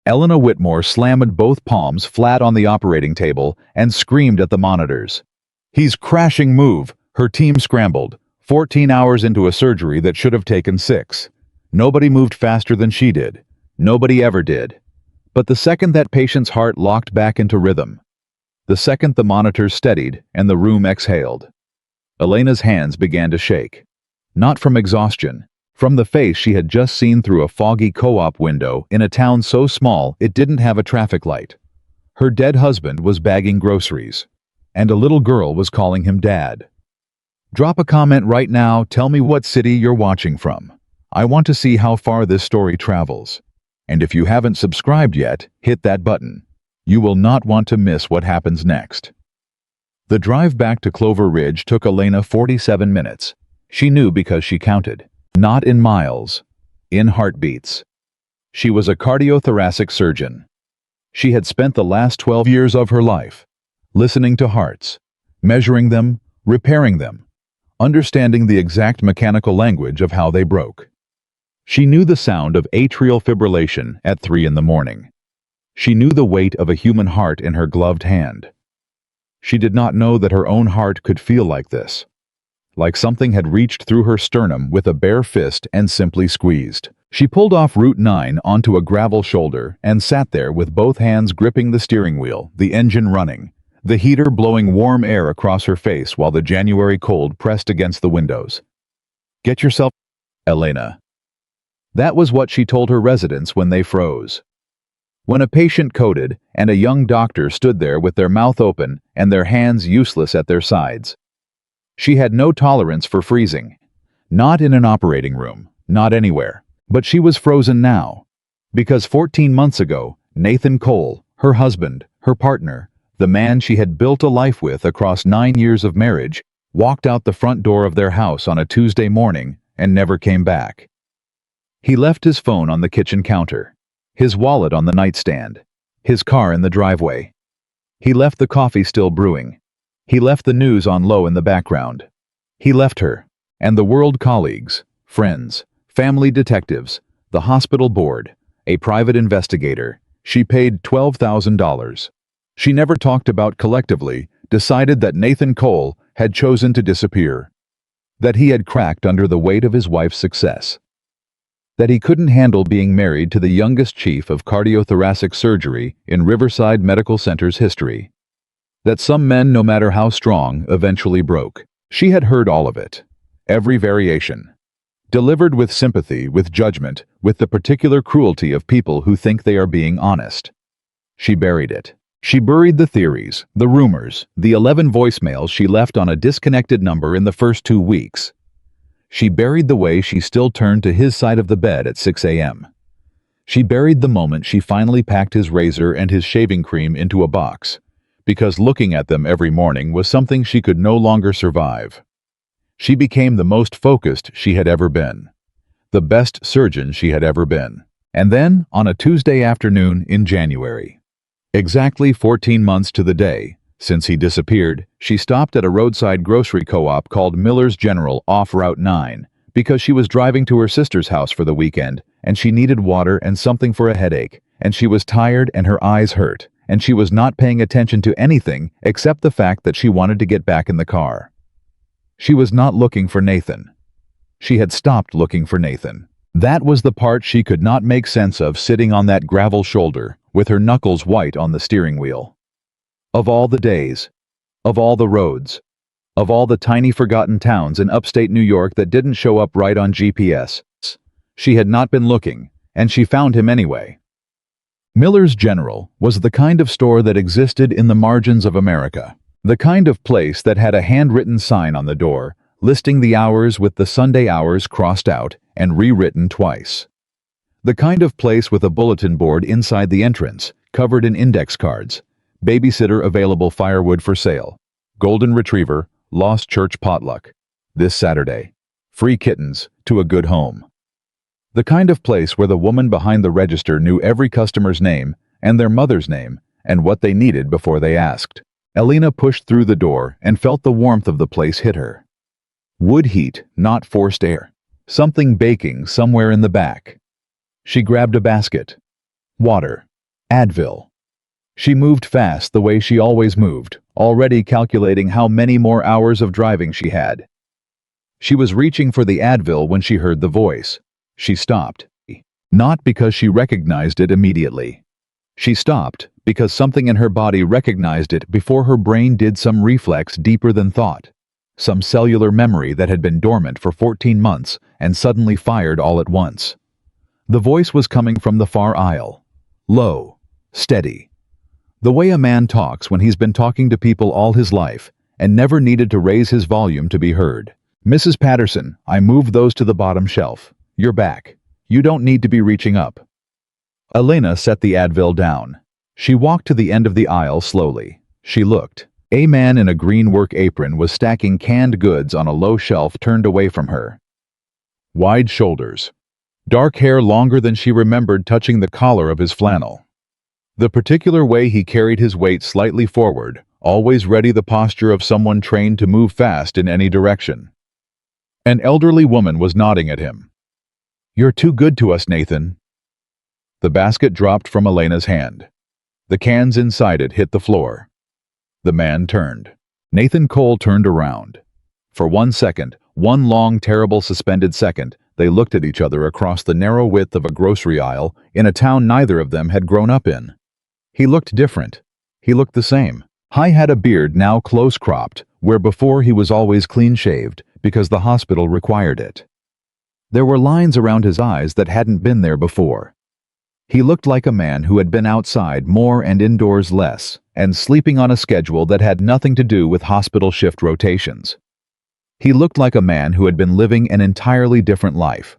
Elena Whitmore slammed both palms flat on the operating table and screamed at the monitors. "He's crashing, move!" Her team scrambled, 14 hours into a surgery that should have taken 6. Nobody moved faster than she did. Nobody ever did. But the second that patient's heart locked back into rhythm, the second the monitors steadied and the room exhaled, Elena's hands began to shake. Not from exhaustion. From the face she had just seen through a foggy co-op window in a town so small it didn't have a traffic light. Her dead husband was bagging groceries, and a little girl was calling him Dad. Drop a comment right now, tell me what city you're watching from. I want to see how far this story travels. And if you haven't subscribed yet, hit that button. You will not want to miss what happens next. The drive back to Clover Ridge took Elena 47 minutes. She knew because she counted. Not in miles, in heartbeats. She was a cardiothoracic surgeon. She had spent the last 12 years of her life listening to hearts, measuring them, repairing them, understanding the exact mechanical language of how they broke. She knew the sound of atrial fibrillation at 3 in the morning. She knew the weight of a human heart in her gloved hand. She did not know that her own heart could feel like this. Like something had reached through her sternum with a bare fist and simply squeezed. She pulled off Route 9 onto a gravel shoulder and sat there with both hands gripping the steering wheel, the engine running, the heater blowing warm air across her face while the January cold pressed against the windows. "Get yourself, Elena." That was what she told her residents when they froze. When a patient coded and a young doctor stood there with their mouth open and their hands useless at their sides. She had no tolerance for freezing. Not in an operating room, not anywhere. But she was frozen now. Because 14 months ago, Nathan Cole, her husband, her partner, the man she had built a life with across 9 years of marriage, walked out the front door of their house on a Tuesday morning and never came back. He left his phone on the kitchen counter, his wallet on the nightstand, his car in the driveway. He left the coffee still brewing. He left the news on low in the background. He left her, and the world colleagues, friends, family detectives, the hospital board, a private investigator. She paid $12,000. She never talked about collectively, decided that Nathan Cole had chosen to disappear. That he had cracked under the weight of his wife's success. That he couldn't handle being married to the youngest chief of cardiothoracic surgery in Riverside Medical Center's history. That some men, no matter how strong, eventually broke. She had heard all of it. Every variation. Delivered with sympathy, with judgment, with the particular cruelty of people who think they are being honest. She buried it. She buried the theories, the rumors, the 11 voicemails she left on a disconnected number in the first 2 weeks. She buried the way she still turned to his side of the bed at 6 a.m. She buried the moment she finally packed his razor and his shaving cream into a box, because looking at them every morning was something she could no longer survive. She became the most focused she had ever been, the best surgeon she had ever been. And then, on a Tuesday afternoon in January, exactly 14 months to the day since he disappeared, she stopped at a roadside grocery co-op called Miller's General off Route 9 because she was driving to her sister's house for the weekend and she needed water and something for a headache, and she was tired and her eyes hurt, and she was not paying attention to anything except the fact that she wanted to get back in the car. She was not looking for Nathan. She had stopped looking for Nathan. That was the part she could not make sense of, sitting on that gravel shoulder with her knuckles white on the steering wheel. Of all the days, of all the roads, of all the tiny forgotten towns in upstate New York that didn't show up right on GPS, she had not been looking, and she found him anyway. Miller's General was the kind of store that existed in the margins of America, the kind of place that had a handwritten sign on the door listing the hours with the Sunday hours crossed out and rewritten twice. The kind of place with a bulletin board inside the entrance, covered in index cards, babysitter available, firewood for sale, golden retriever, lost church potluck, this Saturday, free kittens to a good home. The kind of place where the woman behind the register knew every customer's name and their mother's name and what they needed before they asked. Elena pushed through the door and felt the warmth of the place hit her. Wood heat, not forced air. Something baking somewhere in the back. She grabbed a basket. Water. Advil. She moved fast the way she always moved, already calculating how many more hours of driving she had. She was reaching for the Advil when she heard the voice. She stopped. Not because she recognized it immediately. She stopped because something in her body recognized it before her brain did some reflex deeper than thought. Some cellular memory that had been dormant for 14 months and suddenly fired all at once. The voice was coming from the far aisle. Low, steady. The way a man talks when he's been talking to people all his life and never needed to raise his volume to be heard. "Mrs. Patterson, I moved those to the bottom shelf. You're back. You don't need to be reaching up." Elena set the Advil down. She walked to the end of the aisle slowly. She looked. A man in a green work apron was stacking canned goods on a low shelf turned away from her. Wide shoulders. Dark hair longer than she remembered touching the collar of his flannel. The particular way he carried his weight slightly forward, always ready, the posture of someone trained to move fast in any direction. An elderly woman was nodding at him. "You're too good to us, Nathan." The basket dropped from Elena's hand. The cans inside it hit the floor. The man turned. Nathan Cole turned around. For 1 second, one long, terrible, suspended second, they looked at each other across the narrow width of a grocery aisle in a town neither of them had grown up in. He looked different. He looked the same. He had a beard now close-cropped, where before he was always clean-shaved because the hospital required it. There were lines around his eyes that hadn't been there before. He looked like a man who had been outside more and indoors less, and sleeping on a schedule that had nothing to do with hospital shift rotations. He looked like a man who had been living an entirely different life.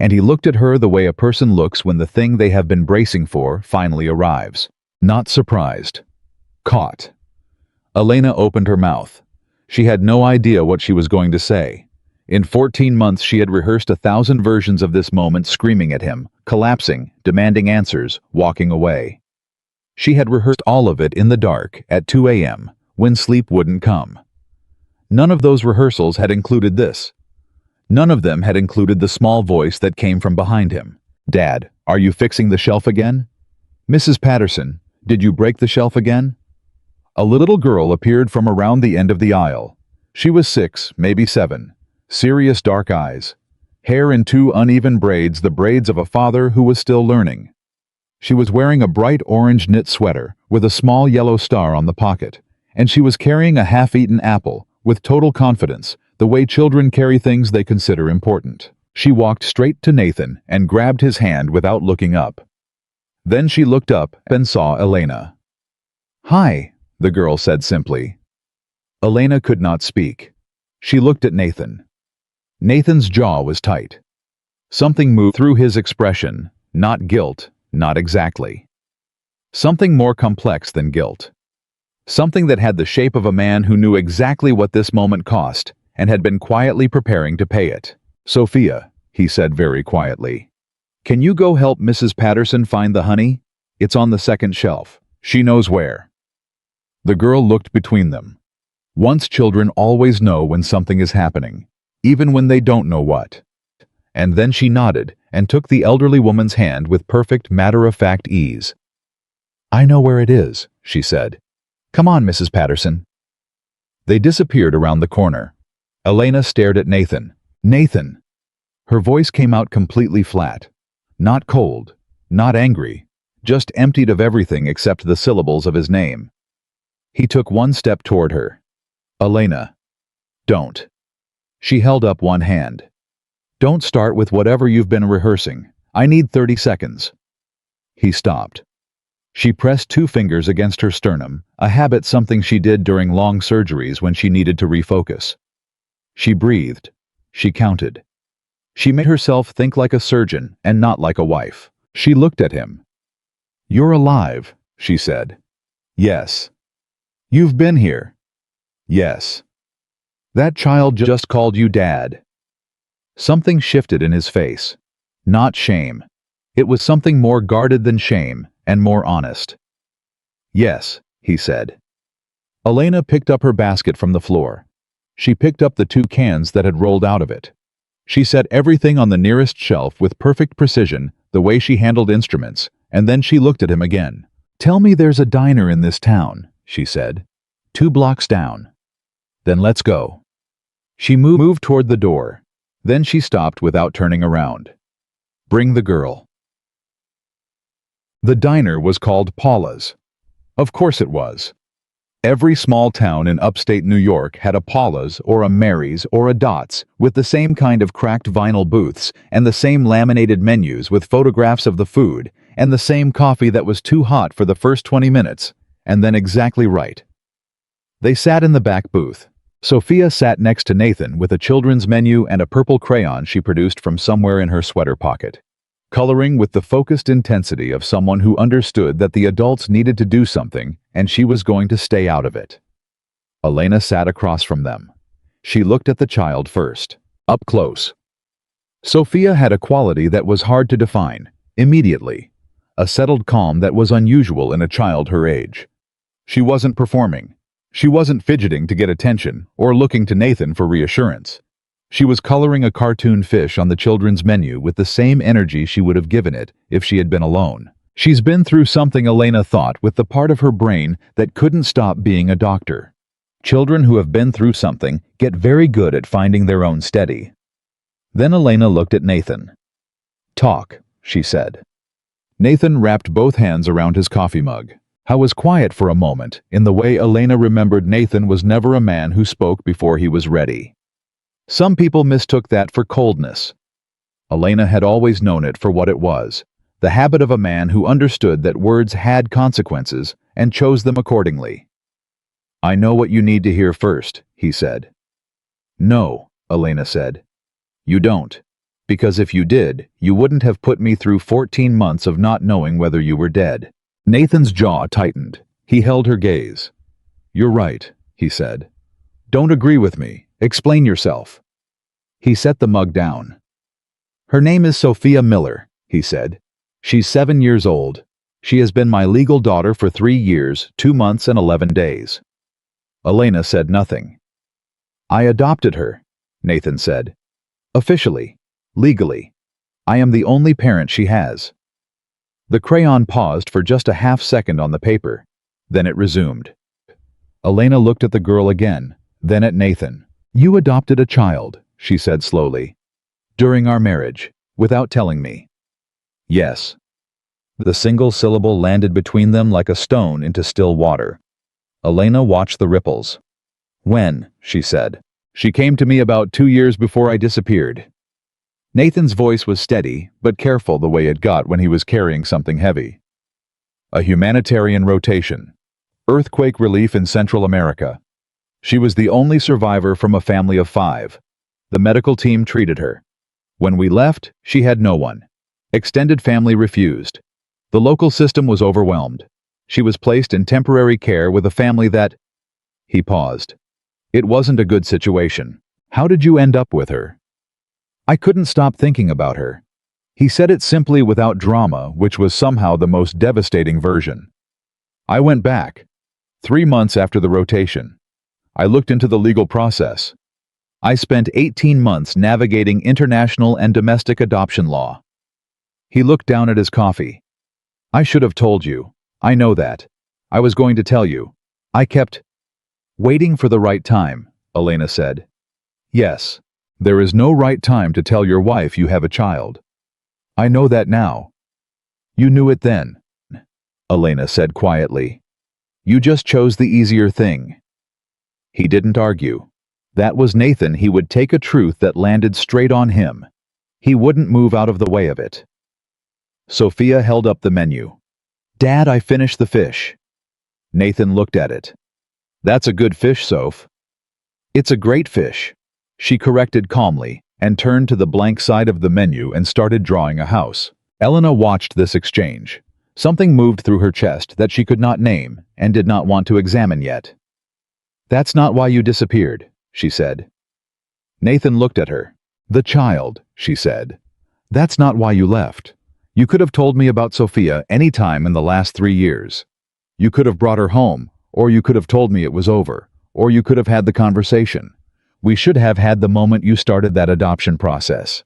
And he looked at her the way a person looks when the thing they have been bracing for finally arrives. Not surprised. Caught. Elena opened her mouth. She had no idea what she was going to say. In 14 months she had rehearsed 1,000 versions of this moment, screaming at him, collapsing, demanding answers, walking away. She had rehearsed all of it in the dark at 2 a.m., when sleep wouldn't come. None of those rehearsals had included this. None of them had included the small voice that came from behind him. "Dad, are you fixing the shelf again? Mrs. Patterson, did you break the shelf again?" A little girl appeared from around the end of the aisle. She was 6, maybe 7. Serious dark eyes. Hair in 2 uneven braids, the braids of a father who was still learning. She was wearing a bright orange knit sweater with a small yellow star on the pocket, and she was carrying a half-eaten apple with total confidence, the way children carry things they consider important. She walked straight to Nathan and grabbed his hand without looking up. Then she looked up and saw Elena. "Hi," the girl said simply. Elena could not speak. She looked at Nathan. Nathan's jaw was tight. Something moved through his expression, not guilt, not exactly. Something more complex than guilt. Something that had the shape of a man who knew exactly what this moment cost and had been quietly preparing to pay it. "Sophia," he said very quietly, "can you go help Mrs. Patterson find the honey? It's on the second shelf. She knows where." The girl looked between them. Once children always know when something is happening, even when they don't know what. And then she nodded and took the elderly woman's hand with perfect matter-of-fact ease. "I know where it is," she said. "Come on, Mrs. Patterson." They disappeared around the corner. Elena stared at Nathan. "Nathan!" Her voice came out completely flat. Not cold, not angry, just emptied of everything except the syllables of his name. He took 1 step toward her. "Elena, don't." She held up one hand. "Don't start with whatever you've been rehearsing. I need 30 seconds. He stopped. She pressed 2 fingers against her sternum, a habit, something she did during long surgeries when she needed to refocus. She breathed. She counted. She made herself think like a surgeon and not like a wife. She looked at him. "You're alive," she said. "Yes." "You've been here." "Yes." "That child just called you Dad." Something shifted in his face. Not shame. It was something more guarded than shame and more honest. "Yes," he said. Elena picked up her basket from the floor. She picked up the 2 cans that had rolled out of it. She set everything on the nearest shelf with perfect precision, the way she handled instruments, and then she looked at him again. "Tell me there's a diner in this town," she said. "2 blocks down." "Then let's go." She moved toward the door. Then she stopped without turning around. "Bring the girl." The diner was called Paula's. Of course it was. Every small town in upstate New York had a Paula's or a Mary's or a Dot's with the same kind of cracked vinyl booths and the same laminated menus with photographs of the food and the same coffee that was too hot for the first 20 minutes and then exactly right. They sat in the back booth. Sophia sat next to Nathan with a children's menu and a purple crayon she produced from somewhere in her sweater pocket, coloring with the focused intensity of someone who understood that the adults needed to do something and she was going to stay out of it. Elena sat across from them. She looked at the child first, up close. Sophia had a quality that was hard to define, immediately, a settled calm that was unusual in a child her age. She wasn't performing. She wasn't fidgeting to get attention or looking to Nathan for reassurance. She was coloring a cartoon fish on the children's menu with the same energy she would have given it if she had been alone. She's been through something, Elena thought, with the part of her brain that couldn't stop being a doctor. Children who have been through something get very good at finding their own steady. Then Elena looked at Nathan. "Talk," she said. Nathan wrapped both hands around his coffee mug. I was quiet for a moment, in the way Elena remembered Nathan was never a man who spoke before he was ready. Some people mistook that for coldness. Elena had always known it for what it was, the habit of a man who understood that words had consequences and chose them accordingly. "I know what you need to hear first," he said. "No," Elena said. "You don't. Because if you did, you wouldn't have put me through 14 months of not knowing whether you were dead." Nathan's jaw tightened. He held her gaze. "You're right," he said. "Don't agree with me. Explain yourself." He set the mug down. "Her name is Sophia Miller," he said. "She's 7 years old. She has been my legal daughter for 3 years, 2 months and 11 days. Elena said nothing. "I adopted her," Nathan said. "Officially. Legally. I am the only parent she has." The crayon paused for just a half-second on the paper. Then it resumed. Elena looked at the girl again, then at Nathan. "You adopted a child," she said slowly. "During our marriage, without telling me." "Yes." The single syllable landed between them like a stone into still water. Elena watched the ripples. "When?" she said. "She came to me about 2 years before I disappeared." Nathan's voice was steady, but careful the way it got when he was carrying something heavy. "A humanitarian rotation. Earthquake relief in Central America. She was the only survivor from a family of 5. The medical team treated her. When we left, she had no one. Extended family refused. The local system was overwhelmed. She was placed in temporary care with a family that—" He paused. "It wasn't a good situation. How did you end up with her?" "I couldn't stop thinking about her." He said it simply without drama, which was somehow the most devastating version. "I went back. 3 months after the rotation. I looked into the legal process. I spent 18 months navigating international and domestic adoption law." He looked down at his coffee. "I should have told you. I know that. I was going to tell you. I kept—" "Waiting for the right time," Elena said. "Yes. There is no right time to tell your wife you have a child. I know that now." "You knew it then," Elena said quietly. "You just chose the easier thing." He didn't argue. That was Nathan. He would take a truth that landed straight on him. He wouldn't move out of the way of it. Sophia held up the menu. "Dad, I finished the fish." Nathan looked at it. "That's a good fish, Soph." "It's a great fish," she corrected calmly, and turned to the blank side of the menu and started drawing a house. Elena watched this exchange. Something moved through her chest that she could not name and did not want to examine yet. "That's not why you disappeared," she said. Nathan looked at her. "The child," she said. "That's not why you left. You could have told me about Sophia any time in the last 3 years. You could have brought her home, or you could have told me it was over, or you could have had the conversation. We should have had the moment you started that adoption process."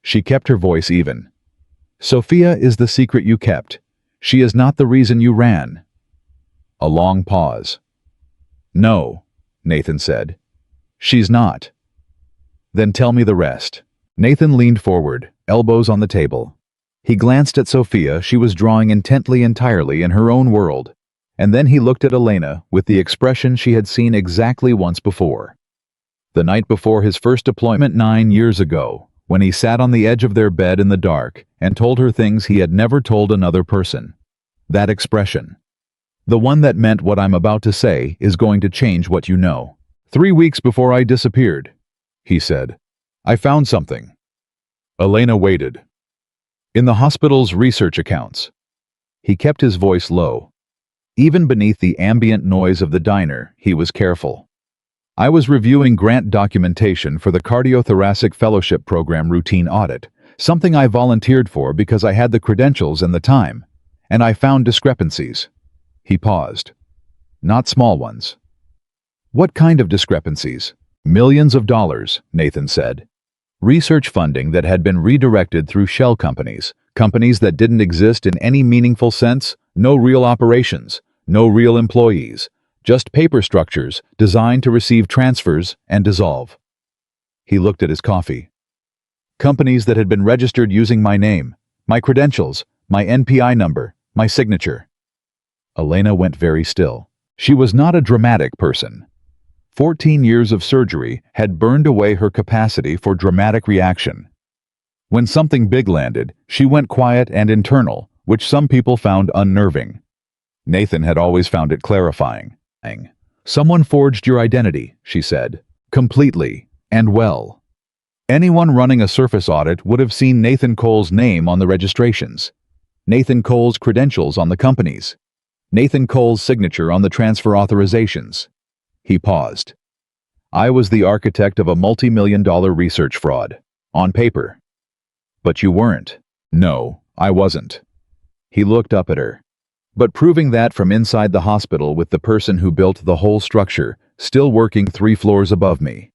She kept her voice even. Sophia is the secret you kept. She is not the reason you ran. A long pause. No, Nathan said. She's not. Then tell me the rest. Nathan leaned forward, elbows on the table. He glanced at Sophia. She was drawing intently, entirely in her own world. And then he looked at Elena with the expression she had seen exactly once before. The night before his first deployment 9 years ago, when he sat on the edge of their bed in the dark and told her things he had never told another person. That expression. The one that meant what I'm about to say is going to change what you know. 3 weeks before I disappeared, he said. I found something. Elena waited. In the hospital's research accounts. He kept his voice low. Even beneath the ambient noise of the diner, he was careful. I was reviewing grant documentation for the Cardiothoracic Fellowship Program routine audit, something I volunteered for because I had the credentials and the time, and I found discrepancies. He paused. Not small ones. What kind of discrepancies? Millions of dollars, Nathan said. Research funding that had been redirected through shell companies, companies that didn't exist in any meaningful sense, no real operations, no real employees, just paper structures designed to receive transfers and dissolve. He looked at his coffee. Companies that had been registered using my name, my credentials, my NPI number, my signature. Elena went very still. She was not a dramatic person. 14 years of surgery had burned away her capacity for dramatic reaction. When something big landed, she went quiet and internal, which some people found unnerving. Nathan had always found it clarifying. Someone forged your identity, she said, completely and well. Anyone running a surface audit would have seen Nathan Cole's name on the registrations, Nathan Cole's credentials on the companies, Nathan Cole's signature on the transfer authorizations. He paused. I was the architect of a multi-million-dollar research fraud, on paper. But you weren't. No, I wasn't. He looked up at her. But proving that from inside the hospital with the person who built the whole structure, still working 3 floors above me.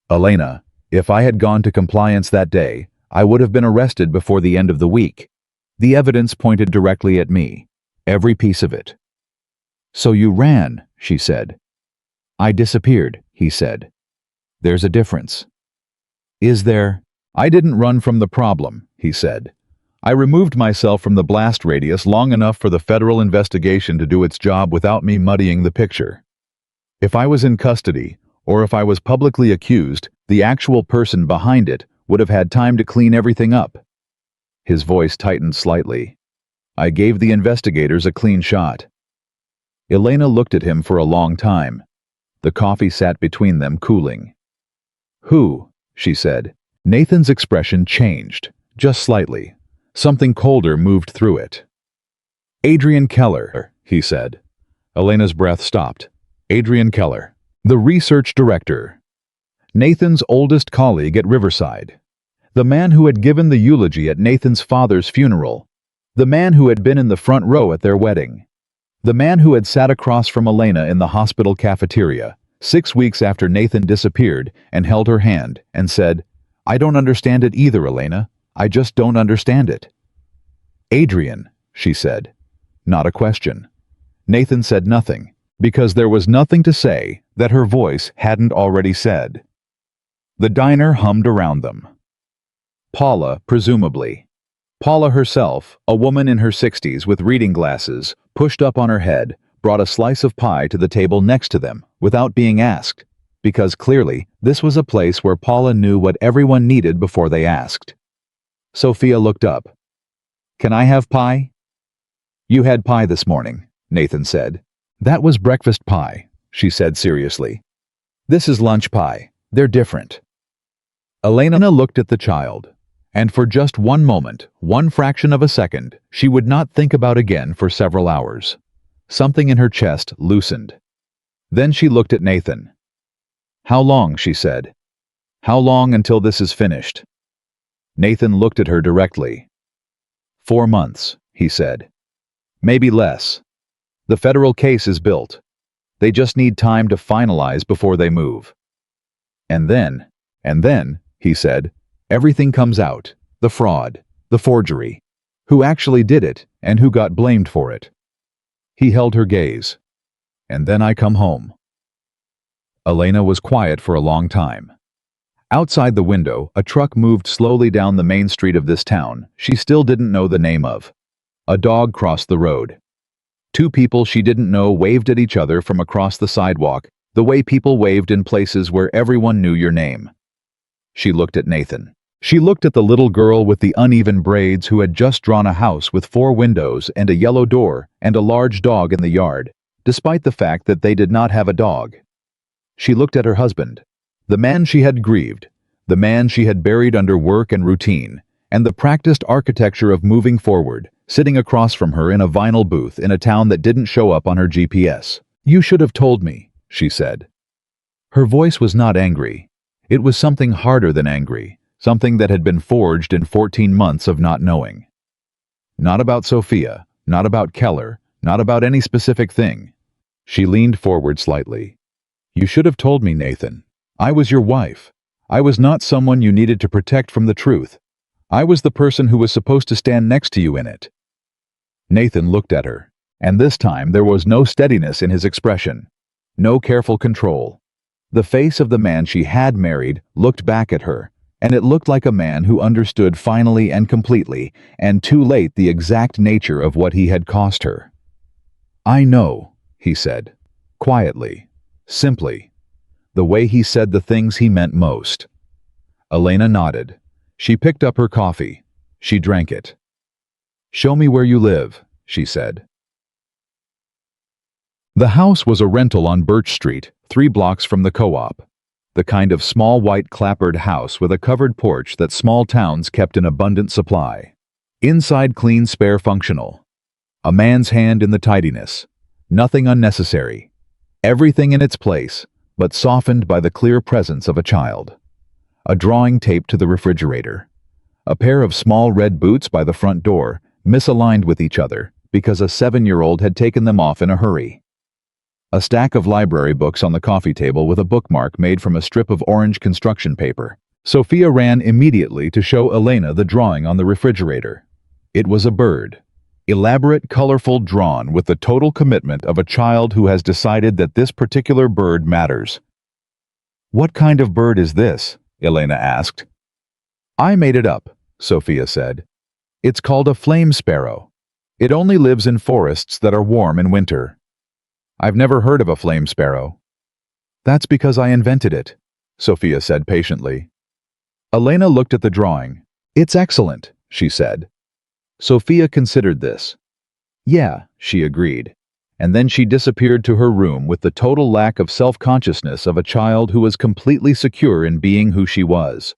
Elena, if I had gone to compliance that day, I would have been arrested before the end of the week. The evidence pointed directly at me. Every piece of it. So you ran, she said. I disappeared, he said. There's a difference. Is there? I didn't run from the problem, he said. I removed myself from the blast radius long enough for the federal investigation to do its job without me muddying the picture. If I was in custody, or if I was publicly accused, the actual person behind it would have had time to clean everything up. His voice tightened slightly. I gave the investigators a clean shot. Elena looked at him for a long time. The coffee sat between them, cooling. Who? She said. Nathan's expression changed, just slightly. Something colder moved through it. Adrian Keller, he said. Elena's breath stopped. Adrian Keller, the research director. Nathan's oldest colleague at Riverside. The man who had given the eulogy at Nathan's father's funeral. The man who had been in the front row at their wedding. The man who had sat across from Elena in the hospital cafeteria 6 weeks after Nathan disappeared and held her hand and said, I don't understand it either, Elena. I just don't understand it. Adrian, she said. Not a question. Nathan said nothing, because there was nothing to say that her voice hadn't already said. The diner hummed around them. Paula, presumably. Paula herself, a woman in her 60s with reading glasses, pushed up on her head, brought a slice of pie to the table next to them without being asked, because clearly this was a place where Paula knew what everyone needed before they asked. Sophia looked up. Can I have pie? You had pie this morning, Nathan said. That was breakfast pie, she said seriously. This is lunch pie. They're different. Elena looked at the child, and for just one moment, one fraction of a second, she would not think about again for several hours. Something in her chest loosened. Then she looked at Nathan. How long, she said. How long until this is finished? Nathan looked at her directly. 4 months, he said. Maybe less. The federal case is built. They just need time to finalize before they move. And then, he said, everything comes out, the fraud, The forgery. Who actually did it, and who got blamed for it? He held her gaze. And then I come home. Elena was quiet for a long time. Outside the window, a truck moved slowly down the main street of this town she still didn't know the name of. A dog crossed the road. Two people she didn't know waved at each other from across the sidewalk, the way people waved in places where everyone knew your name. She looked at Nathan. She looked at the little girl with the uneven braids who had just drawn a house with 4 windows and a yellow door and a large dog in the yard, despite the fact that they did not have a dog. She looked at her husband, the man she had grieved, the man she had buried under work and routine, and the practiced architecture of moving forward, sitting across from her in a vinyl booth in a town that didn't show up on her GPS. "You should have told me," she said. Her voice was not angry. It was something harder than angry, something that had been forged in 14 months of not knowing. Not about Sophia, not about Keller, not about any specific thing. She leaned forward slightly. "You should have told me, Nathan. I was your wife. I was not someone you needed to protect from the truth. I was the person who was supposed to stand next to you in it." Nathan looked at her, and this time there was no steadiness in his expression, no careful control. The face of the man she had married looked back at her, and it looked like a man who understood finally and completely, and too late, the exact nature of what he had cost her. "I know," he said, quietly, simply, the way he said the things he meant most. Elena nodded. She picked up her coffee. She drank it. "Show me where you live," she said. The house was a rental on Birch Street, 3 blocks from the co-op. The kind of small white clapboard house with a covered porch that small towns kept in abundant supply. Inside clean, spare, functional. A man's hand in the tidiness. Nothing unnecessary. Everything in its place, but softened by the clear presence of a child. A drawing taped to the refrigerator. A pair of small red boots by the front door, misaligned with each other because a 7-year-old had taken them off in a hurry. A stack of library books on the coffee table with a bookmark made from a strip of orange construction paper. Sophia ran immediately to show Elena the drawing on the refrigerator. It was a bird. Elaborate, colorful, drawn with the total commitment of a child who has decided that this particular bird matters. "What kind of bird is this?" Elena asked. "I made it up," Sophia said. "It's called a flame sparrow. It only lives in forests that are warm in winter." "I've never heard of a flame sparrow." "That's because I invented it," Sophia said patiently. Elena looked at the drawing. "It's excellent," she said. Sophia considered this. "Yeah," she agreed, and then she disappeared to her room with the total lack of self-consciousness of a child who was completely secure in being who she was.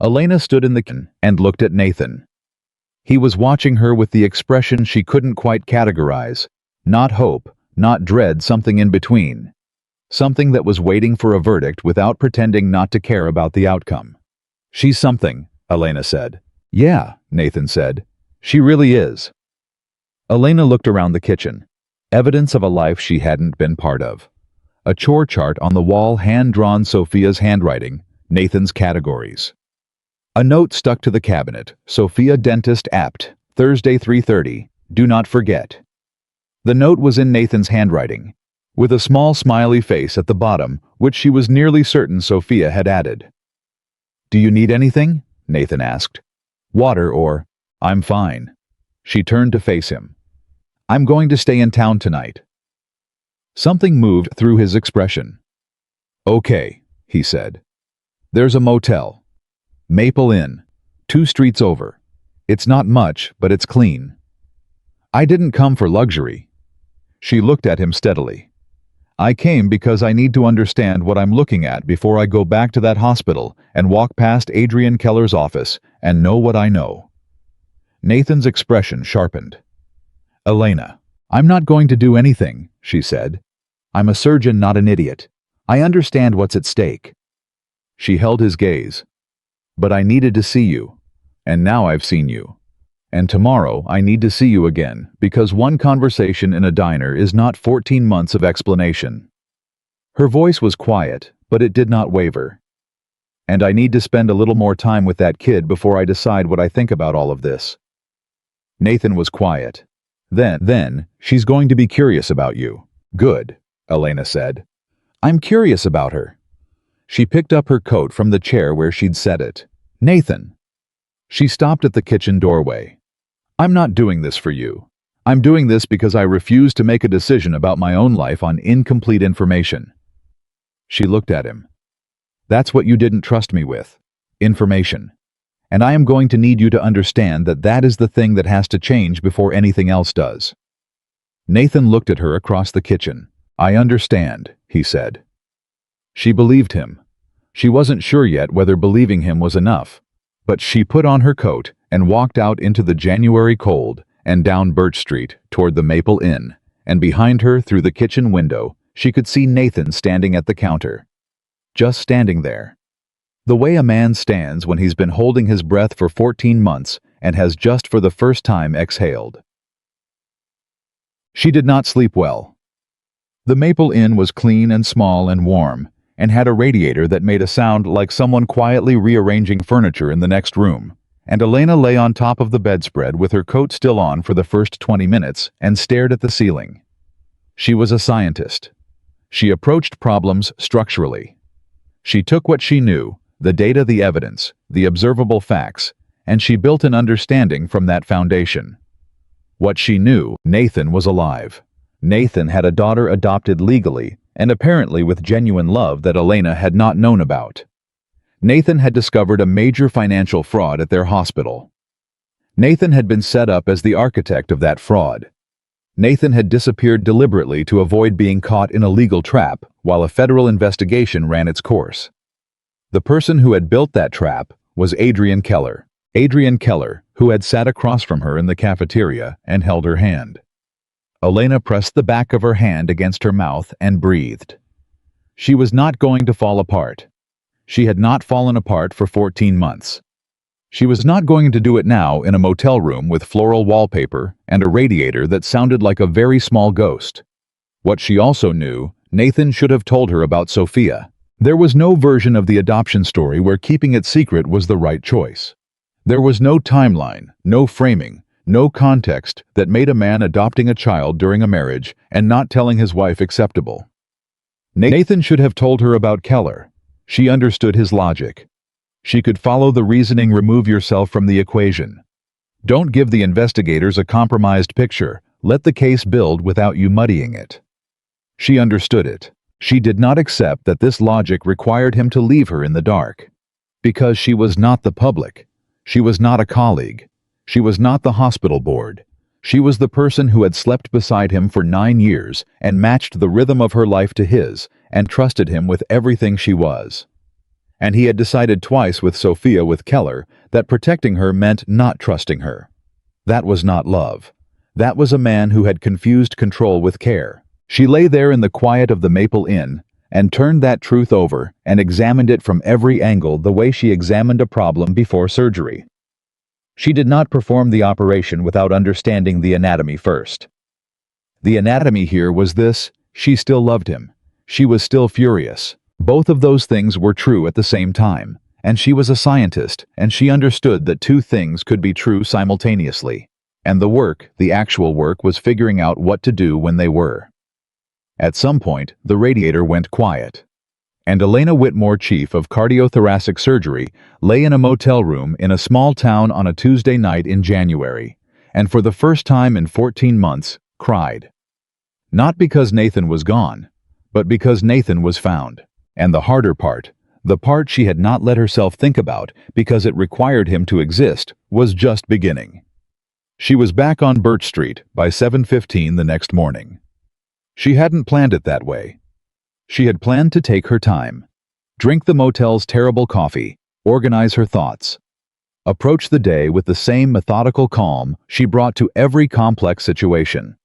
Elena stood in the kitchen and looked at Nathan. He was watching her with the expression she couldn't quite categorize. Not hope, not dread, something in between. Something that was waiting for a verdict without pretending not to care about the outcome. "She's something," Elena said. "Yeah," Nathan said. "She really is." Elena looked around the kitchen. Evidence of a life she hadn't been part of. A chore chart on the wall, hand-drawn, Sophia's handwriting, Nathan's categories. A note stuck to the cabinet, Sophia Dentist Apt, Thursday 3:30, do not forget. The note was in Nathan's handwriting, with a small smiley face at the bottom, which she was nearly certain Sophia had added. "Do you need anything?" Nathan asked. "Water or—" "I'm fine." She turned to face him. "I'm going to stay in town tonight." Something moved through his expression. "Okay," he said. "There's a motel. Maple Inn, 2 streets over. It's not much, but it's clean. I didn't come for luxury." She looked at him steadily. "I came because I need to understand what I'm looking at before I go back to that hospital and walk past Adrian Keller's office and know what I know." Nathan's expression sharpened. "Elena, I'm not going to do anything," she said. "I'm a surgeon, not an idiot. I understand what's at stake." She held his gaze. "But I needed to see you, and now I've seen you. And tomorrow I need to see you again, because one conversation in a diner is not 14 months of explanation." Her voice was quiet, but it did not waver. And I need to spend a little more time with that kid before I decide what I think about all of this. Nathan was quiet. Then, she's going to be curious about you. Good, Elena said. I'm curious about her. She picked up her coat from the chair where she'd set it. Nathan. She stopped at the kitchen doorway. I'm not doing this for you. I'm doing this because I refuse to make a decision about my own life on incomplete information. She looked at him. That's what you didn't trust me with. Information. And I am going to need you to understand that that is the thing that has to change before anything else does. Nathan looked at her across the kitchen. I understand, he said. She believed him. She wasn't sure yet whether believing him was enough, but she put on her coat and walked out into the January cold and down Birch Street toward the Maple Inn, and behind her through the kitchen window she could see Nathan standing at the counter. Just standing there. The way a man stands when he's been holding his breath for 14 months and has just for the first time exhaled. She did not sleep well. The Maple Inn was clean and small and warm, and had a radiator that made a sound like someone quietly rearranging furniture in the next room, and Elena lay on top of the bedspread with her coat still on for the first 20 minutes and stared at the ceiling. She was a scientist. She approached problems structurally. She took what she knew, the data, the evidence, the observable facts, and she built an understanding from that foundation. What she knew, Nathan was alive. Nathan had a daughter adopted legally, and apparently with genuine love that Elena had not known about. Nathan had discovered a major financial fraud at their hospital. Nathan had been set up as the architect of that fraud. Nathan had disappeared deliberately to avoid being caught in a legal trap while a federal investigation ran its course. The person who had built that trap was Adrian Keller. Adrian Keller, who had sat across from her in the cafeteria and held her hand. Elena pressed the back of her hand against her mouth and breathed. She was not going to fall apart. She had not fallen apart for 14 months. She was not going to do it now in a motel room with floral wallpaper and a radiator that sounded like a very small ghost. What she also knew, Nathan should have told her about Sophia. There was no version of the adoption story where keeping it secret was the right choice. There was no timeline, no framing, no context that made a man adopting a child during a marriage and not telling his wife acceptable. Nathan should have told her about Keller. She understood his logic. She could follow the reasoning. Remove yourself from the equation. Don't give the investigators a compromised picture. Let the case build without you muddying it. She understood it. She did not accept that this logic required him to leave her in the dark. Because she was not the public. She was not a colleague. She was not the hospital board. She was the person who had slept beside him for 9 years and matched the rhythm of her life to his and trusted him with everything she was. And he had decided twice with Sophia with Keller that protecting her meant not trusting her. That was not love. That was a man who had confused control with care. She lay there in the quiet of the Maple Inn and turned that truth over and examined it from every angle the way she examined a problem before surgery. She did not perform the operation without understanding the anatomy first. The anatomy here was this: she still loved him. She was still furious. Both of those things were true at the same time, and she was a scientist, and she understood that two things could be true simultaneously. And the work, the actual work, was figuring out what to do when they were. At some point, the radiator went quiet. And Elena Whitmore, chief of cardiothoracic surgery, lay in a motel room in a small town on a Tuesday night in January, and for the first time in 14 months, cried. Not because Nathan was gone, but because Nathan was found. And the harder part, the part she had not let herself think about because it required him to exist, was just beginning. She was back on Birch Street by 7:15 the next morning. She hadn't planned it that way. She had planned to take her time, drink the motel's terrible coffee, organize her thoughts, approach the day with the same methodical calm she brought to every complex situation.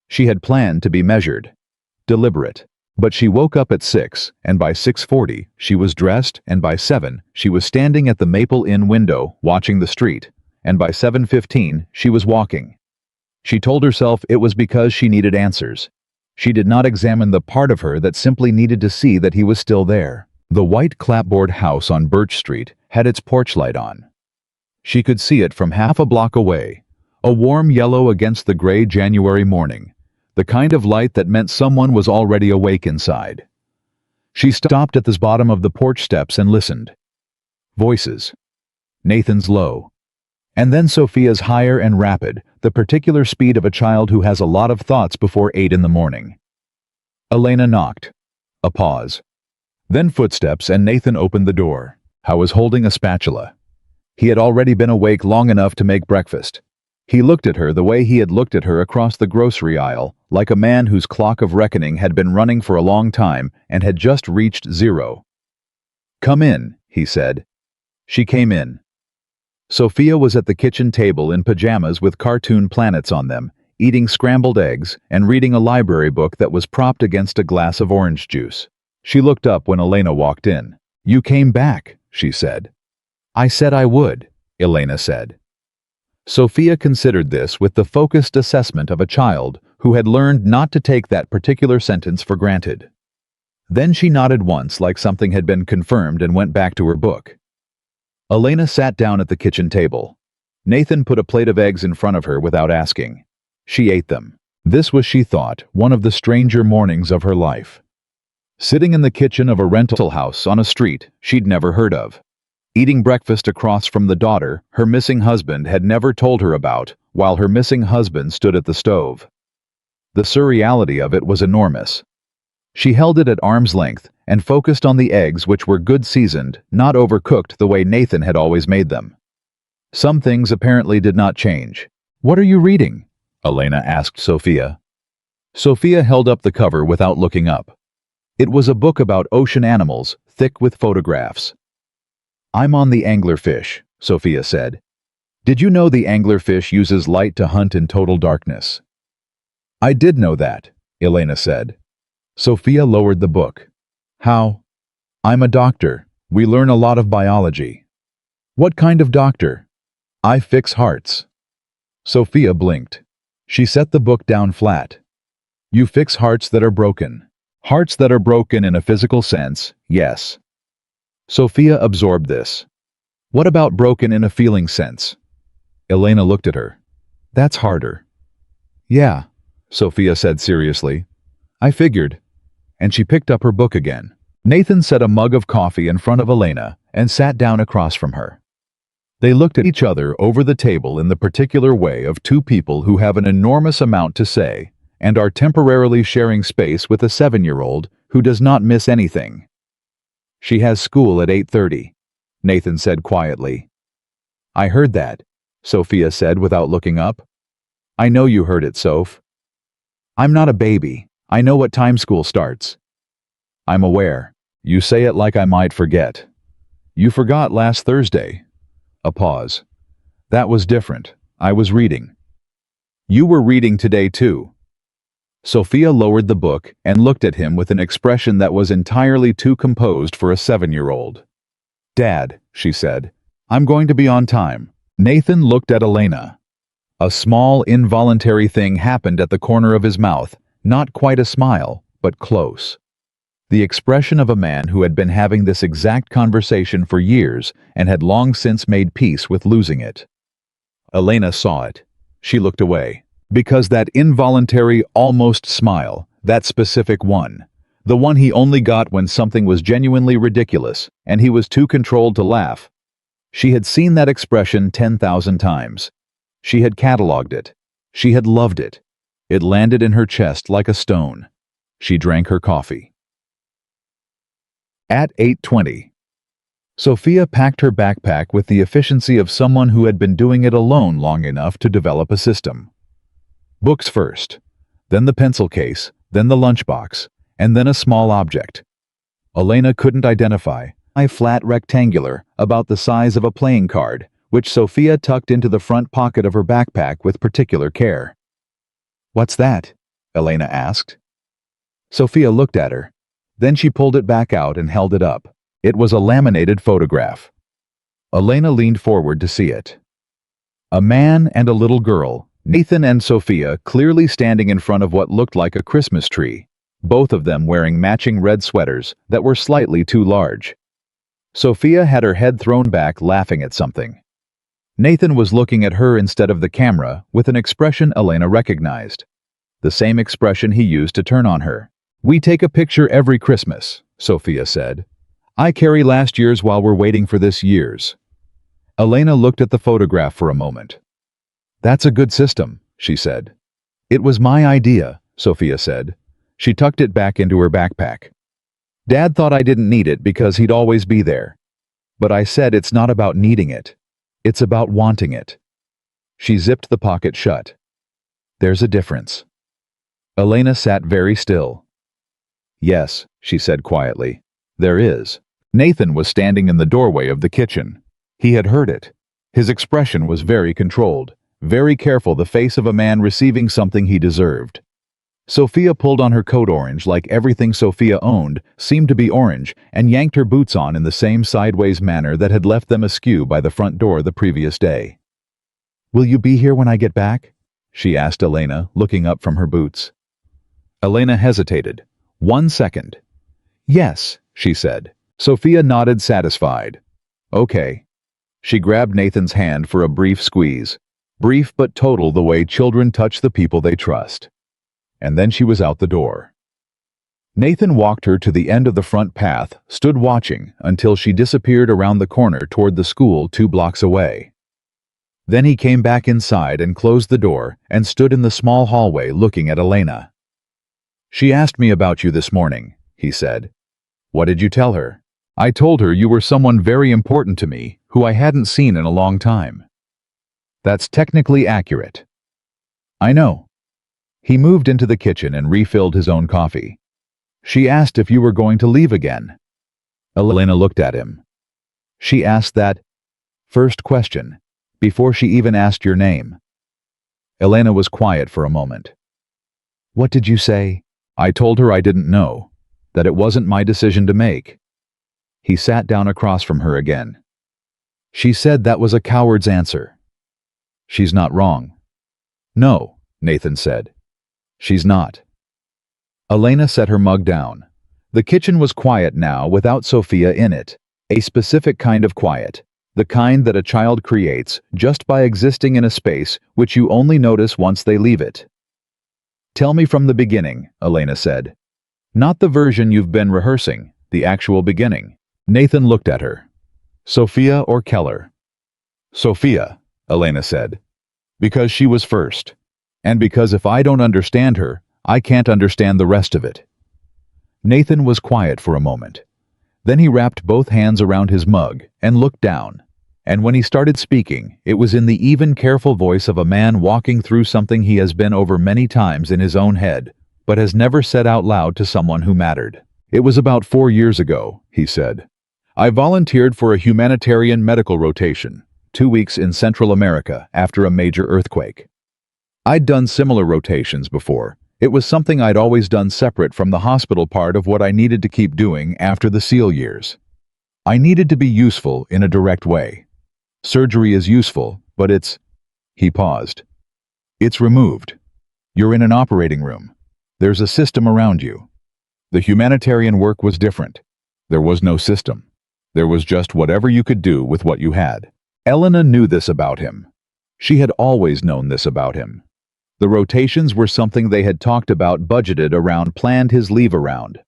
She had planned to be measured, deliberate, but she woke up at 6, and by 6:40 she was dressed, and by 7 she was standing at the Maple Inn window watching the street, and by 7:15 she was walking. She told herself it was because she needed answers. She did not examine the part of her that simply needed to see that he was still there. The white clapboard house on Birch Street had its porch light on. She could see it from half a block away, a warm yellow against the gray January morning, the kind of light that meant someone was already awake inside. She stopped at the bottom of the porch steps and listened. Voices. Nathan's low. And then Sophia's higher and rapid, the particular speed of a child who has a lot of thoughts before 8 in the morning. Elena knocked. A pause. Then footsteps, and Nathan opened the door. He was holding a spatula. He had already been awake long enough to make breakfast. He looked at her the way he had looked at her across the grocery aisle, like a man whose clock of reckoning had been running for a long time and had just reached zero. "Come in," he said. She came in. Sophia was at the kitchen table in pajamas with cartoon planets on them, eating scrambled eggs and reading a library book that was propped against a glass of orange juice. She looked up when Elena walked in. "You came back," she said. "I said I would," Elena said. Sophia considered this with the focused assessment of a child who had learned not to take that particular sentence for granted. Then she nodded once like something had been confirmed and went back to her book. Elena sat down at the kitchen table. Nathan put a plate of eggs in front of her without asking. She ate them. This was, she thought, one of the stranger mornings of her life. Sitting in the kitchen of a rental house on a street she'd never heard of. Eating breakfast across from the daughter her missing husband had never told her about, while her missing husband stood at the stove. The surreality of it was enormous. She held it at arm's length and focused on the eggs, which were good seasoned, not overcooked the way Nathan had always made them. Some things apparently did not change. "What are you reading?" Elena asked Sophia. Sophia held up the cover without looking up. It was a book about ocean animals, thick with photographs. "I'm on the anglerfish," Sophia said. "Did you know the anglerfish uses light to hunt in total darkness?" "I did know that," Elena said. Sophia lowered the book. "How?" "I'm a doctor. We learn a lot of biology." "What kind of doctor?" "I fix hearts." Sophia blinked. She set the book down flat. "You fix hearts that are broken." "Hearts that are broken in a physical sense, yes." Sophia absorbed this. "What about broken in a feeling sense?" Elena looked at her. "That's harder." "Yeah," Sophia said seriously. "I figured." And she picked up her book again. Nathan set a mug of coffee in front of Elena and sat down across from her. They looked at each other over the table in the particular way of two people who have an enormous amount to say and are temporarily sharing space with a 7-year-old who does not miss anything. "She has school at 8:30, Nathan said quietly. "I heard that," Sophia said without looking up. "I know you heard it, Soph." "I'm not a baby. I know what time school starts." "I'm aware. You say it like I might forget. You forgot last Thursday." A pause. "That was different. I was reading." "You were reading today too." Sophia lowered the book and looked at him with an expression that was entirely too composed for a 7-year-old. "Dad," she said, "I'm going to be on time." Nathan looked at Elena. A small, involuntary thing happened at the corner of his mouth, not quite a smile, but close. The expression of a man who had been having this exact conversation for years and had long since made peace with losing it. Elena saw it. She looked away. Because that involuntary, almost smile, that specific one, the one he only got when something was genuinely ridiculous and he was too controlled to laugh. She had seen that expression 10,000 times. She had catalogued it. She had loved it. It landed in her chest like a stone. She drank her coffee. At 8:20. Sophia packed her backpack with the efficiency of someone who had been doing it alone long enough to develop a system. Books first, then the pencil case, then the lunchbox, and then a small object. Elena couldn't identify, a flat rectangular, about the size of a playing card, which Sophia tucked into the front pocket of her backpack with particular care. "What's that?" Elena asked. Sophia looked at her. Then she pulled it back out and held it up. It was a laminated photograph. Elena leaned forward to see it. A man and a little girl, Nathan and Sophia, clearly standing in front of what looked like a Christmas tree. both of them wearing matching red sweaters that were slightly too large. Sophia had her head thrown back, laughing at something. Nathan was looking at her instead of the camera with an expression Elena recognized. The same expression he used to turn on her. "We take a picture every Christmas," Sophia said. "I carry last year's while we're waiting for this year's." Elena looked at the photograph for a moment. "That's a good system," she said. "It was my idea," Sophia said. She tucked it back into her backpack. "Dad thought I didn't need it because he'd always be there. But I said it's not about needing it. It's about wanting it." She zipped the pocket shut. "There's a difference." Elena sat very still. "Yes," she said quietly. "There is." Nathan was standing in the doorway of the kitchen. He had heard it. His expression was very controlled, very careful, the face of a man receiving something he deserved. Sophia pulled on her coat orange like everything Sophia owned seemed to be orange, and yanked her boots on in the same sideways manner that had left them askew by the front door the previous day. "Will you be here when I get back?" she asked Elena, looking up from her boots. Elena hesitated. 1 second. "Yes," she said. Sophia nodded, satisfied. "Okay." She grabbed Nathan's hand for a brief squeeze. Brief but total, the way children touch the people they trust. And then she was out the door. Nathan walked her to the end of the front path, stood watching until she disappeared around the corner toward the school 2 blocks away. Then he came back inside and closed the door and stood in the small hallway looking at Elena. "She asked me about you this morning," he said. "What did you tell her?" "I told her you were someone very important to me who I hadn't seen in a long time." "That's technically accurate." "I know." He moved into the kitchen and refilled his own coffee. "She asked if you were going to leave again." Elena looked at him. "She asked that first question, before she even asked your name." Elena was quiet for a moment. "What did you say?" "I told her I didn't know, that it wasn't my decision to make." He sat down across from her again. "She said that was a coward's answer." "She's not wrong." "No," Nathan said. "She's not." Elena set her mug down. The kitchen was quiet now without Sophia in it. A specific kind of quiet. The kind that a child creates just by existing in a space which you only notice once they leave it. "Tell me from the beginning," Elena said. "Not the version you've been rehearsing, the actual beginning." Nathan looked at her. "Sophia or Keller?" "Sophia," Elena said. "Because she was first. And because if I don't understand her, I can't understand the rest of it." Nathan was quiet for a moment. Then he wrapped both hands around his mug and looked down. And when he started speaking, it was in the even, careful voice of a man walking through something he has been over many times in his own head, but has never said out loud to someone who mattered. "It was about 4 years ago," he said. "I volunteered for a humanitarian medical rotation, 2 weeks in Central America after a major earthquake. I'd done similar rotations before. It was something I'd always done separate from the hospital part of what I needed to keep doing after the SEAL years. I needed to be useful in a direct way. Surgery is useful, but it's..." He paused. "It's removed. You're in an operating room. There's a system around you. The humanitarian work was different. There was no system. There was just whatever you could do with what you had." Elena knew this about him. She had always known this about him. The rotations were something they had talked about, budgeted around, planned his leave around.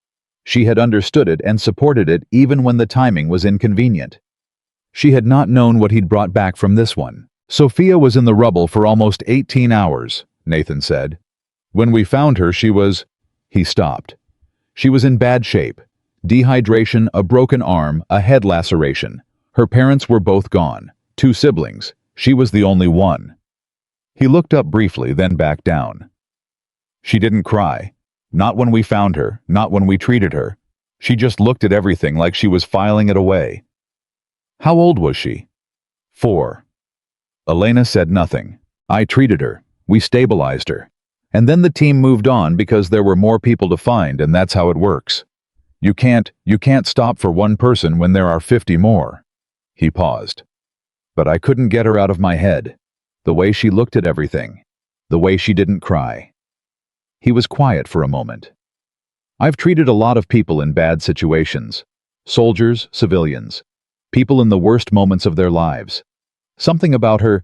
She had understood it and supported it even when the timing was inconvenient. She had not known what he'd brought back from this one. "Sophia was in the rubble for almost 18 hours, Nathan said. "When we found her, she was..." He stopped. "She was in bad shape. Dehydration, a broken arm, a head laceration. Her parents were both gone. 2 siblings. She was the only one." He looked up briefly, then back down. "She didn't cry. Not when we found her, not when we treated her. She just looked at everything like she was filing it away." "How old was she?" 4. Elena said nothing. "I treated her. We stabilized her. And then the team moved on because there were more people to find, and that's how it works. You can't stop for one person when there are 50 more." He paused. "But I couldn't get her out of my head. The way she looked at everything. The way she didn't cry." He was quiet for a moment. I've treated a lot of people in bad situations. Soldiers, civilians. People in the worst moments of their lives. Something about her.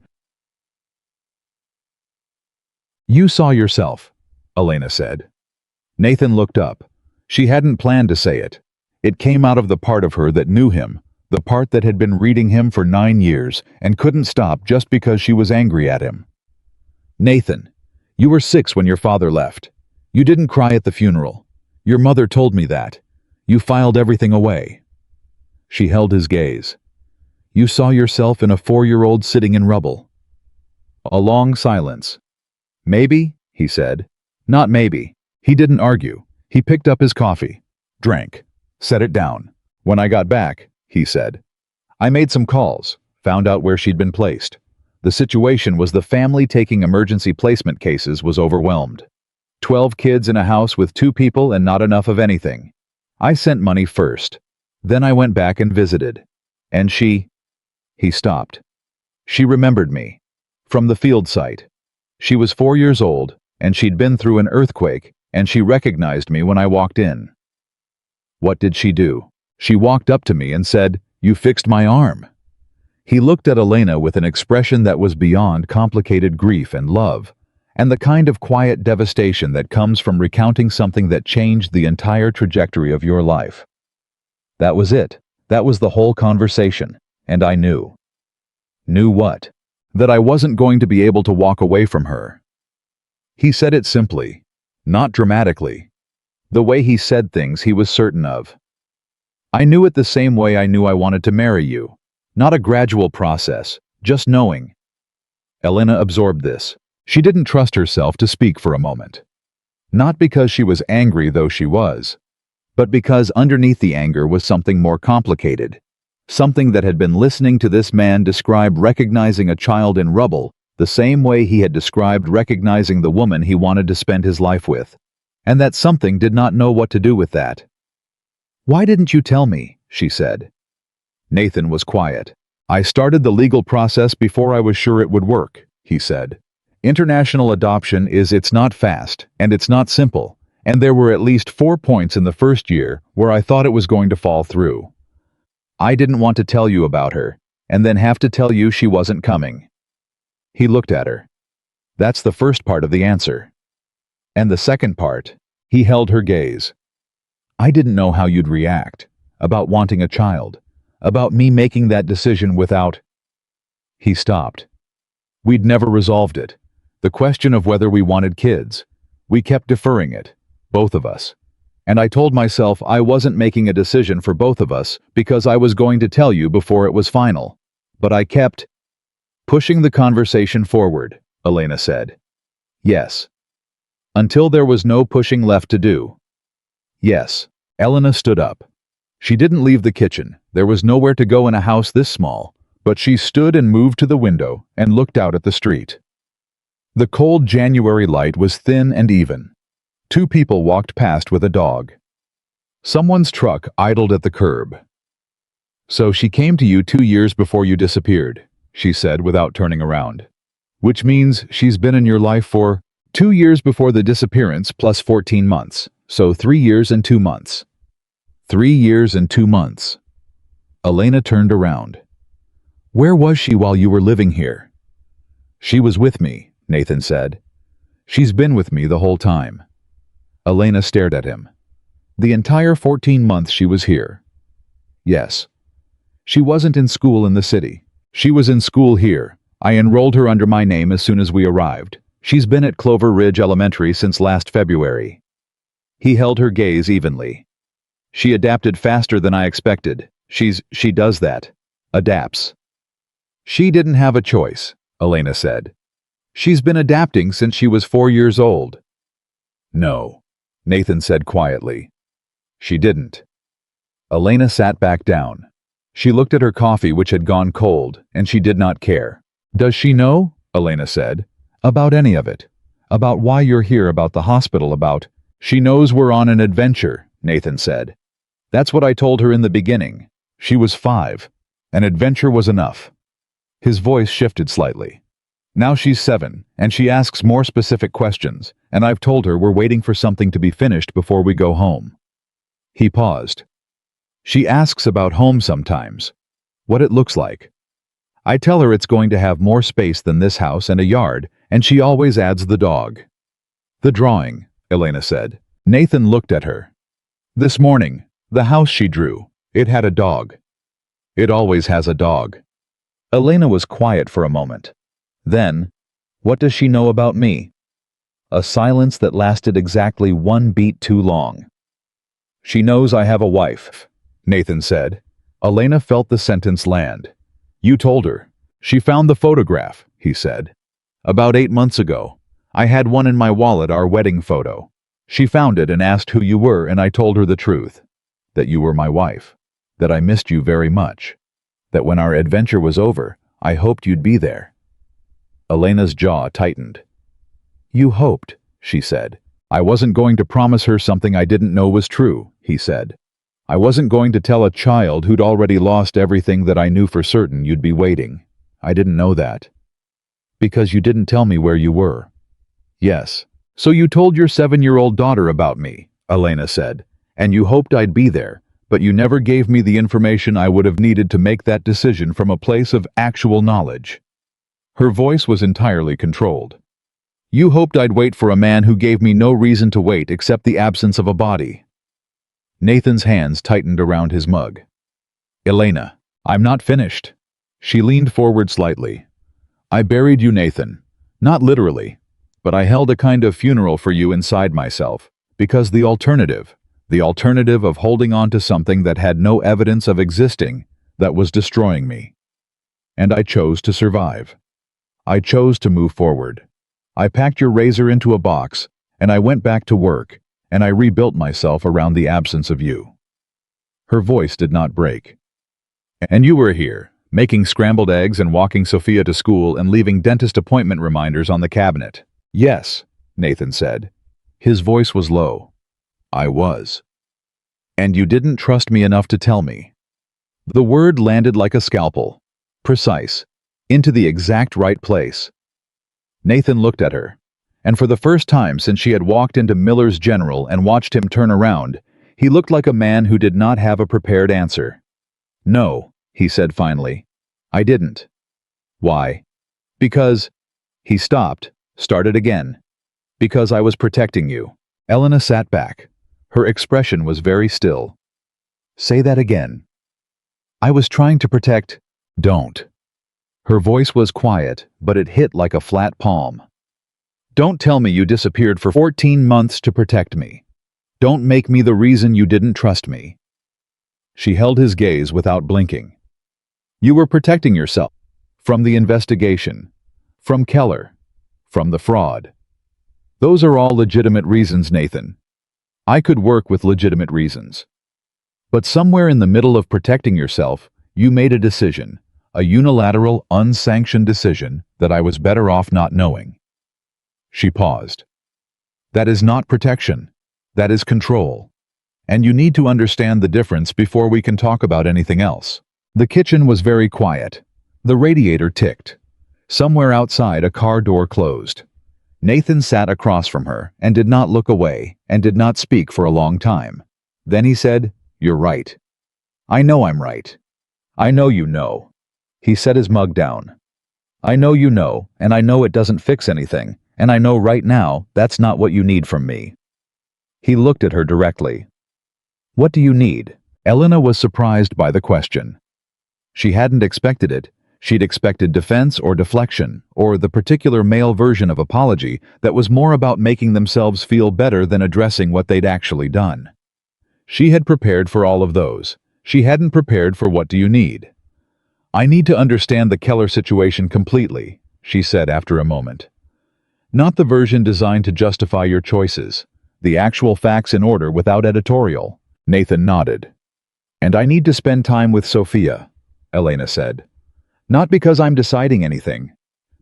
You saw yourself, Elena said. Nathan looked up. She hadn't planned to say it. It came out of the part of her that knew him, the part that had been reading him for 9 years and couldn't stop just because she was angry at him. Nathan, you were 6 when your father left. You didn't cry at the funeral. Your mother told me that. You filed everything away. She held his gaze. You saw yourself in a 4-year-old sitting in rubble. A long silence. Maybe, he said. Not maybe. He didn't argue. He picked up his coffee, drank, set it down. When I got back, he said, I made some calls, found out where she'd been placed. The situation was the family taking emergency placement cases was overwhelmed. 12 kids in a house with 2 people and not enough of anything. I sent money first. Then I went back and visited. And she... He stopped. She remembered me. From the field site. She was 4 years old, and she'd been through an earthquake, and she recognized me when I walked in. What did she do? She walked up to me and said, You fixed my arm. He looked at Elena with an expression that was beyond complicated grief and love, and the kind of quiet devastation that comes from recounting something that changed the entire trajectory of your life. That was it. That was the whole conversation, and I knew. Knew what? That I wasn't going to be able to walk away from her. He said it simply, not dramatically. The way he said things he was certain of. I knew it the same way I knew I wanted to marry you. Not a gradual process, just knowing. Elena absorbed this. She didn't trust herself to speak for a moment. Not because she was angry, though she was, but because underneath the anger was something more complicated. Something that had been listening to this man describe recognizing a child in rubble the same way he had described recognizing the woman he wanted to spend his life with. And that something did not know what to do with that. Why didn't you tell me? She said. Nathan was quiet. I started the legal process before I was sure it would work, he said. International adoption it's not fast, and it's not simple, and there were at least 4 points in the first year where I thought it was going to fall through. I didn't want to tell you about her, and then have to tell you she wasn't coming. He looked at her. That's the first part of the answer. And the second part, he held her gaze. I didn't know how you'd react, about wanting a child, about me making that decision without... He stopped. We'd never resolved it. The question of whether we wanted kids. We kept deferring it, both of us. And I told myself I wasn't making a decision for both of us because I was going to tell you before it was final. But I kept pushing the conversation forward, Elena said. Yes. Until there was no pushing left to do. Yes. Elena stood up. She didn't leave the kitchen. There was nowhere to go in a house this small, but she stood and moved to the window and looked out at the street. The cold January light was thin and even. 2 people walked past with a dog. Someone's truck idled at the curb. So she came to you 2 years before you disappeared, she said without turning around. Which means she's been in your life for 2 years before the disappearance plus 14 months, so 3 years and 2 months. 3 years and 2 months. Elena turned around. Where was she while you were living here? She was with me, Nathan said. She's been with me the whole time. Elena stared at him. The entire 14 months she was here. Yes. She wasn't in school in the city. She was in school here. I enrolled her under my name as soon as we arrived. She's been at Clover Ridge Elementary since last February. He held her gaze evenly. She adapted faster than I expected. She does that. Adapts. She didn't have a choice, Elena said. She's been adapting since she was 4 years old. No, Nathan said quietly. She didn't. Elena sat back down. She looked at her coffee, which had gone cold, and she did not care. Does she know? Elena said. About any of it. About why you're here, about the hospital, about... She knows we're on an adventure, Nathan said. That's what I told her in the beginning. She was 5. An adventure was enough. His voice shifted slightly. Now she's 7, and she asks more specific questions, and I've told her we're waiting for something to be finished before we go home. He paused. She asks about home sometimes, what it looks like. I tell her it's going to have more space than this house and a yard, and she always adds the dog. The drawing, Elena said. Nathan looked at her. This morning, the house she drew, it had a dog. It always has a dog. Elena was quiet for a moment. Then, what does she know about me? A silence that lasted exactly 1 beat too long. She knows I have a wife, Nathan said. Elena felt the sentence land. You told her. She found the photograph, he said. About 8 months ago. I had one in my wallet, our wedding photo. She found it and asked who you were, and I told her the truth. That you were my wife. That I missed you very much. That when our adventure was over, I hoped you'd be there. Elena's jaw tightened. You hoped, she said. I wasn't going to promise her something I didn't know was true, he said. I wasn't going to tell a child who'd already lost everything that I knew for certain you'd be waiting. I didn't know that. Because you didn't tell me where you were. Yes. So you told your 7-year-old daughter about me, Elena said, and you hoped I'd be there, but you never gave me the information I would have needed to make that decision from a place of actual knowledge. Her voice was entirely controlled. You hoped I'd wait for a man who gave me no reason to wait except the absence of a body. Nathan's hands tightened around his mug. Elena, I'm not finished. She leaned forward slightly. I buried you, Nathan. Not literally, but I held a kind of funeral for you inside myself, because the alternative of holding on to something that had no evidence of existing, that was destroying me. And I chose to survive. I chose to move forward. I packed your razor into a box, and I went back to work, and I rebuilt myself around the absence of you. Her voice did not break. And you were here, making scrambled eggs and walking Sophia to school and leaving dentist appointment reminders on the cabinet. Yes, Nathan said. His voice was low. I was. And you didn't trust me enough to tell me. The word landed like a scalpel. Precise. Into the exact right place. Nathan looked at her, and for the first time since she had walked into Miller's General and watched him turn around, he looked like a man who did not have a prepared answer. No, he said finally. I didn't. Why? Because... He stopped, started again. Because I was protecting you. Elena sat back. Her expression was very still. Say that again. I was trying to protect... Don't. Her voice was quiet, but it hit like a flat palm. Don't tell me you disappeared for 14 months to protect me. Don't make me the reason you didn't trust me. She held his gaze without blinking. You were protecting yourself. From the investigation. From Keller. From the fraud. Those are all legitimate reasons, Nathan. I could work with legitimate reasons. But somewhere in the middle of protecting yourself, you made a decision. A unilateral, unsanctioned decision that I was better off not knowing. She paused. That is not protection. That is control. And you need to understand the difference before we can talk about anything else. The kitchen was very quiet. The radiator ticked. Somewhere outside, a car door closed. Nathan sat across from her and did not look away and did not speak for a long time. Then he said, You're right. I know I'm right. I know you know. He set his mug down. I know you know, and I know it doesn't fix anything, and I know right now that's not what you need from me. He looked at her directly. What do you need? Elena was surprised by the question. She hadn't expected it. She'd expected defense or deflection, or the particular male version of apology that was more about making themselves feel better than addressing what they'd actually done. She had prepared for all of those. She hadn't prepared for what do you need. I need to understand the Keller situation completely, she said after a moment. Not the version designed to justify your choices. The actual facts in order without editorial. Nathan nodded. And I need to spend time with Sophia, Elena said. Not because I'm deciding anything.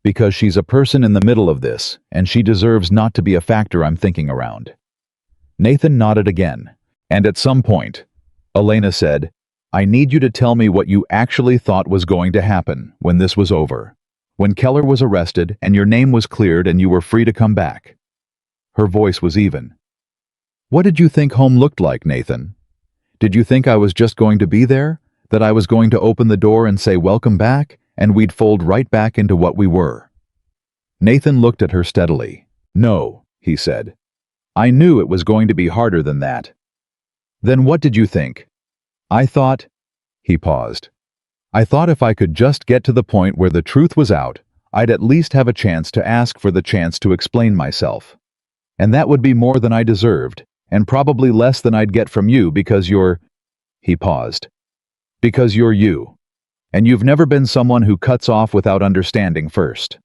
Because she's a person in the middle of this, and she deserves not to be a factor I'm thinking around. Nathan nodded again. And at some point, Elena said, I need you to tell me what you actually thought was going to happen when this was over. When Keller was arrested and your name was cleared and you were free to come back. Her voice was even. What did you think home looked like, Nathan? Did you think I was just going to be there? That I was going to open the door and say welcome back, and we'd fold right back into what we were? Nathan looked at her steadily. No, he said. I knew it was going to be harder than that. Then what did you think? I thought... He paused. I thought if I could just get to the point where the truth was out, I'd at least have a chance to ask for the chance to explain myself. And that would be more than I deserved, and probably less than I'd get from you because you're... He paused. Because you're you. And you've never been someone who cuts off without understanding first.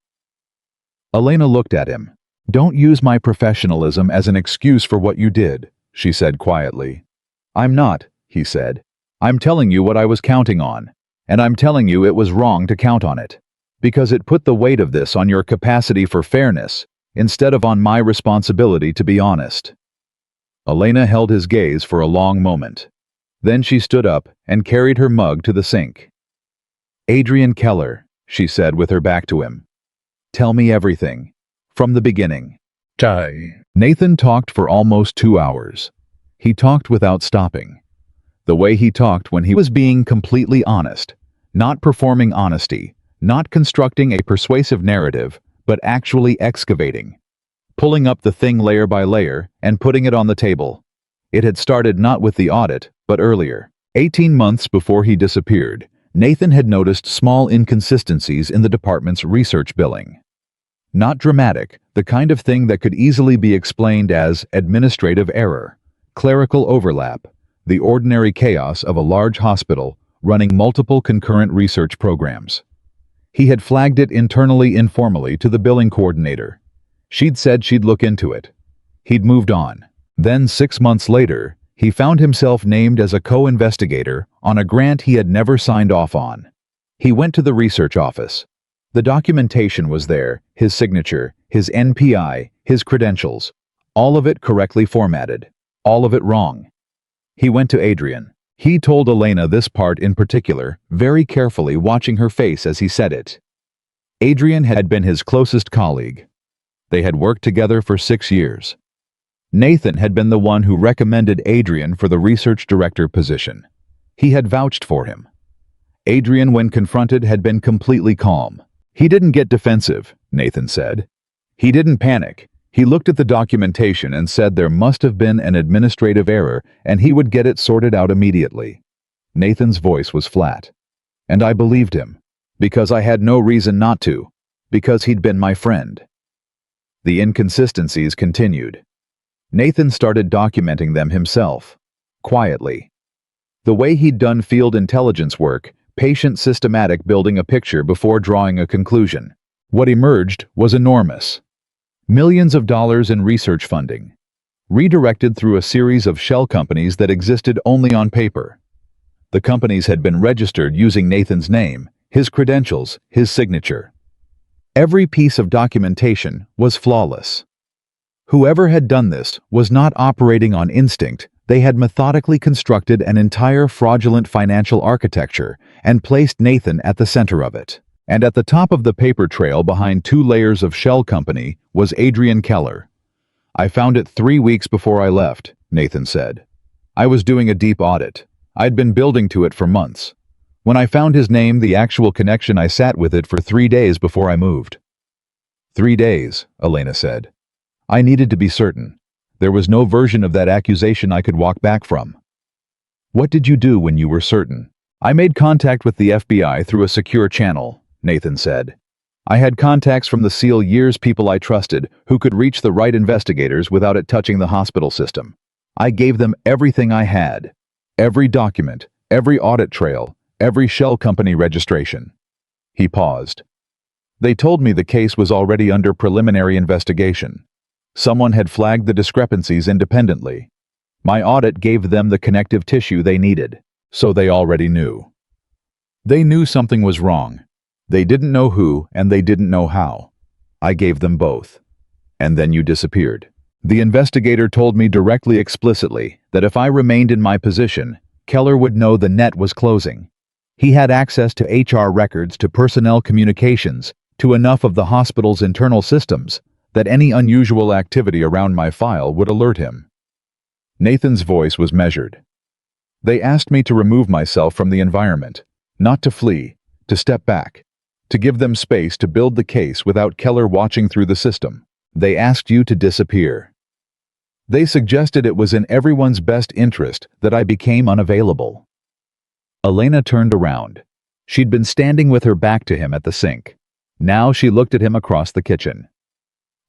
Elena looked at him. Don't use my professionalism as an excuse for what you did, she said quietly. I'm not, he said. I'm telling you what I was counting on. And I'm telling you it was wrong to count on it. Because it put the weight of this on your capacity for fairness, instead of on my responsibility to be honest. Elena held his gaze for a long moment. Then she stood up and carried her mug to the sink. Adrian Keller, she said with her back to him. Tell me everything. From the beginning. Nathan talked for almost 2 hours. He talked without stopping. The way he talked when he was being completely honest, not performing honesty, not constructing a persuasive narrative, but actually excavating. Pulling up the thing layer by layer and putting it on the table. It had started not with the audit, but earlier. 18 months before he disappeared, Nathan had noticed small inconsistencies in the department's research billing. Not dramatic, the kind of thing that could easily be explained as administrative error, clerical overlap, the ordinary chaos of a large hospital running multiple concurrent research programs. He had flagged it internally informally to the billing coordinator. She'd said she'd look into it. He'd moved on. Then 6 months later, he found himself named as a co-investigator on a grant he had never signed off on. He went to the research office. The documentation was there, his signature, his NPI, his credentials, all of it correctly formatted, all of it wrong. He went to Adrian. He told Elena this part in particular, very carefully watching her face as he said it. Adrian had been his closest colleague. They had worked together for 6 years. Nathan had been the one who recommended Adrian for the research director position. He had vouched for him. Adrian, when confronted, had been completely calm. He didn't get defensive, Nathan said. He didn't panic. He looked at the documentation and said there must have been an administrative error and he would get it sorted out immediately. Nathan's voice was flat. And I believed him. Because I had no reason not to. Because he'd been my friend. The inconsistencies continued. Nathan started documenting them himself. Quietly. The way he'd done field intelligence work, patient systematic building a picture before drawing a conclusion. What emerged was enormous. Millions of dollars in research funding. Redirected through a series of shell companies that existed only on paper. The companies had been registered using Nathan's name, his credentials, his signature. Every piece of documentation was flawless. Whoever had done this was not operating on instinct. They had methodically constructed an entire fraudulent financial architecture and placed Nathan at the center of it. And at the top of the paper trail behind 2 layers of shell company was Adrian Keller. I found it 3 weeks before I left, Nathan said. I was doing a deep audit. I'd been building to it for months. When I found his name, the actual connection, I sat with it for 3 days before I moved. 3 days, Elena said. I needed to be certain. There was no version of that accusation I could walk back from. What did you do when you were certain? I made contact with the FBI through a secure channel, Nathan said. I had contacts from the SEAL years, people I trusted, who could reach the right investigators without it touching the hospital system. I gave them everything I had. Every document, every audit trail, every shell company registration. He paused. They told me the case was already under preliminary investigation. Someone had flagged the discrepancies independently. My audit gave them the connective tissue they needed, so they already knew. They knew something was wrong. They didn't know who, and they didn't know how. I gave them both. And then you disappeared. The investigator told me directly, explicitly, that if I remained in my position, Keller would know the net was closing. He had access to HR records, to personnel communications, to enough of the hospital's internal systems that any unusual activity around my file would alert him. Nathan's voice was measured. They asked me to remove myself from the environment, not to flee, to step back, to give them space to build the case without Keller watching through the system. They asked you to disappear. They suggested it was in everyone's best interest that I became unavailable. Elena turned around. She'd been standing with her back to him at the sink. Now she looked at him across the kitchen.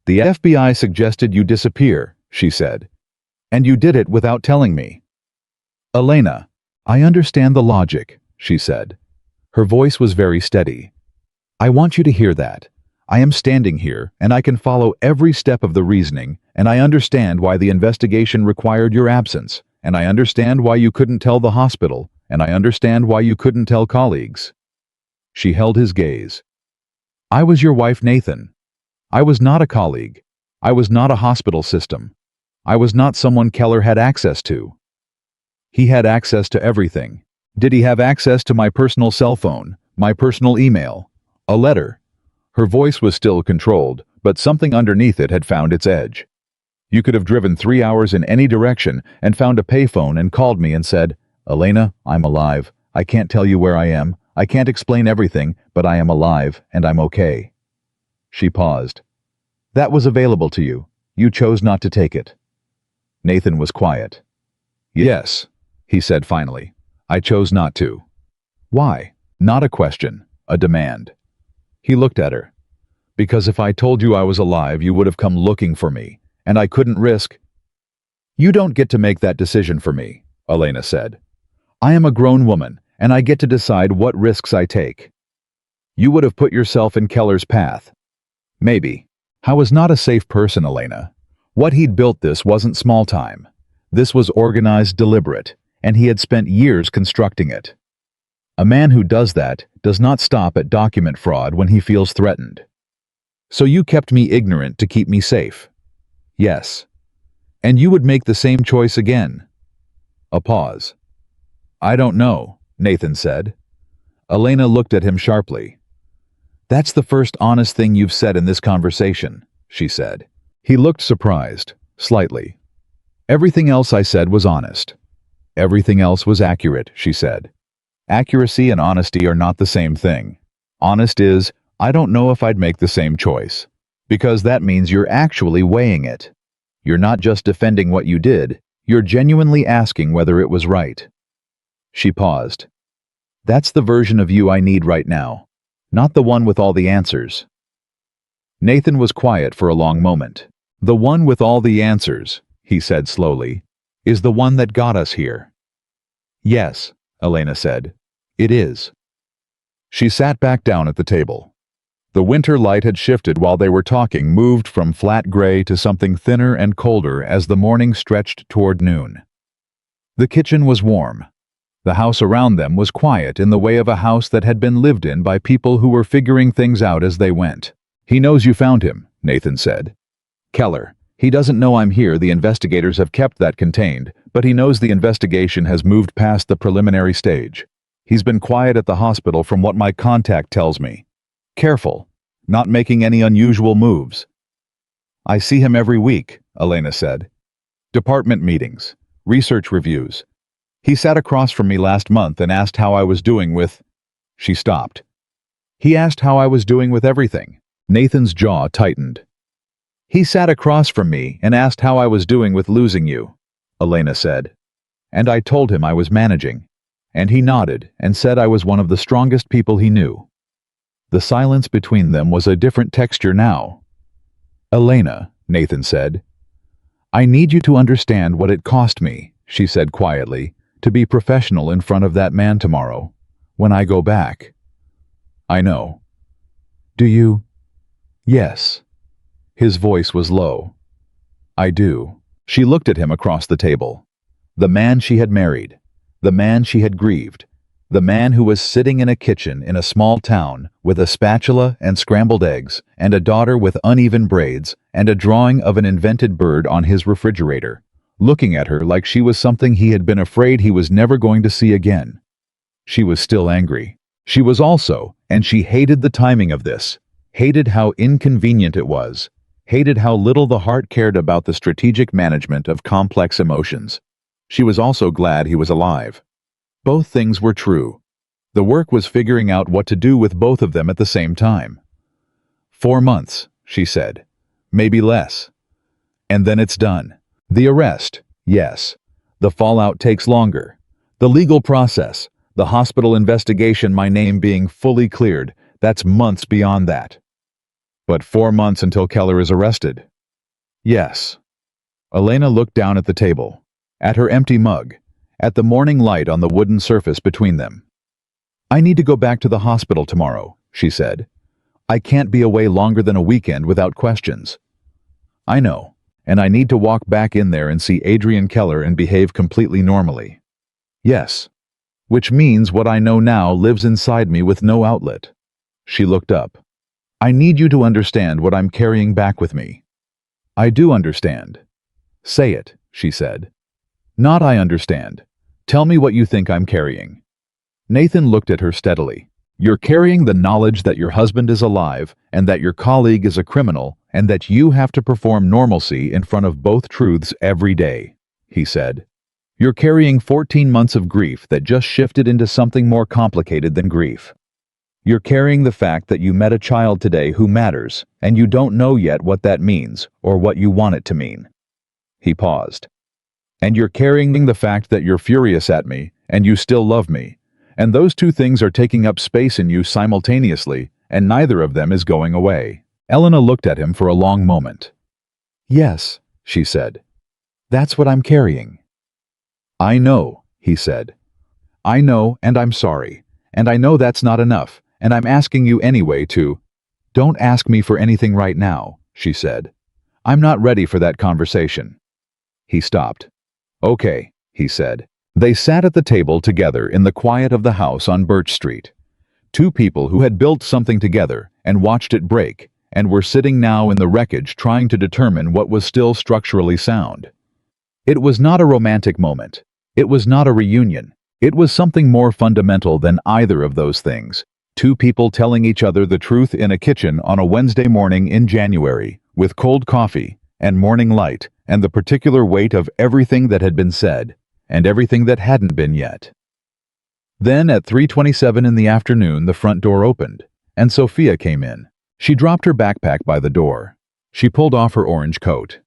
The FBI suggested you disappear, she said. And you did it without telling me. Elena, I understand the logic, she said. Her voice was very steady. I want you to hear that. I am standing here, and I can follow every step of the reasoning, and I understand why the investigation required your absence, and I understand why you couldn't tell the hospital, and I understand why you couldn't tell colleagues. She held his gaze. I was your wife, Nathan. I was not a colleague. I was not a hospital system. I was not someone Keller had access to. He had access to everything. Did he have access to my personal cell phone, my personal email, a letter? Her voice was still controlled, but something underneath it had found its edge. You could have driven 3 hours in any direction and found a payphone and called me and said, Elena, I'm alive. I can't tell you where I am. I can't explain everything, but I am alive and I'm okay. She paused. That was available to you. You chose not to take it. Nathan was quiet. Yes, he said finally. I chose not to. Why? Not a question, a demand. He looked at her. Because if I told you I was alive, you would have come looking for me, and I couldn't risk. You don't get to make that decision for me, Elena said. I am a grown woman, and I get to decide what risks I take. You would have put yourself in Keller's path. Maybe. I was not a safe person, Elena. What he'd built this wasn't small time. This was organized, deliberate, and he had spent years constructing it. A man who does that does not stop at document fraud when he feels threatened. So you kept me ignorant to keep me safe. Yes. And you would make the same choice again. A pause. I don't know, Nathan said. Elena looked at him sharply. That's the first honest thing you've said in this conversation, she said. He looked surprised, slightly. Everything else I said was honest. Everything else was accurate, she said. Accuracy and honesty are not the same thing. Honest is, I don't know if I'd make the same choice. Because that means you're actually weighing it. You're not just defending what you did, you're genuinely asking whether it was right. She paused. That's the version of you I need right now, not the one with all the answers. Nathan was quiet for a long moment. The one with all the answers, he said slowly, is the one that got us here. Yes, Elena said. It is. She sat back down at the table. The winter light had shifted while they were talking, moved from flat gray to something thinner and colder as the morning stretched toward noon. The kitchen was warm. The house around them was quiet in the way of a house that had been lived in by people who were figuring things out as they went. He knows you found him, Nathan said. Keller. He doesn't know I'm here. The investigators have kept that contained, but he knows the investigation has moved past the preliminary stage. He's been quiet at the hospital from what my contact tells me. Careful, not making any unusual moves. I see him every week, Elena said. Department meetings, research reviews. He sat across from me last month and asked how I was doing with... She stopped. He asked how I was doing with everything. Nathan's jaw tightened. He sat across from me and asked how I was doing with losing you, Elena said. And I told him I was managing. And he nodded and said I was one of the strongest people he knew. The silence between them was a different texture now. Elena, Nathan said. I need you to understand what it cost me, she said quietly, to be professional in front of that man tomorrow, when I go back. I know. Do you? Yes. His voice was low. I do. She looked at him across the table. The man she had married. The man she had grieved. The man who was sitting in a kitchen in a small town with a spatula and scrambled eggs and a daughter with uneven braids and a drawing of an invented bird on his refrigerator, looking at her like she was something he had been afraid he was never going to see again. She was still angry. She was also, and she hated the timing of this, hated how inconvenient it was, hated how little the heart cared about the strategic management of complex emotions. She was also glad he was alive. Both things were true. The work was figuring out what to do with both of them at the same time. 4 months, she said. Maybe less. And then it's done. The arrest, yes. The fallout takes longer. The legal process, the hospital investigation, my name being fully cleared, that's months beyond that. But 4 months until Keller is arrested. Yes. Elena looked down at the table, at her empty mug, at the morning light on the wooden surface between them. I need to go back to the hospital tomorrow, she said. I can't be away longer than a weekend without questions. I know, and I need to walk back in there and see Adrian Keller and behave completely normally. Yes. Which means what I know now lives inside me with no outlet. She looked up. I need you to understand what I'm carrying back with me. I do understand. Say it, she said. Not I understand. Tell me what you think I'm carrying. Nathan looked at her steadily. You're carrying the knowledge that your husband is alive and that your colleague is a criminal and that you have to perform normalcy in front of both truths every day, he said. You're carrying 14 months of grief that just shifted into something more complicated than grief. You're carrying the fact that you met a child today who matters and you don't know yet what that means or what you want it to mean. He paused. And you're carrying the fact that you're furious at me and you still love me. And those two things are taking up space in you simultaneously, and neither of them is going away. Elena looked at him for a long moment. Yes, she said. That's what I'm carrying. I know, he said. I know, and I'm sorry. And I know that's not enough, and I'm asking you anyway to... Don't ask me for anything right now, she said. I'm not ready for that conversation. He stopped. Okay, he said. They sat at the table together in the quiet of the house on Birch Street. Two people who had built something together and watched it break and were sitting now in the wreckage trying to determine what was still structurally sound. It was not a romantic moment. It was not a reunion. It was something more fundamental than either of those things. Two people telling each other the truth in a kitchen on a Wednesday morning in January, with cold coffee and morning light and the particular weight of everything that had been said. And everything that hadn't been yet. Then at 3:27 in the afternoon the front door opened, and Sophia came in. She dropped her backpack by the door. She pulled off her orange coat.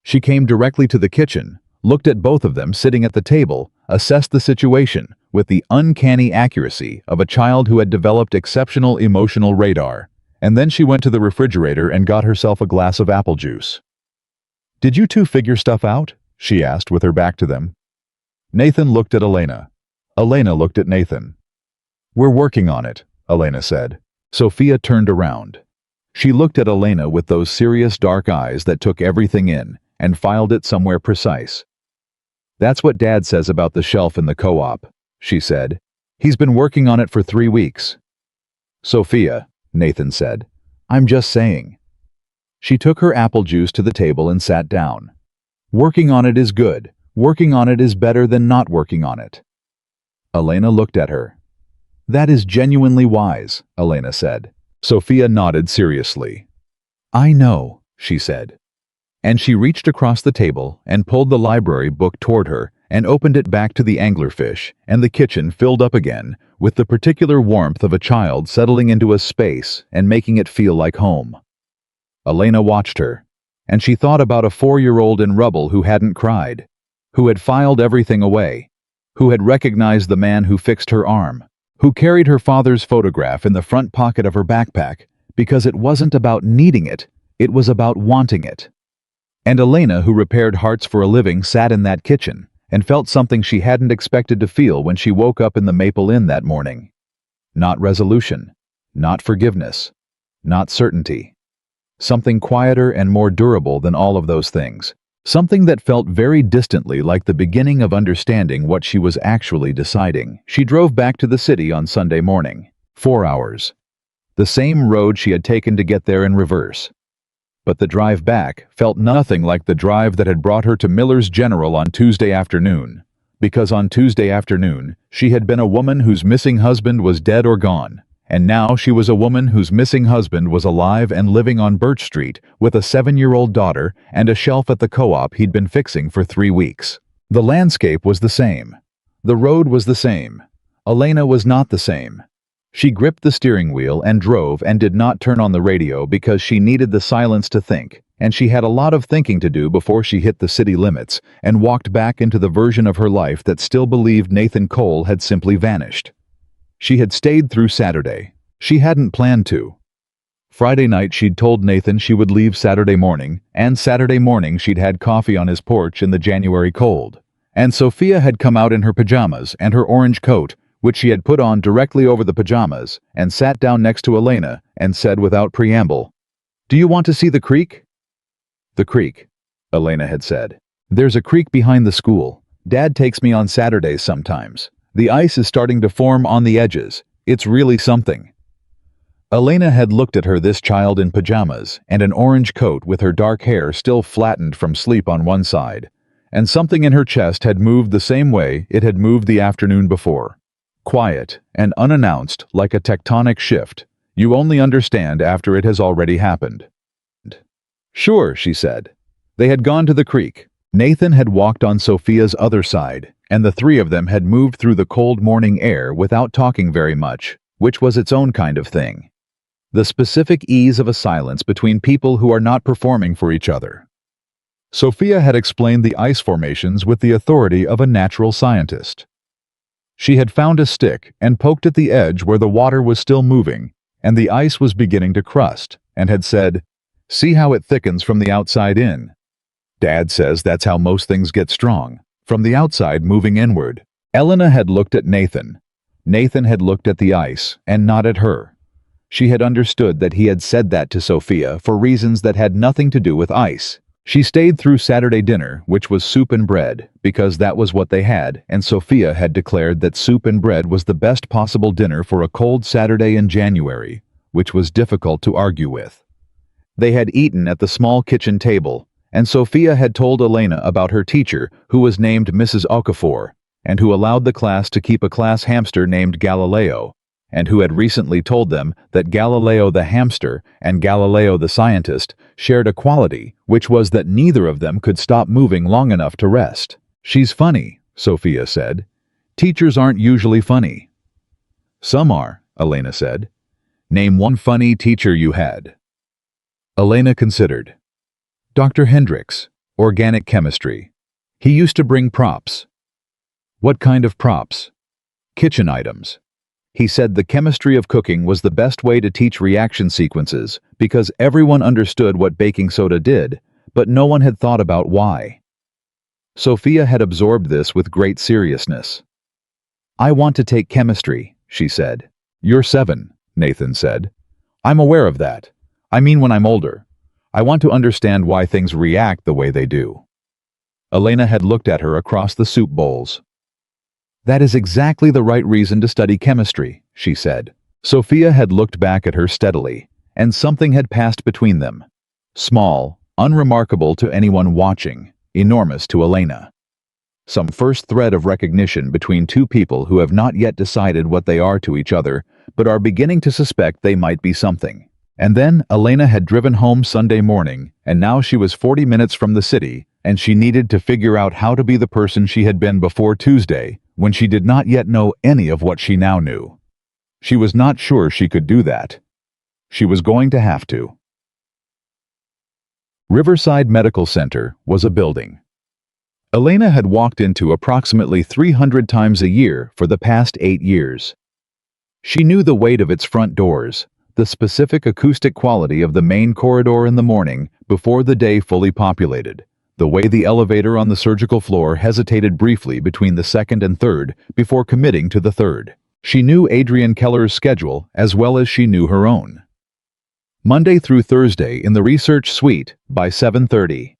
She came directly to the kitchen, looked at both of them sitting at the table, assessed the situation with the uncanny accuracy of a child who had developed exceptional emotional radar, and then she went to the refrigerator and got herself a glass of apple juice. Did you two figure stuff out? She asked with her back to them. Nathan looked at Elena. Elena looked at Nathan. We're working on it, Elena said. Sophia turned around. She looked at Elena with those serious dark eyes that took everything in and filed it somewhere precise. That's what Dad says about the shelf in the co-op, she said. He's been working on it for 3 weeks. Sophia, Nathan said. I'm just saying. She took her apple juice to the table and sat down. Working on it is good. Working on it is better than not working on it. Elena looked at her. That is genuinely wise, Elena said. Sophia nodded seriously. I know, she said. And she reached across the table and pulled the library book toward her and opened it back to the anglerfish, and the kitchen filled up again with the particular warmth of a child settling into a space and making it feel like home. Elena watched her, and she thought about a 4-year-old in rubble who hadn't cried, who had filed everything away, who had recognized the man who fixed her arm, who carried her father's photograph in the front pocket of her backpack because it wasn't about needing it, it was about wanting it. And Elena, who repaired hearts for a living, sat in that kitchen and felt something she hadn't expected to feel when she woke up in the Maple Inn that morning. Not resolution, not forgiveness, not certainty. Something quieter and more durable than all of those things. Something that felt very distantly like the beginning of understanding what she was actually deciding. She drove back to the city on Sunday morning. 4 hours. The same road she had taken to get there in reverse. But the drive back felt nothing like the drive that had brought her to Miller's General on Tuesday afternoon. Because on Tuesday afternoon, she had been a woman whose missing husband was dead or gone, And now she was a woman whose missing husband was alive and living on Birch Street with a 7-year-old daughter and a shelf at the co-op he'd been fixing for 3 weeks. The landscape was the same. The road was the same. Elena was not the same. She gripped the steering wheel and drove and did not turn on the radio because she needed the silence to think, and she had a lot of thinking to do before she hit the city limits and walked back into the version of her life that still believed Nathan Cole had simply vanished. She had stayed through Saturday. She hadn't planned to. Friday night she'd told Nathan she would leave Saturday morning, and Saturday morning she'd had coffee on his porch in the January cold. And Sophia had come out in her pajamas and her orange coat, which she had put on directly over the pajamas, and sat down next to Elena and said without preamble, "Do you want to see the creek?" "The creek," Elena had said. "There's a creek behind the school. Dad takes me on Saturdays sometimes. The ice is starting to form on the edges. It's really something." Elena had looked at her, this child in pajamas and an orange coat with her dark hair still flattened from sleep on one side, and something in her chest had moved the same way it had moved the afternoon before. Quiet and unannounced, like a tectonic shift. You only understand after it has already happened. "Sure," she said. They had gone to the creek. Nathan had walked on Sophia's other side, and the three of them had moved through the cold morning air without talking very much, which was its own kind of thing. The specific ease of a silence between people who are not performing for each other. Sophia had explained the ice formations with the authority of a natural scientist. She had found a stick and poked at the edge where the water was still moving, and the ice was beginning to crust, and had said, "See how it thickens from the outside in. Dad says that's how most things get strong, from the outside moving inward." Elena had looked at Nathan. Nathan had looked at the ice, and not at her. She had understood that he had said that to Sophia for reasons that had nothing to do with ice. She stayed through Saturday dinner, which was soup and bread, because that was what they had, and Sophia had declared that soup and bread was the best possible dinner for a cold Saturday in January, which was difficult to argue with. They had eaten at the small kitchen table, and Sophia had told Elena about her teacher, who was named Mrs. Okafor, and who allowed the class to keep a class hamster named Galileo, and who had recently told them that Galileo the hamster and Galileo the scientist shared a quality, which was that neither of them could stop moving long enough to rest. "She's funny," Sophia said. "Teachers aren't usually funny." "Some are," Elena said. "Name one funny teacher you had." Elena considered. "Dr. Hendricks, organic chemistry. He used to bring props." "What kind of props?" "Kitchen items. He said the chemistry of cooking was the best way to teach reaction sequences because everyone understood what baking soda did, but no one had thought about why." Sophia had absorbed this with great seriousness. "I want to take chemistry," she said. "You're 7, Nathan said. "I'm aware of that. I mean when I'm older. I want to understand why things react the way they do." Elena had looked at her across the soup bowls. "That is exactly the right reason to study chemistry," she said. Sophia had looked back at her steadily, and something had passed between them. Small, unremarkable to anyone watching, enormous to Elena. Some first thread of recognition between two people who have not yet decided what they are to each other, but are beginning to suspect they might be something. And then Elena had driven home Sunday morning, and now she was 40 minutes from the city, and she needed to figure out how to be the person she had been before Tuesday, when she did not yet know any of what she now knew. She was not sure she could do that. She was going to have to. Riverside Medical Center was a building. Elena had walked into approximately 300 times a year for the past 8 years. She knew the weight of its front doors, the specific acoustic quality of the main corridor in the morning before the day fully populated, the way the elevator on the surgical floor hesitated briefly between the second and third before committing to the third. She knew Adrian Keller's schedule as well as she knew her own. Monday through Thursday in the research suite by 7:30.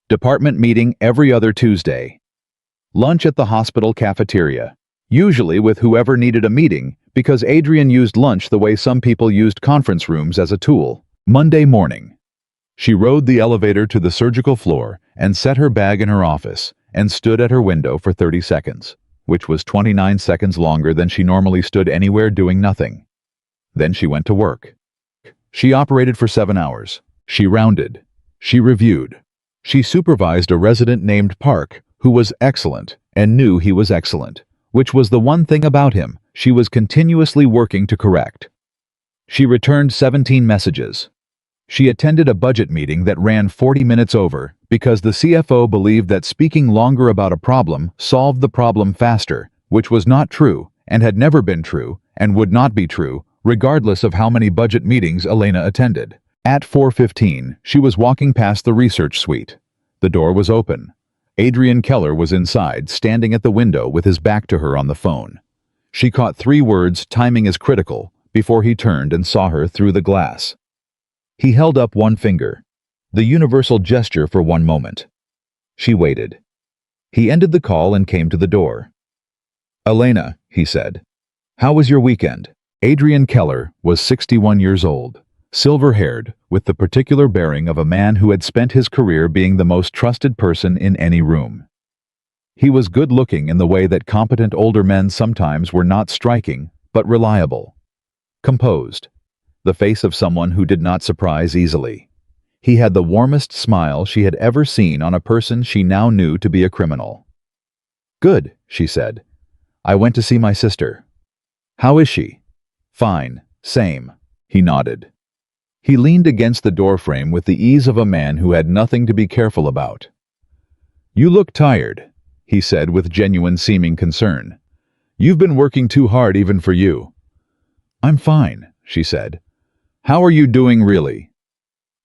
Department meeting every other Tuesday. Lunch at the hospital cafeteria, usually with whoever needed a meeting because Adrian used lunch the way some people used conference rooms as a tool. Monday morning. She rode the elevator to the surgical floor and set her bag in her office and stood at her window for 30 seconds, which was 29 seconds longer than she normally stood anywhere doing nothing. Then she went to work. She operated for 7 hours. She rounded. She reviewed. She supervised a resident named Park, who was excellent and knew he was excellent, which was the one thing about him she was continuously working to correct. She returned 17 messages. She attended a budget meeting that ran 40 minutes over because the CFO believed that speaking longer about a problem solved the problem faster, which was not true and had never been true and would not be true regardless of how many budget meetings Elena attended. At 4:15, she was walking past the research suite. The door was open. Adrian Keller was inside, standing at the window with his back to her on the phone. She caught 3 words, timing is critical, before he turned and saw her through the glass. He held up one finger, the universal gesture for one moment. She waited. He ended the call and came to the door. "Elena," he said, "how was your weekend?" Adrian Keller was 61 years old, silver-haired, with the particular bearing of a man who had spent his career being the most trusted person in any room. He was good-looking in the way that competent older men sometimes were, not striking, but reliable. Composed. The face of someone who did not surprise easily. He had the warmest smile she had ever seen on a person she now knew to be a criminal. "Good," she said. "I went to see my sister." "How is she?" "Fine, same." He nodded. He leaned against the doorframe with the ease of a man who had nothing to be careful about. "You look tired," he said with genuine seeming concern. "You've been working too hard even for you." "I'm fine," she said. "How are you doing really?"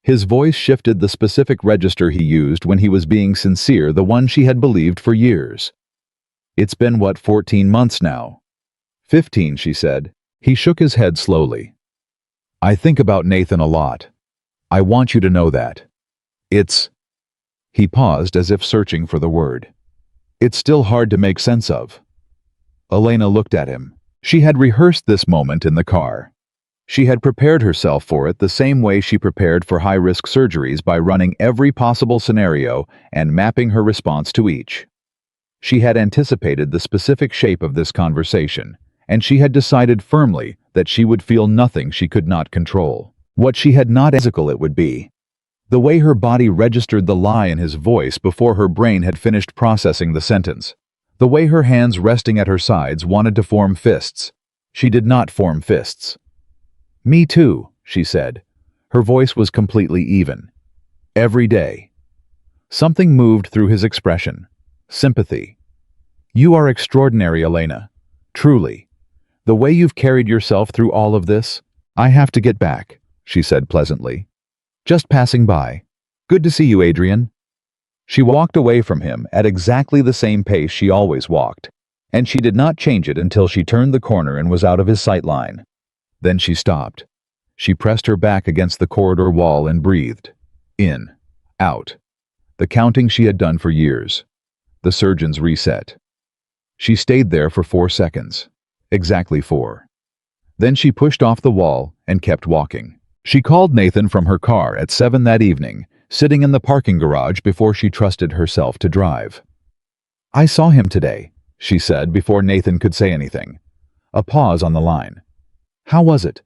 His voice shifted the specific register he used when he was being sincere, the one she had believed for years. "It's been, 14 months now?" 15, she said. He shook his head slowly. "I think about Nathan a lot. I want you to know that. It's..." He paused as if searching for the word. "It's still hard to make sense of." Elena looked at him. She had rehearsed this moment in the car. She had prepared herself for it the same way she prepared for high-risk surgeries, by running every possible scenario and mapping her response to each. She had anticipated the specific shape of this conversation, and she had decided firmly that she would feel nothing she could not control. What she had not physical it would be. The way her body registered the lie in his voice before her brain had finished processing the sentence. The way her hands resting at her sides wanted to form fists. She did not form fists. "Me too," she said. Her voice was completely even. "Every day." Something moved through his expression. Sympathy. "You are extraordinary, Elena. Truly. The way you've carried yourself through all of this." "I have to get back," she said pleasantly. "Just passing by. Good to see you, Adrian." She walked away from him at exactly the same pace she always walked, and she did not change it until she turned the corner and was out of his sight line. Then she stopped. She pressed her back against the corridor wall and breathed. In. Out. The counting she had done for years. The surgeon's reset. She stayed there for 4 seconds. Exactly 4. Then she pushed off the wall and kept walking. She called Nathan from her car at 7 that evening, sitting in the parking garage before she trusted herself to drive. "I saw him today," she said before Nathan could say anything. A pause on the line. "How was it?"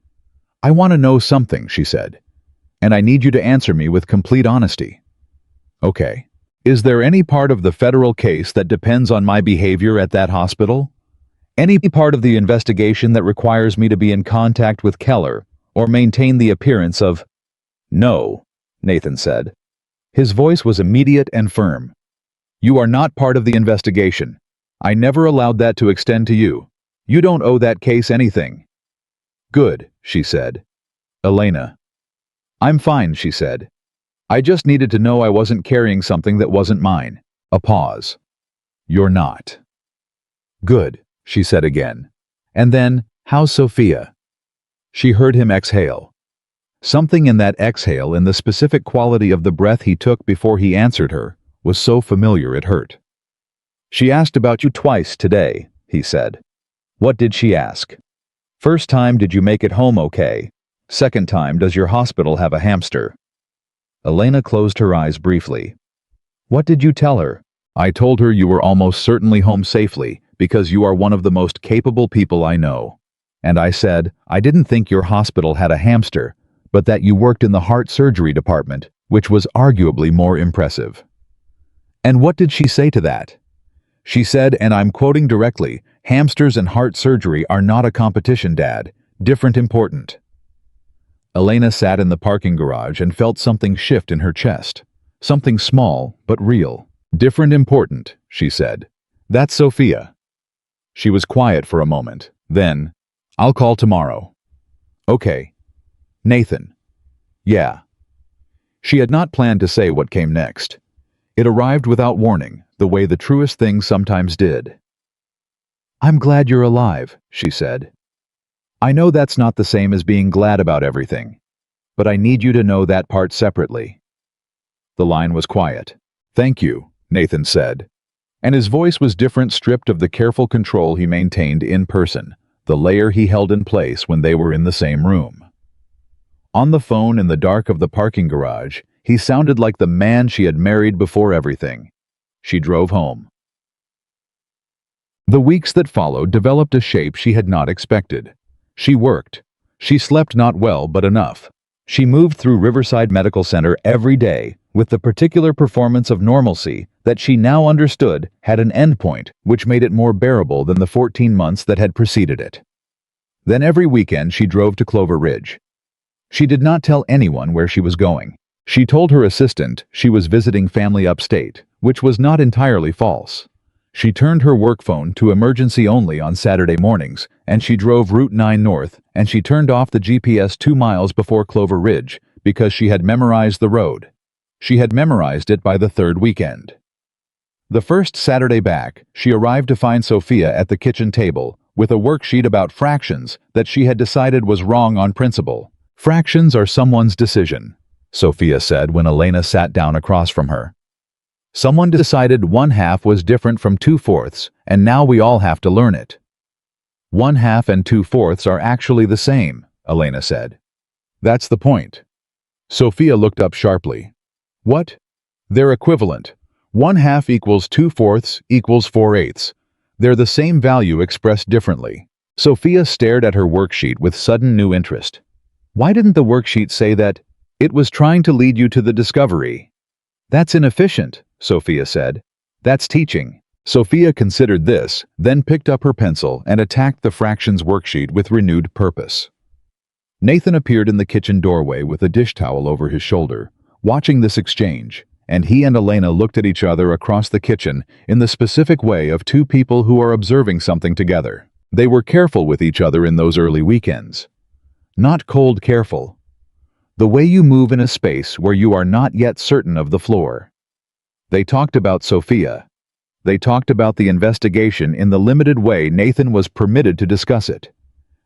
"I want to know something," she said. "And I need you to answer me with complete honesty." "Okay. Is there any part of the federal case that depends on my behavior at that hospital? Any part of the investigation that requires me to be in contact with Keller or maintain the appearance of..." "No," Nathan said. His voice was immediate and firm. "You are not part of the investigation. I never allowed that to extend to you. You don't owe that case anything." "Good," she said. "Elena." "I'm fine," she said. "I just needed to know I wasn't carrying something that wasn't mine." A pause. "You're not." "Good," she said again. And then, "How's Sophia?" She heard him exhale. Something in that exhale, in the specific quality of the breath he took before he answered her, was so familiar it hurt. "She asked about you twice today," he said. "What did she ask?" "First time, did you make it home okay? Second time, does your hospital have a hamster?" Elena closed her eyes briefly. "What did you tell her?" "I told her you were almost certainly home safely, because you are one of the most capable people I know." And I said, I didn't think your hospital had a hamster, but that you worked in the heart surgery department, which was arguably more impressive. And what did she say to that? She said, and I'm quoting directly, hamsters and heart surgery are not a competition, Dad. Different important. Elena sat in the parking garage and felt something shift in her chest. Something small, but real. Different important, she said. That's Sophia. She was quiet for a moment. Then, I'll call tomorrow. Okay. Nathan. Yeah. She had not planned to say what came next. It arrived without warning, the way the truest things sometimes did. I'm glad you're alive, she said. I know that's not the same as being glad about everything, but I need you to know that part separately. The line was quiet. Thank you, Nathan said. And his voice was different, stripped of the careful control he maintained in person, the layer he held in place when they were in the same room. On the phone in the dark of the parking garage, he sounded like the man she had married before everything. She drove home. The weeks that followed developed a shape she had not expected. She worked. She slept not well but enough. She moved through Riverside Medical Center every day with the particular performance of normalcy that she now understood had an endpoint which made it more bearable than the 14 months that had preceded it. Then every weekend she drove to Clover Ridge. She did not tell anyone where she was going. She told her assistant she was visiting family upstate, which was not entirely false. She turned her work phone to emergency only on Saturday mornings, and she drove Route 9 north, and she turned off the GPS 2 miles before Clover Ridge because she had memorized the road. She had memorized it by the third weekend. The first Saturday back, she arrived to find Sophia at the kitchen table with a worksheet about fractions that she had decided was wrong on principle. Fractions are someone's decision, Sophia said when Elena sat down across from her. Someone decided 1/2 was different from 2/4, and now we all have to learn it. 1/2 and 2/4 are actually the same, Elena said. That's the point. Sophia looked up sharply. What? They're equivalent. 1/2 equals 2/4 equals 4/8. They're the same value expressed differently. Sophia stared at her worksheet with sudden new interest. Why didn't the worksheet say that it was trying to lead you to the discovery? That's inefficient, Sophia said. That's teaching. Sophia considered this, then picked up her pencil and attacked the fractions worksheet with renewed purpose. Nathan appeared in the kitchen doorway with a dish towel over his shoulder, watching this exchange, and he and Elena looked at each other across the kitchen in the specific way of two people who are observing something together. They were careful with each other in those early weekends. Not cold careful. The way you move in a space where you are not yet certain of the floor. They talked about Sophia. They talked about the investigation in the limited way Nathan was permitted to discuss it.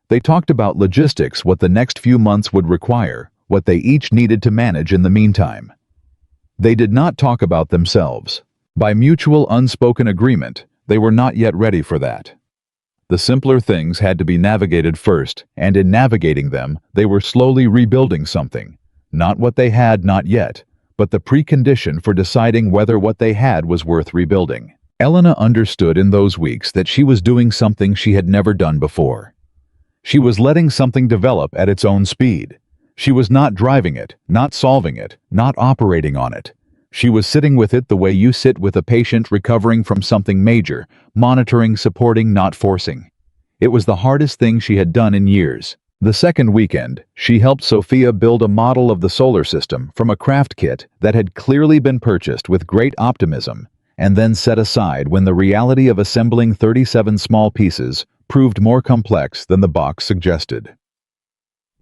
They talked about logistics, what the next few months would require, what they each needed to manage in the meantime. They did not talk about themselves. By mutual unspoken agreement, they were not yet ready for that. The simpler things had to be navigated first, and in navigating them, they were slowly rebuilding something. Not what they had not yet, but the precondition for deciding whether what they had was worth rebuilding. Elena understood in those weeks that she was doing something she had never done before. She was letting something develop at its own speed. She was not driving it, not solving it, not operating on it. She was sitting with it the way you sit with a patient recovering from something major, monitoring, supporting, not forcing. It was the hardest thing she had done in years. The second weekend, she helped Sophia build a model of the solar system from a craft kit that had clearly been purchased with great optimism, and then set aside when the reality of assembling 37 small pieces proved more complex than the box suggested.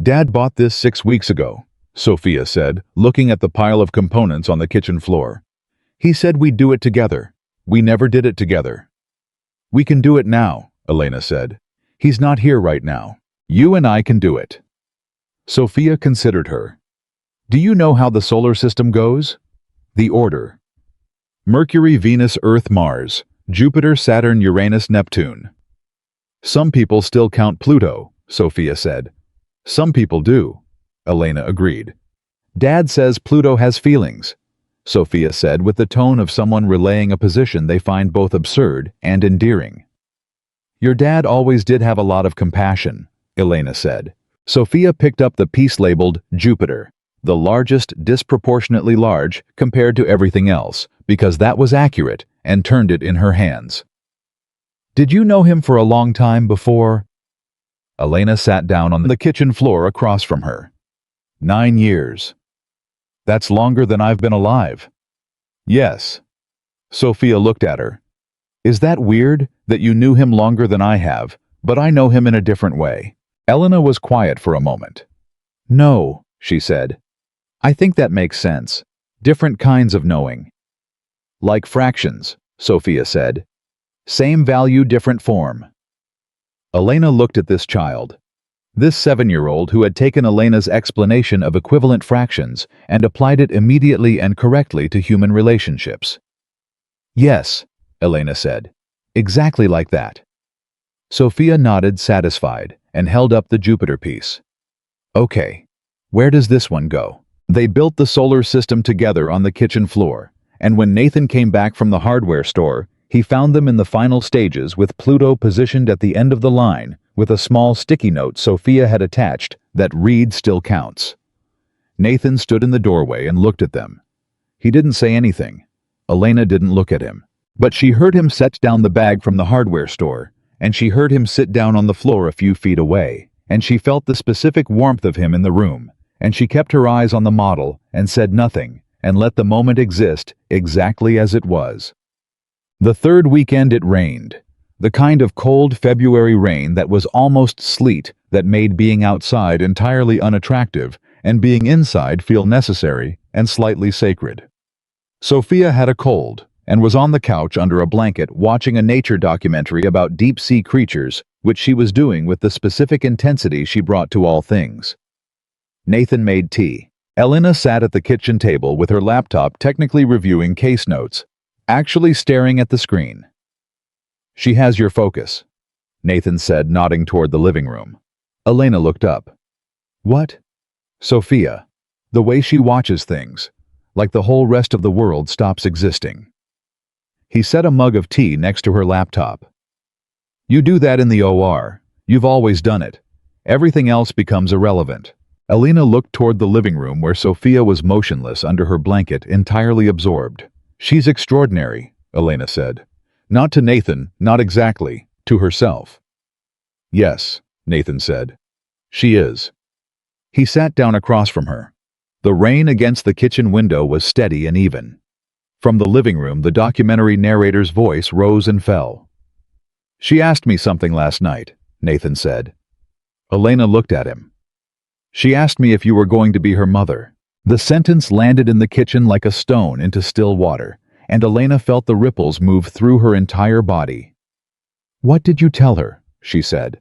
Dad bought this 6 weeks ago, Sophia said, looking at the pile of components on the kitchen floor. He said we'd do it together. We never did it together. We can do it now, Elena said. He's not here right now. You and I can do it. Sophia considered her. Do you know how the solar system goes? The order. Mercury, Venus, Earth, Mars, Jupiter, Saturn, Uranus, Neptune. Some people still count Pluto, Sophia said. Some people do, Elena agreed. Dad says Pluto has feelings, Sophia said with the tone of someone relaying a position they find both absurd and endearing. Your dad always did have a lot of compassion, Elena said. Sophia picked up the piece labeled Jupiter, the largest disproportionately large compared to everything else, because that was accurate, and turned it in her hands. Did you know him for a long time before? Elena sat down on the kitchen floor across from her. 9 years. That's longer than I've been alive. Yes. Sophia looked at her. Is that weird, that you knew him longer than I have, but I know him in a different way? Elena was quiet for a moment. No, she said. I think that makes sense. Different kinds of knowing. Like fractions, Sophia said. Same value, different form. Elena looked at this child. This 7-year-old who had taken Elena's explanation of equivalent fractions and applied it immediately and correctly to human relationships. Yes, Elena said. Exactly like that. Sophia nodded, satisfied, and held up the Jupiter piece. Okay, where does this one go? They built the solar system together on the kitchen floor, and when Nathan came back from the hardware store, he found them in the final stages with Pluto positioned at the end of the line with a small sticky note Sophia had attached that read still counts. Nathan stood in the doorway and looked at them. He didn't say anything. Elena didn't look at him. But she heard him set down the bag from the hardware store, and she heard him sit down on the floor a few feet away, and she felt the specific warmth of him in the room, and she kept her eyes on the model and said nothing and let the moment exist exactly as it was. The third weekend it rained. The kind of cold February rain that was almost sleet that made being outside entirely unattractive and being inside feel necessary and slightly sacred. Sophia had a cold and was on the couch under a blanket watching a nature documentary about deep-sea creatures, which she was doing with the specific intensity she brought to all things. Nathan made tea. Elena sat at the kitchen table with her laptop technically reviewing case notes, actually staring at the screen. She has your focus, Nathan said, nodding toward the living room. Elena looked up. What? Sophia. The way she watches things, like the whole rest of the world stops existing. He set a mug of tea next to her laptop. You do that in the OR. You've always done it. Everything else becomes irrelevant. Elena looked toward the living room where Sophia was motionless under her blanket, entirely absorbed. She's extraordinary, Elena said. Not to Nathan, not exactly, to herself. Yes, Nathan said. She is. He sat down across from her. The rain against the kitchen window was steady and even. From the living room, the documentary narrator's voice rose and fell. She asked me something last night, Nathan said. Elena looked at him. She asked me if you were going to be her mother. The sentence landed in the kitchen like a stone into still water, and Elena felt the ripples move through her entire body. What did you tell her? She said.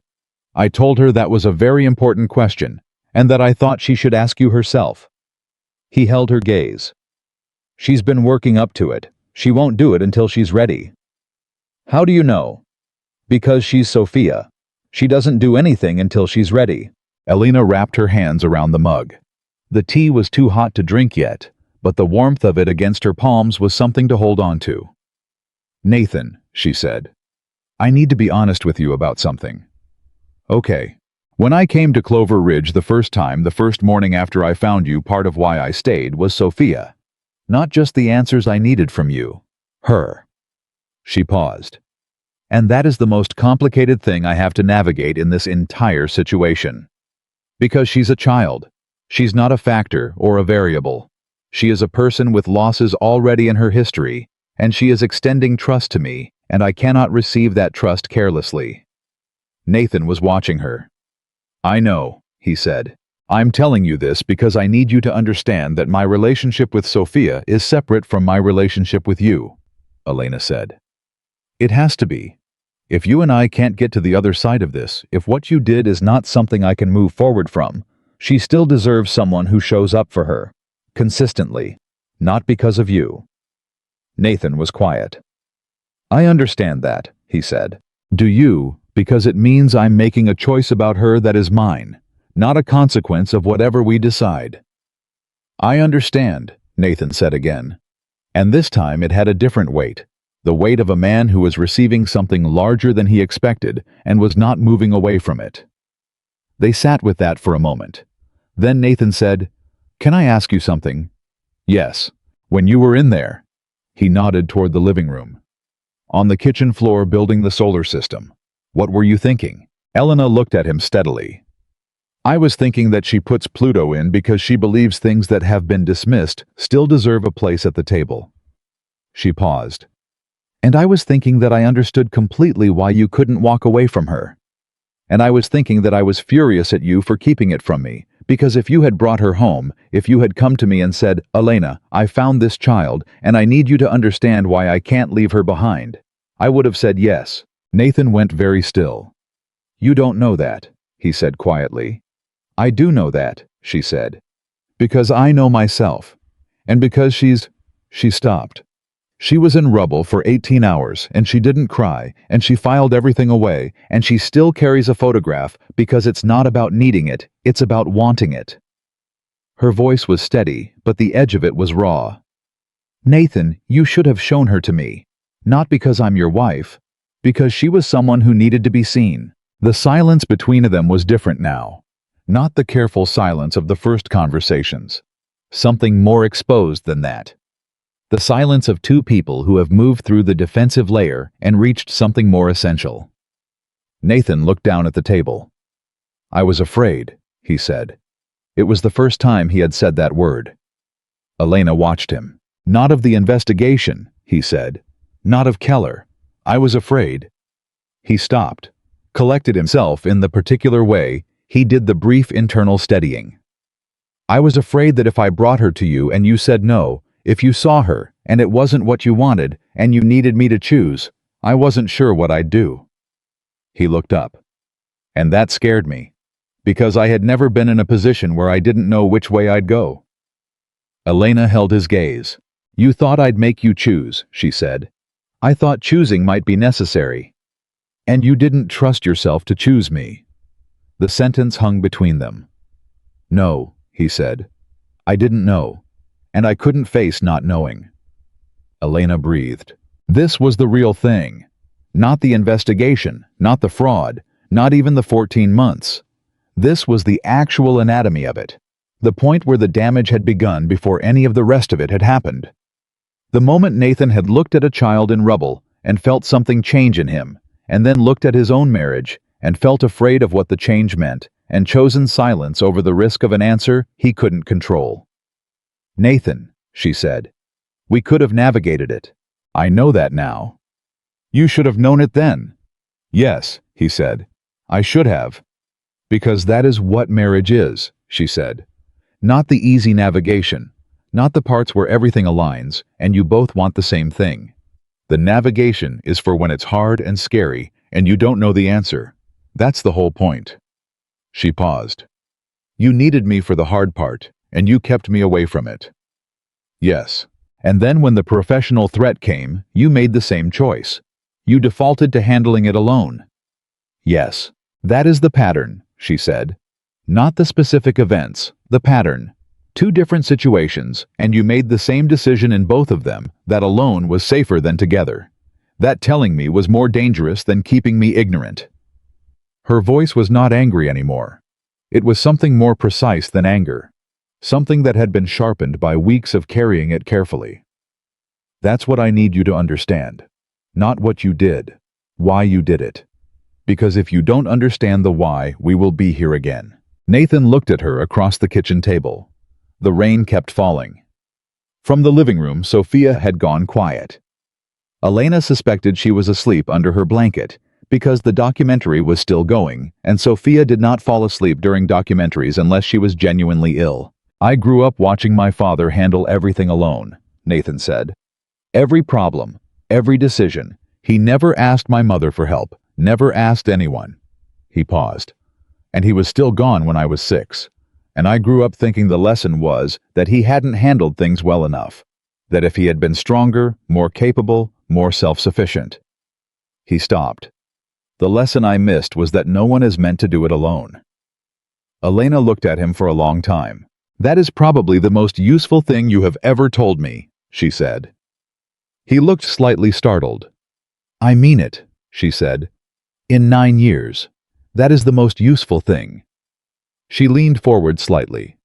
I told her that was a very important question, and that I thought she should ask you herself. He held her gaze. She's been working up to it. She won't do it until she's ready. How do you know? Because she's Sophia. She doesn't do anything until she's ready. Elena wrapped her hands around the mug. The tea was too hot to drink yet, but the warmth of it against her palms was something to hold on to. Nathan, she said, I need to be honest with you about something. Okay. When I came to Clover Ridge the first morning after I found you, part of why I stayed was Sophia. Not just the answers I needed from you. Her. She paused. And that is the most complicated thing I have to navigate in this entire situation. Because she's a child. She's not a factor or a variable. She is a person with losses already in her history, and she is extending trust to me, and I cannot receive that trust carelessly. Nathan was watching her. I know, he said. I'm telling you this because I need you to understand that my relationship with Sophia is separate from my relationship with you, Elena said. It has to be. If you and I can't get to the other side of this, if what you did is not something I can move forward from, she still deserves someone who shows up for her. Consistently. Not because of you. Nathan was quiet. I understand that, he said. Do you, because it means I'm making a choice about her that is mine, not a consequence of whatever we decide. I understand, Nathan said again. And this time it had a different weight. The weight of a man who was receiving something larger than he expected and was not moving away from it. They sat with that for a moment. Then Nathan said, "Can I ask you something?" "Yes." "When you were in there." He nodded toward the living room. "On the kitchen floor building the solar system. What were you thinking?" Elena looked at him steadily. "I was thinking that she puts Pluto in because she believes things that have been dismissed still deserve a place at the table." She paused. "And I was thinking that I understood completely why you couldn't walk away from her. And I was thinking that I was furious at you for keeping it from me, because if you had brought her home, if you had come to me and said, 'Elena, I found this child, and I need you to understand why I can't leave her behind,' I would have said yes." Nathan went very still. "You don't know that," he said quietly. "I do know that," she said. "Because I know myself. And because She stopped. She was in rubble for 18 hours, and she didn't cry, and she filed everything away, and she still carries a photograph because it's not about needing it, it's about wanting it." Her voice was steady, but the edge of it was raw. "Nathan, you should have shown her to me. Not because I'm your wife. Because she was someone who needed to be seen." The silence between them was different now. Not the careful silence of the first conversations. Something more exposed than that. The silence of two people who have moved through the defensive layer and reached something more essential. Nathan looked down at the table. "I was afraid," he said. It was the first time he had said that word. Elena watched him. "Not of the investigation," he said. "Not of Keller. I was afraid." He stopped, collected himself in the particular way he did the brief internal steadying. "I was afraid that if I brought her to you and you said no, if you saw her, and it wasn't what you wanted, and you needed me to choose, I wasn't sure what I'd do." He looked up. "And that scared me, because I had never been in a position where I didn't know which way I'd go." Elena held his gaze. "You thought I'd make you choose," she said. "I thought choosing might be necessary. And you didn't trust yourself to choose me." The sentence hung between them. "No," he said. "I didn't know. And I couldn't face not knowing." Elena breathed. This was the real thing. Not the investigation, not the fraud, not even the 14 months. This was the actual anatomy of it. The point where the damage had begun before any of the rest of it had happened. The moment Nathan had looked at a child in rubble and felt something change in him, and then looked at his own marriage and felt afraid of what the change meant, and chosen silence over the risk of an answer he couldn't control. "Nathan," she said, "we could have navigated it. I know that now." "You should have known it then." "Yes," he said, "I should have." "Because that is what marriage is," she said. "Not the easy navigation, not the parts where everything aligns and you both want the same thing. The navigation is for when it's hard and scary and you don't know the answer. That's the whole point." She paused. "You needed me for the hard part, and you kept me away from it." "Yes. And then when the professional threat came, you made the same choice. You defaulted to handling it alone." "Yes. That is the pattern," she said. "Not the specific events, the pattern. Two different situations, and you made the same decision in both of them, that alone was safer than together. That telling me was more dangerous than keeping me ignorant." Her voice was not angry anymore. It was something more precise than anger. Something that had been sharpened by weeks of carrying it carefully. "That's what I need you to understand. Not what you did, why you did it. Because if you don't understand the why, we will be here again." Nathan looked at her across the kitchen table. The rain kept falling. From the living room, Sophia had gone quiet. Elena suspected she was asleep under her blanket, because the documentary was still going, and Sophia did not fall asleep during documentaries unless she was genuinely ill. "I grew up watching my father handle everything alone," Nathan said. "Every problem, every decision. He never asked my mother for help, never asked anyone." He paused. "And he was still gone when I was 6. And I grew up thinking the lesson was that he hadn't handled things well enough. That if he had been stronger, more capable, more self-sufficient." He stopped. "The lesson I missed was that no one is meant to do it alone." Elena looked at him for a long time. "That is probably the most useful thing you have ever told me," she said. He looked slightly startled. "I mean it," she said. "In 9 years. That is the most useful thing. She leaned forward slightly.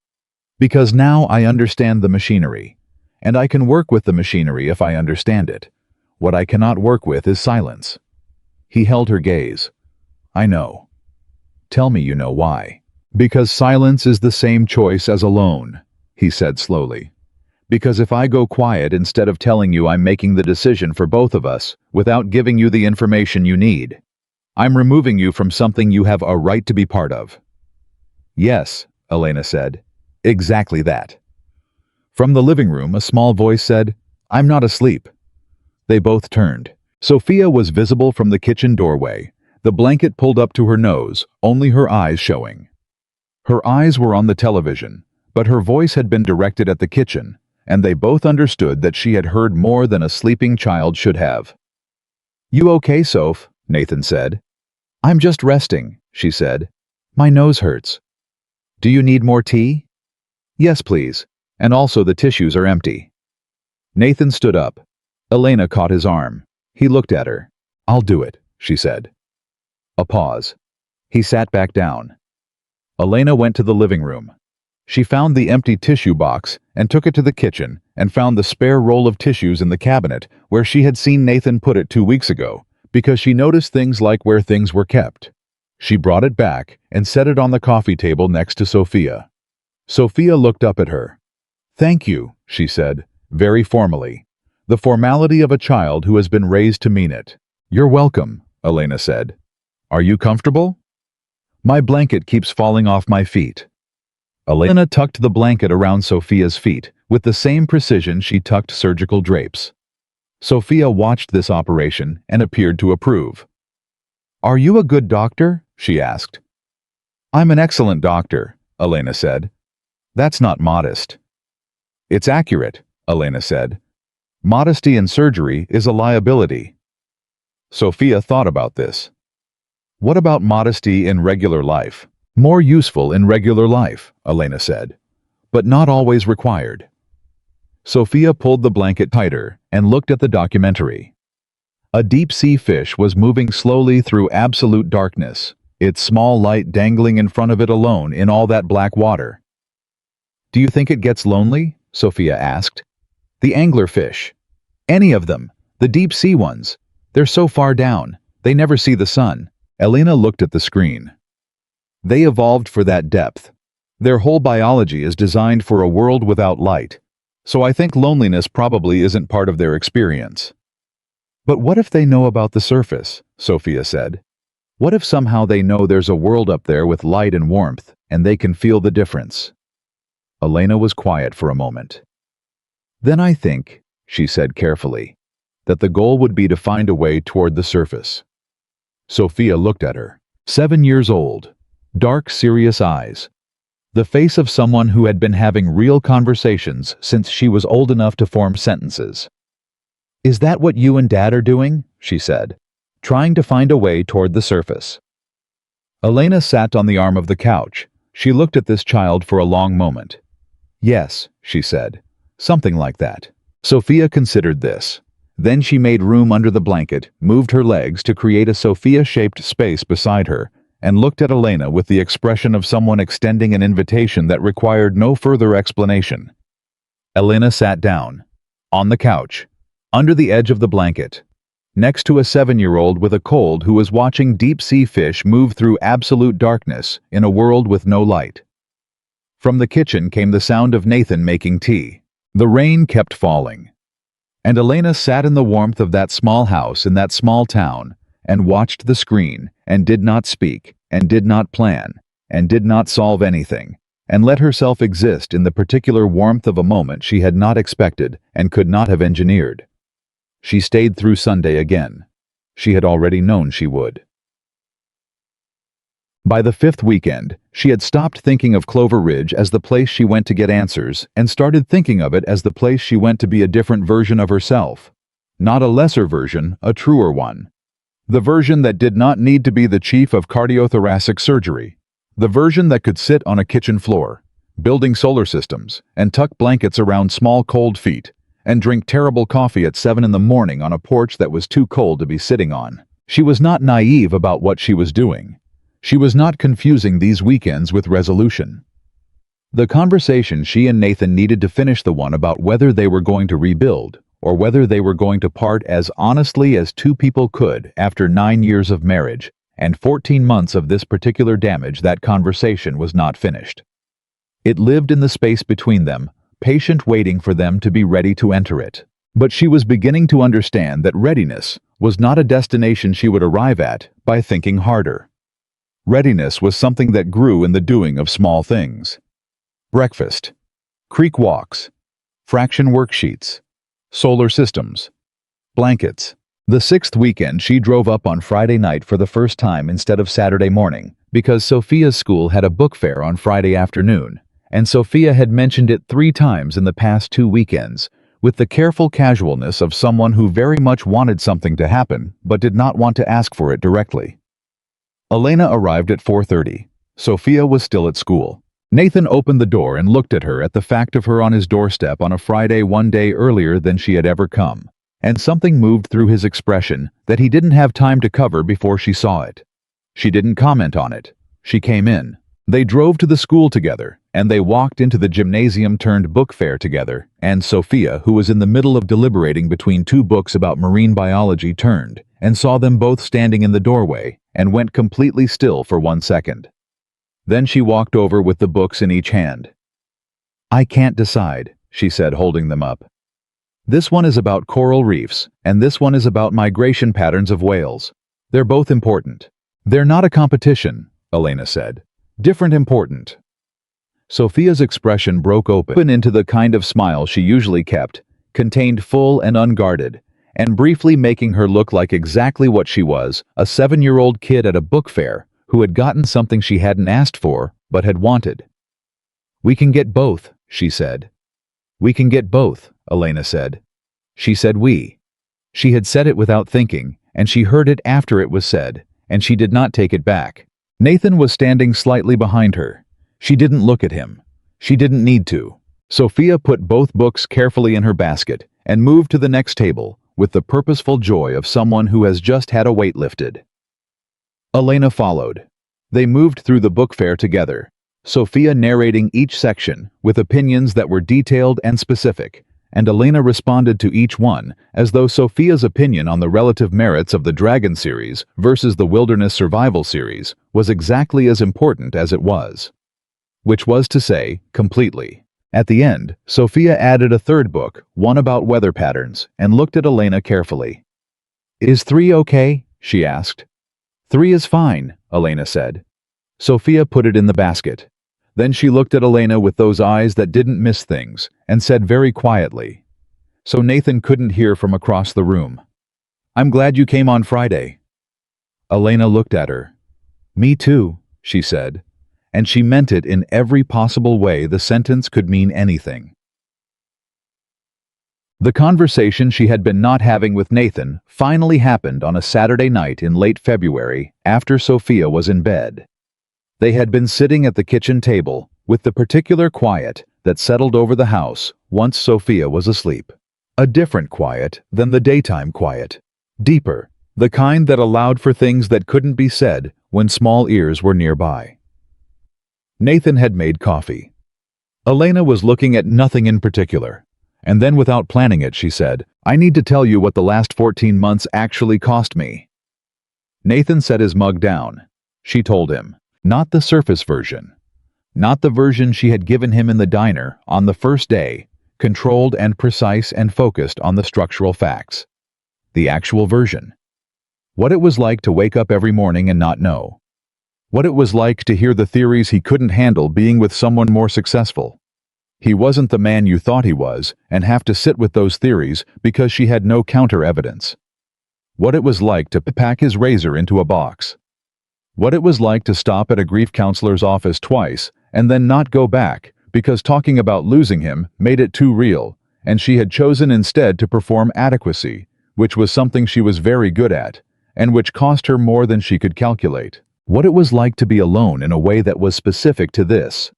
Because now I understand the machinery. And I can work with the machinery if I understand it. What I cannot work with is silence. He held her gaze. I know. Tell me you know why. Because silence is the same choice as alone, he said slowly. Because if I go quiet instead of telling you I'm making the decision for both of us, without giving you the information you need, I'm removing you from something you have a right to be part of. Yes, Elena said. Exactly that. From the living room, a small voice said, I'm not asleep. They both turned. Sophia was visible from the kitchen doorway, the blanket pulled up to her nose, only her eyes showing. Her eyes were on the television, but her voice had been directed at the kitchen, and they both understood that she had heard more than a sleeping child should have. You okay, Soph? Nathan said. I'm just resting, she said. My nose hurts. Do you need more tea? Yes, please. And also the tissues are empty. Nathan stood up. Elena caught his arm. He looked at her. I'll do it, she said. A pause. He sat back down. Elena went to the living room. She found the empty tissue box and took it to the kitchen and found the spare roll of tissues in the cabinet where she had seen Nathan put it 2 weeks ago, because she noticed things like where things were kept. She brought it back and set it on the coffee table next to Sophia. Sophia looked up at her. Thank you, she said, very formally. The formality of a child who has been raised to mean it. You're welcome, Elena said. Are you comfortable? My blanket keeps falling off my feet. Elena tucked the blanket around Sophia's feet with the same precision she tucked surgical drapes. Sophia watched this operation and appeared to approve. Are you a good doctor? She asked. I'm an excellent doctor, Elena said. That's not modest. It's accurate, Elena said. Modesty in surgery is a liability. Sophia thought about this. What about modesty in regular life? More useful in regular life, Elena said, but not always required. Sophia pulled the blanket tighter and looked at the documentary. A deep-sea fish was moving slowly through absolute darkness, its small light dangling in front of it alone in all that black water. Do you think it gets lonely? Sophia asked. The anglerfish. Any of them. The deep-sea ones. They're so far down. They never see the sun. Elena looked at the screen. They evolved for that depth. Their whole biology is designed for a world without light. So I think loneliness probably isn't part of their experience. But what if they know about the surface? Sophia said. What if somehow they know there's a world up there with light and warmth, and they can feel the difference? Elena was quiet for a moment. Then I think, she said carefully, that the goal would be to find a way toward the surface. Sophia looked at her. 7 years old. Dark, serious eyes. The face of someone who had been having real conversations since she was old enough to form sentences. Is that what you and Dad are doing? She said, trying to find a way toward the surface. Elena sat on the arm of the couch. She looked at this child for a long moment. Yes, she said, something like that. Sophia considered this. Then she made room under the blanket, moved her legs to create a Sophia-shaped space beside her, and looked at Elena with the expression of someone extending an invitation that required no further explanation. Elena sat down, on the couch, under the edge of the blanket, next to a 7-year-old with a cold who was watching deep-sea fish move through absolute darkness in a world with no light. From the kitchen came the sound of Nathan making tea. The rain kept falling. And Elena sat in the warmth of that small house in that small town and watched the screen and did not speak and did not plan and did not solve anything and let herself exist in the particular warmth of a moment she had not expected and could not have engineered. She stayed through Sunday again. She had already known she would. By the 5th weekend, she had stopped thinking of Clover Ridge as the place she went to get answers and started thinking of it as the place she went to be a different version of herself. Not a lesser version, a truer one. The version that did not need to be the chief of cardiothoracic surgery. The version that could sit on a kitchen floor, building solar systems, and tuck blankets around small cold feet, and drink terrible coffee at 7 in the morning on a porch that was too cold to be sitting on. She was not naive about what she was doing. She was not confusing these weekends with resolution. The conversation she and Nathan needed to finish, the one about whether they were going to rebuild or whether they were going to part as honestly as two people could after 9 years of marriage and 14 months of this particular damage. That conversation was not finished. It lived in the space between them, patient, waiting for them to be ready to enter it. But she was beginning to understand that readiness was not a destination she would arrive at by thinking harder. Readiness was something that grew in the doing of small things. Breakfast, creek walks, fraction worksheets, solar systems, blankets. The 6th weekend she drove up on Friday night for the first time instead of Saturday morning because Sophia's school had a book fair on Friday afternoon, and Sophia had mentioned it 3 times in the past 2 weekends, with the careful casualness of someone who very much wanted something to happen but did not want to ask for it directly. Elena arrived at 4:30. Sophia was still at school. Nathan opened the door and looked at her at the fact of her on his doorstep on a Friday, 1 day earlier than she had ever come, and something moved through his expression that he didn't have time to cover before she saw it. She didn't comment on it. She came in. They drove to the school together, and they walked into the gymnasium turned book fair together, and Sophia, who was in the middle of deliberating between 2 books about marine biology, turned and saw them both standing in the doorway and went completely still for 1 second. Then she walked over with the books in each hand. "I can't decide," she said, holding them up. "This one is about coral reefs, and this one is about migration patterns of whales. They're both important." "They're not a competition," Elena said. "Different important." Sophia's expression broke open into the kind of smile she usually kept, contained full and unguarded, and briefly making her look like exactly what she was, a 7-year-old kid at a book fair who had gotten something she hadn't asked for, but had wanted. "We can get both," she said. "We can get both," Elena said. She said we. She had said it without thinking, and she heard it after it was said, and she did not take it back. Nathan was standing slightly behind her. She didn't look at him. She didn't need to. Sophia put both books carefully in her basket and moved to the next table with the purposeful joy of someone who has just had a weight lifted. Elena followed. They moved through the book fair together, Sophia narrating each section with opinions that were detailed and specific, and Elena responded to each one as though Sophia's opinion on the relative merits of the Dragon series versus the Wilderness Survival series was exactly as important as it was. Which was to say, completely. At the end, Sophia added a 3rd book, one about weather patterns, and looked at Elena carefully. "Is 3 okay?" she asked. "3 is fine," Elena said. Sophia put it in the basket. Then she looked at Elena with those eyes that didn't miss things and said very quietly, so Nathan couldn't hear from across the room, "I'm glad you came on Friday." Elena looked at her. "Me too," she said, and she meant it in every possible way the sentence could mean anything. The conversation she had been not having with Nathan finally happened on a Saturday night in late February after Sophia was in bed. They had been sitting at the kitchen table with the particular quiet that settled over the house once Sophia was asleep. A different quiet than the daytime quiet. Deeper, the kind that allowed for things that couldn't be said when small ears were nearby. Nathan had made coffee. Elena was looking at nothing in particular. And then without planning it, she said, "I need to tell you what the last 14 months actually cost me." Nathan set his mug down. She told him, not the surface version. Not the version she had given him in the diner on the first day, controlled and precise and focused on the structural facts. The actual version. What it was like to wake up every morning and not know. What it was like to hear the theories he couldn't handle being with someone more successful. He wasn't the man you thought he was, and have to sit with those theories because she had no counter-evidence. What it was like to pack his razor into a box. What it was like to stop at a grief counselor's office twice and then not go back because talking about losing him made it too real, and she had chosen instead to perform adequacy, which was something she was very good at, and which cost her more than she could calculate. What it was like to be alone in a way that was specific to this.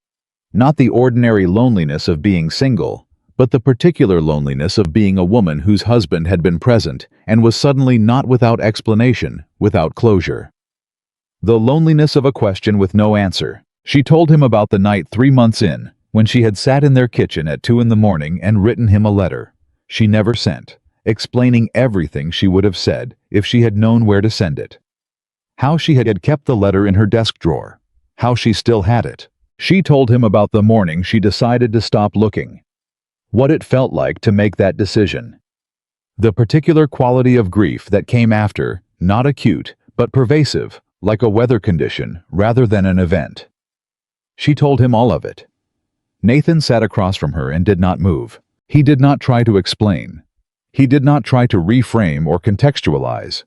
Not the ordinary loneliness of being single, but the particular loneliness of being a woman whose husband had been present and was suddenly not without explanation, without closure. The loneliness of a question with no answer. She told him about the night 3 months in, when she had sat in their kitchen at 2 in the morning and written him a letter she never sent, explaining everything she would have said if she had known where to send it. How she had kept the letter in her desk drawer. How she still had it. She told him about the morning she decided to stop looking. What it felt like to make that decision. The particular quality of grief that came after, not acute, but pervasive, like a weather condition rather than an event. She told him all of it. Nathan sat across from her and did not move. He did not try to explain. He did not try to reframe or contextualize.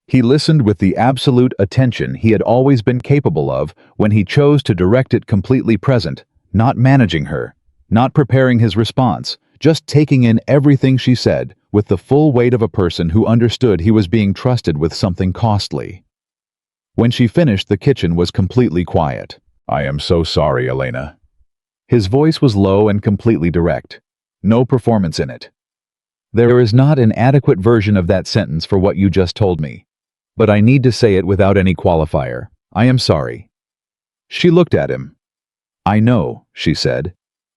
He listened with the absolute attention he had always been capable of when he chose to direct it, completely present, not managing her, not preparing his response, just taking in everything she said with the full weight of a person who understood he was being trusted with something costly. When she finished, the kitchen was completely quiet. "I am so sorry, Elena." His voice was low and completely direct. No performance in it. "There is not an adequate version of that sentence for what you just told me. But I need to say it without any qualifier. I am sorry." She looked at him. "I know," she said.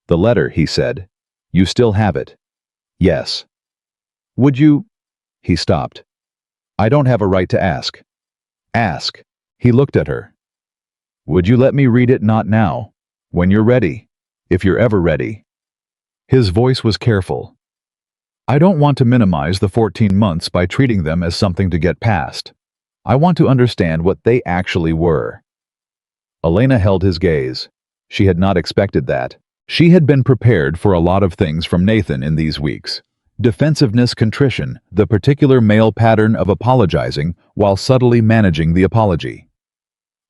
"The letter," he said. "You still have it?" "Yes." "Would you—" He stopped. "I don't have a right to ask." "Ask." He looked at her. "Would you let me read it? Not now. When you're ready. If you're ever ready." His voice was careful. "I don't want to minimize the 14 months by treating them as something to get past. I want to understand what they actually were." Elena held his gaze. She had not expected that. She had been prepared for a lot of things from Nathan in these weeks. Defensiveness, contrition, the particular male pattern of apologizing while subtly managing the apology.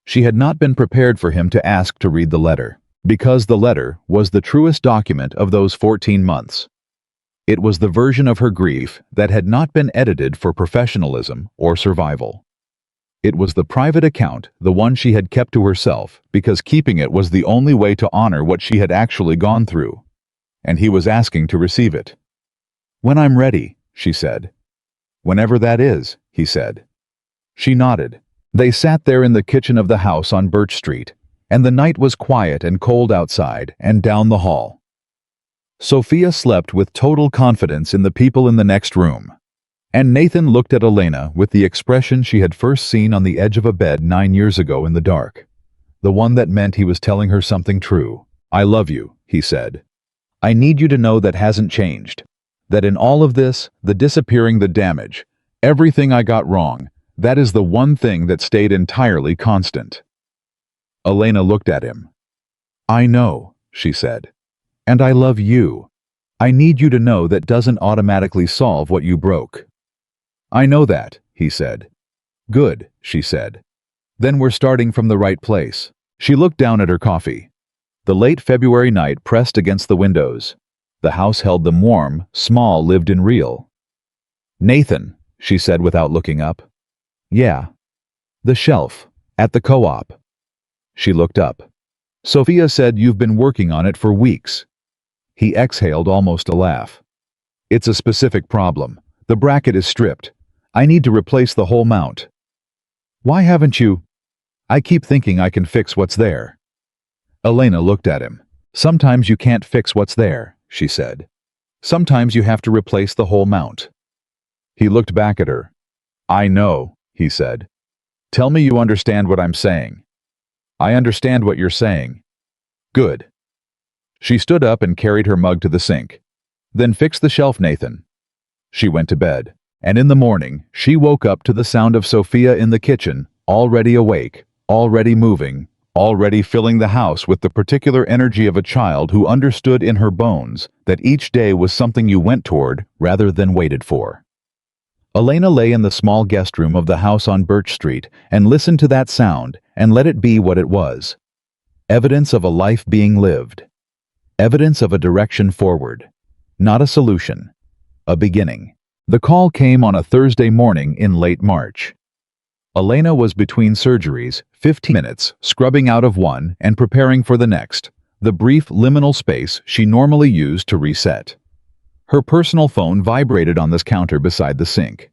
She had not been prepared for him to ask to read the letter, because the letter was the truest document of those 14 months. It was the version of her grief that had not been edited for professionalism or survival. It was the private account, the one she had kept to herself, because keeping it was the only way to honor what she had actually gone through. And he was asking to receive it. "When I'm ready," she said. "Whenever that is," he said. She nodded. They sat there in the kitchen of the house on Birch Street, and the night was quiet and cold outside and down the hall. Sophia slept with total confidence in the people in the next room. And Nathan looked at Elena with the expression she had first seen on the edge of a bed 9 years ago in the dark. The one that meant he was telling her something true. "I love you," he said. "I need you to know that hasn't changed. That in all of this, the disappearing, the damage, everything I got wrong, that is the one thing that stayed entirely constant." Elena looked at him. "I know," she said. "And I love you. I need you to know that doesn't automatically solve what you broke." "I know that," he said. "Good," she said. "Then we're starting from the right place." She looked down at her coffee. The late February night pressed against the windows. The house held them warm, small, lived in real. "Nathan," she said without looking up. "Yeah." "The shelf, at the co-op." She looked up. "Sophia said you've been working on it for weeks." He exhaled, almost a laugh. "It's a specific problem. The bracket is stripped. I need to replace the whole mount." "Why haven't you—" "I keep thinking I can fix what's there." Elena looked at him. "Sometimes you can't fix what's there," she said. "Sometimes you have to replace the whole mount." He looked back at her. "I know," he said. "Tell me you understand what I'm saying." "I understand what you're saying." "Good." She stood up and carried her mug to the sink. "Then fix the shelf, Nathan." She went to bed, and in the morning, she woke up to the sound of Sophia in the kitchen, already awake, already moving, already filling the house with the particular energy of a child who understood in her bones that each day was something you went toward rather than waited for. Elena lay in the small guest room of the house on Birch Street and listened to that sound and let it be what it was. Evidence of a life being lived. Evidence of a direction forward. Not a solution. A beginning. The call came on a Thursday morning in late March. Elena was between surgeries, 15 minutes, scrubbing out of one and preparing for the next, the brief liminal space she normally used to reset. Her personal phone vibrated on this counter beside the sink.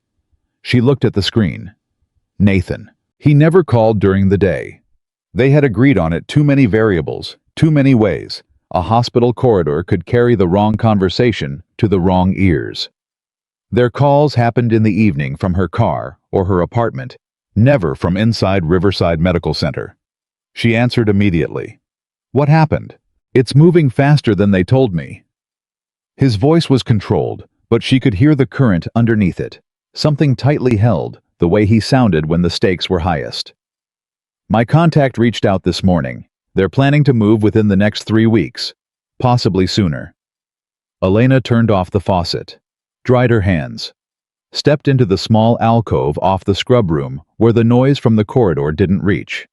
She looked at the screen. "Nathan," He never called during the day. They had agreed on it. Too many variables, too many ways. A hospital corridor could carry the wrong conversation to the wrong ears. Their calls happened in the evening from her car or her apartment, never from inside Riverside Medical Center. She answered immediately. "What happened? It's moving faster than they told me." His voice was controlled, but she could hear the current underneath it, something tightly held, the way he sounded when the stakes were highest. "My contact reached out this morning. They're planning to move within the next 3 weeks, possibly sooner." Elena turned off the faucet, dried her hands, stepped into the small alcove off the scrub room where the noise from the corridor didn't reach.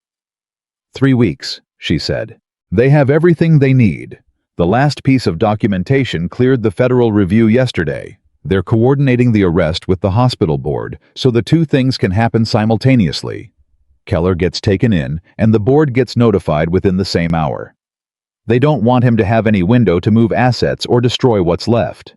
3 weeks, she said. They have everything they need. The last piece of documentation cleared the federal review yesterday. They're coordinating the arrest with the hospital board so the two things can happen simultaneously. Keller gets taken in, and the board gets notified within the same hour. They don't want him to have any window to move assets or destroy what's left.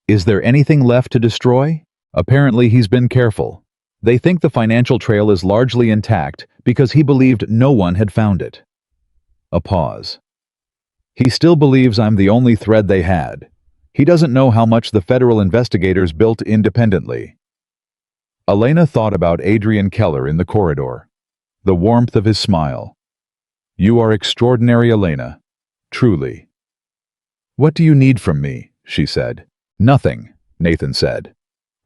Is there anything left to destroy? Apparently he's been careful. They think the financial trail is largely intact because he believed no one had found it. A pause. He still believes I'm the only thread they had. He doesn't know how much the federal investigators built independently. Elena thought about Adrian Keller in the corridor. The warmth of his smile. "You are extraordinary, Elena. Truly." "What do you need from me?" she said. "Nothing," Nathan said.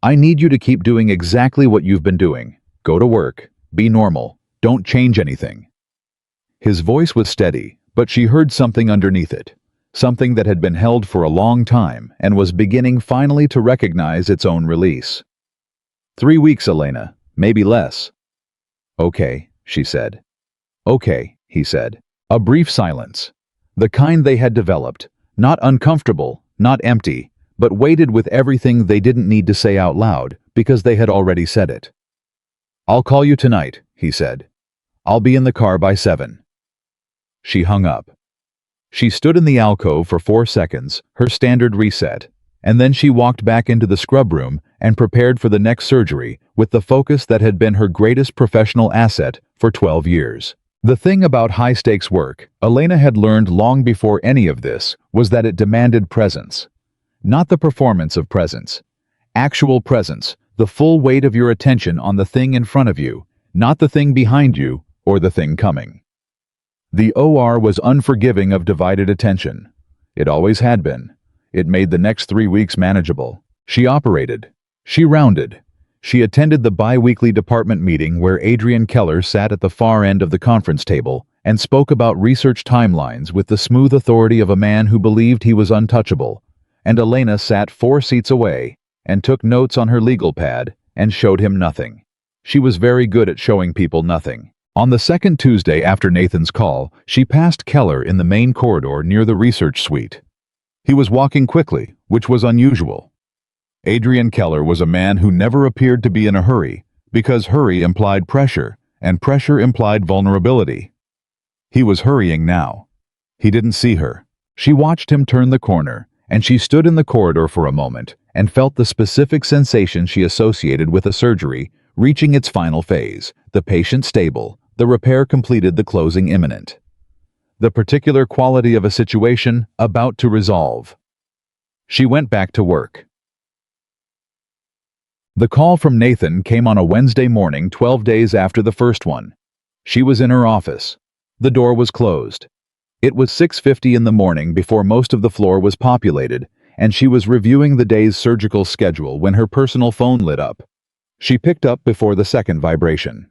"I need you to keep doing exactly what you've been doing. Go to work. Be normal. Don't change anything." His voice was steady, but she heard something underneath it. Something that had been held for a long time and was beginning finally to recognize its own release. 3 weeks, Elena. Maybe less." "Okay," she said. "Okay," he said. A brief silence. The kind they had developed. Not uncomfortable, not empty, but weighted with everything they didn't need to say out loud because they had already said it. "I'll call you tonight," he said. "I'll be in the car by 7. She hung up. She stood in the alcove for 4 seconds, her standard reset, and then she walked back into the scrub room and prepared for the next surgery with the focus that had been her greatest professional asset for 12 years. The thing about high-stakes work, Elena had learned long before any of this, was that it demanded presence. Not the performance of presence. Actual presence, the full weight of your attention on the thing in front of you, not the thing behind you or the thing coming. The OR was unforgiving of divided attention. It always had been. It made the next 3 weeks manageable. She operated. She rounded. She attended the bi-weekly department meeting where Adrian Keller sat at the far end of the conference table and spoke about research timelines with the smooth authority of a man who believed he was untouchable, and Elena sat 4 seats away and took notes on her legal pad and showed him nothing. She was very good at showing people nothing. On the second Tuesday after Nathan's call, she passed Keller in the main corridor near the research suite. He was walking quickly, which was unusual. Adrian Keller was a man who never appeared to be in a hurry, because hurry implied pressure, and pressure implied vulnerability. He was hurrying now. He didn't see her. She watched him turn the corner, and she stood in the corridor for a moment and felt the specific sensation she associated with a surgery reaching its final phase, the patient stable, the repair completed, the closing imminent. The particular quality of a situation about to resolve. She went back to work. The call from Nathan came on a Wednesday morning 12 days after the first one. She was in her office. The door was closed. It was 6:50 in the morning before most of the floor was populated, and she was reviewing the day's surgical schedule when her personal phone lit up. She picked up before the second vibration.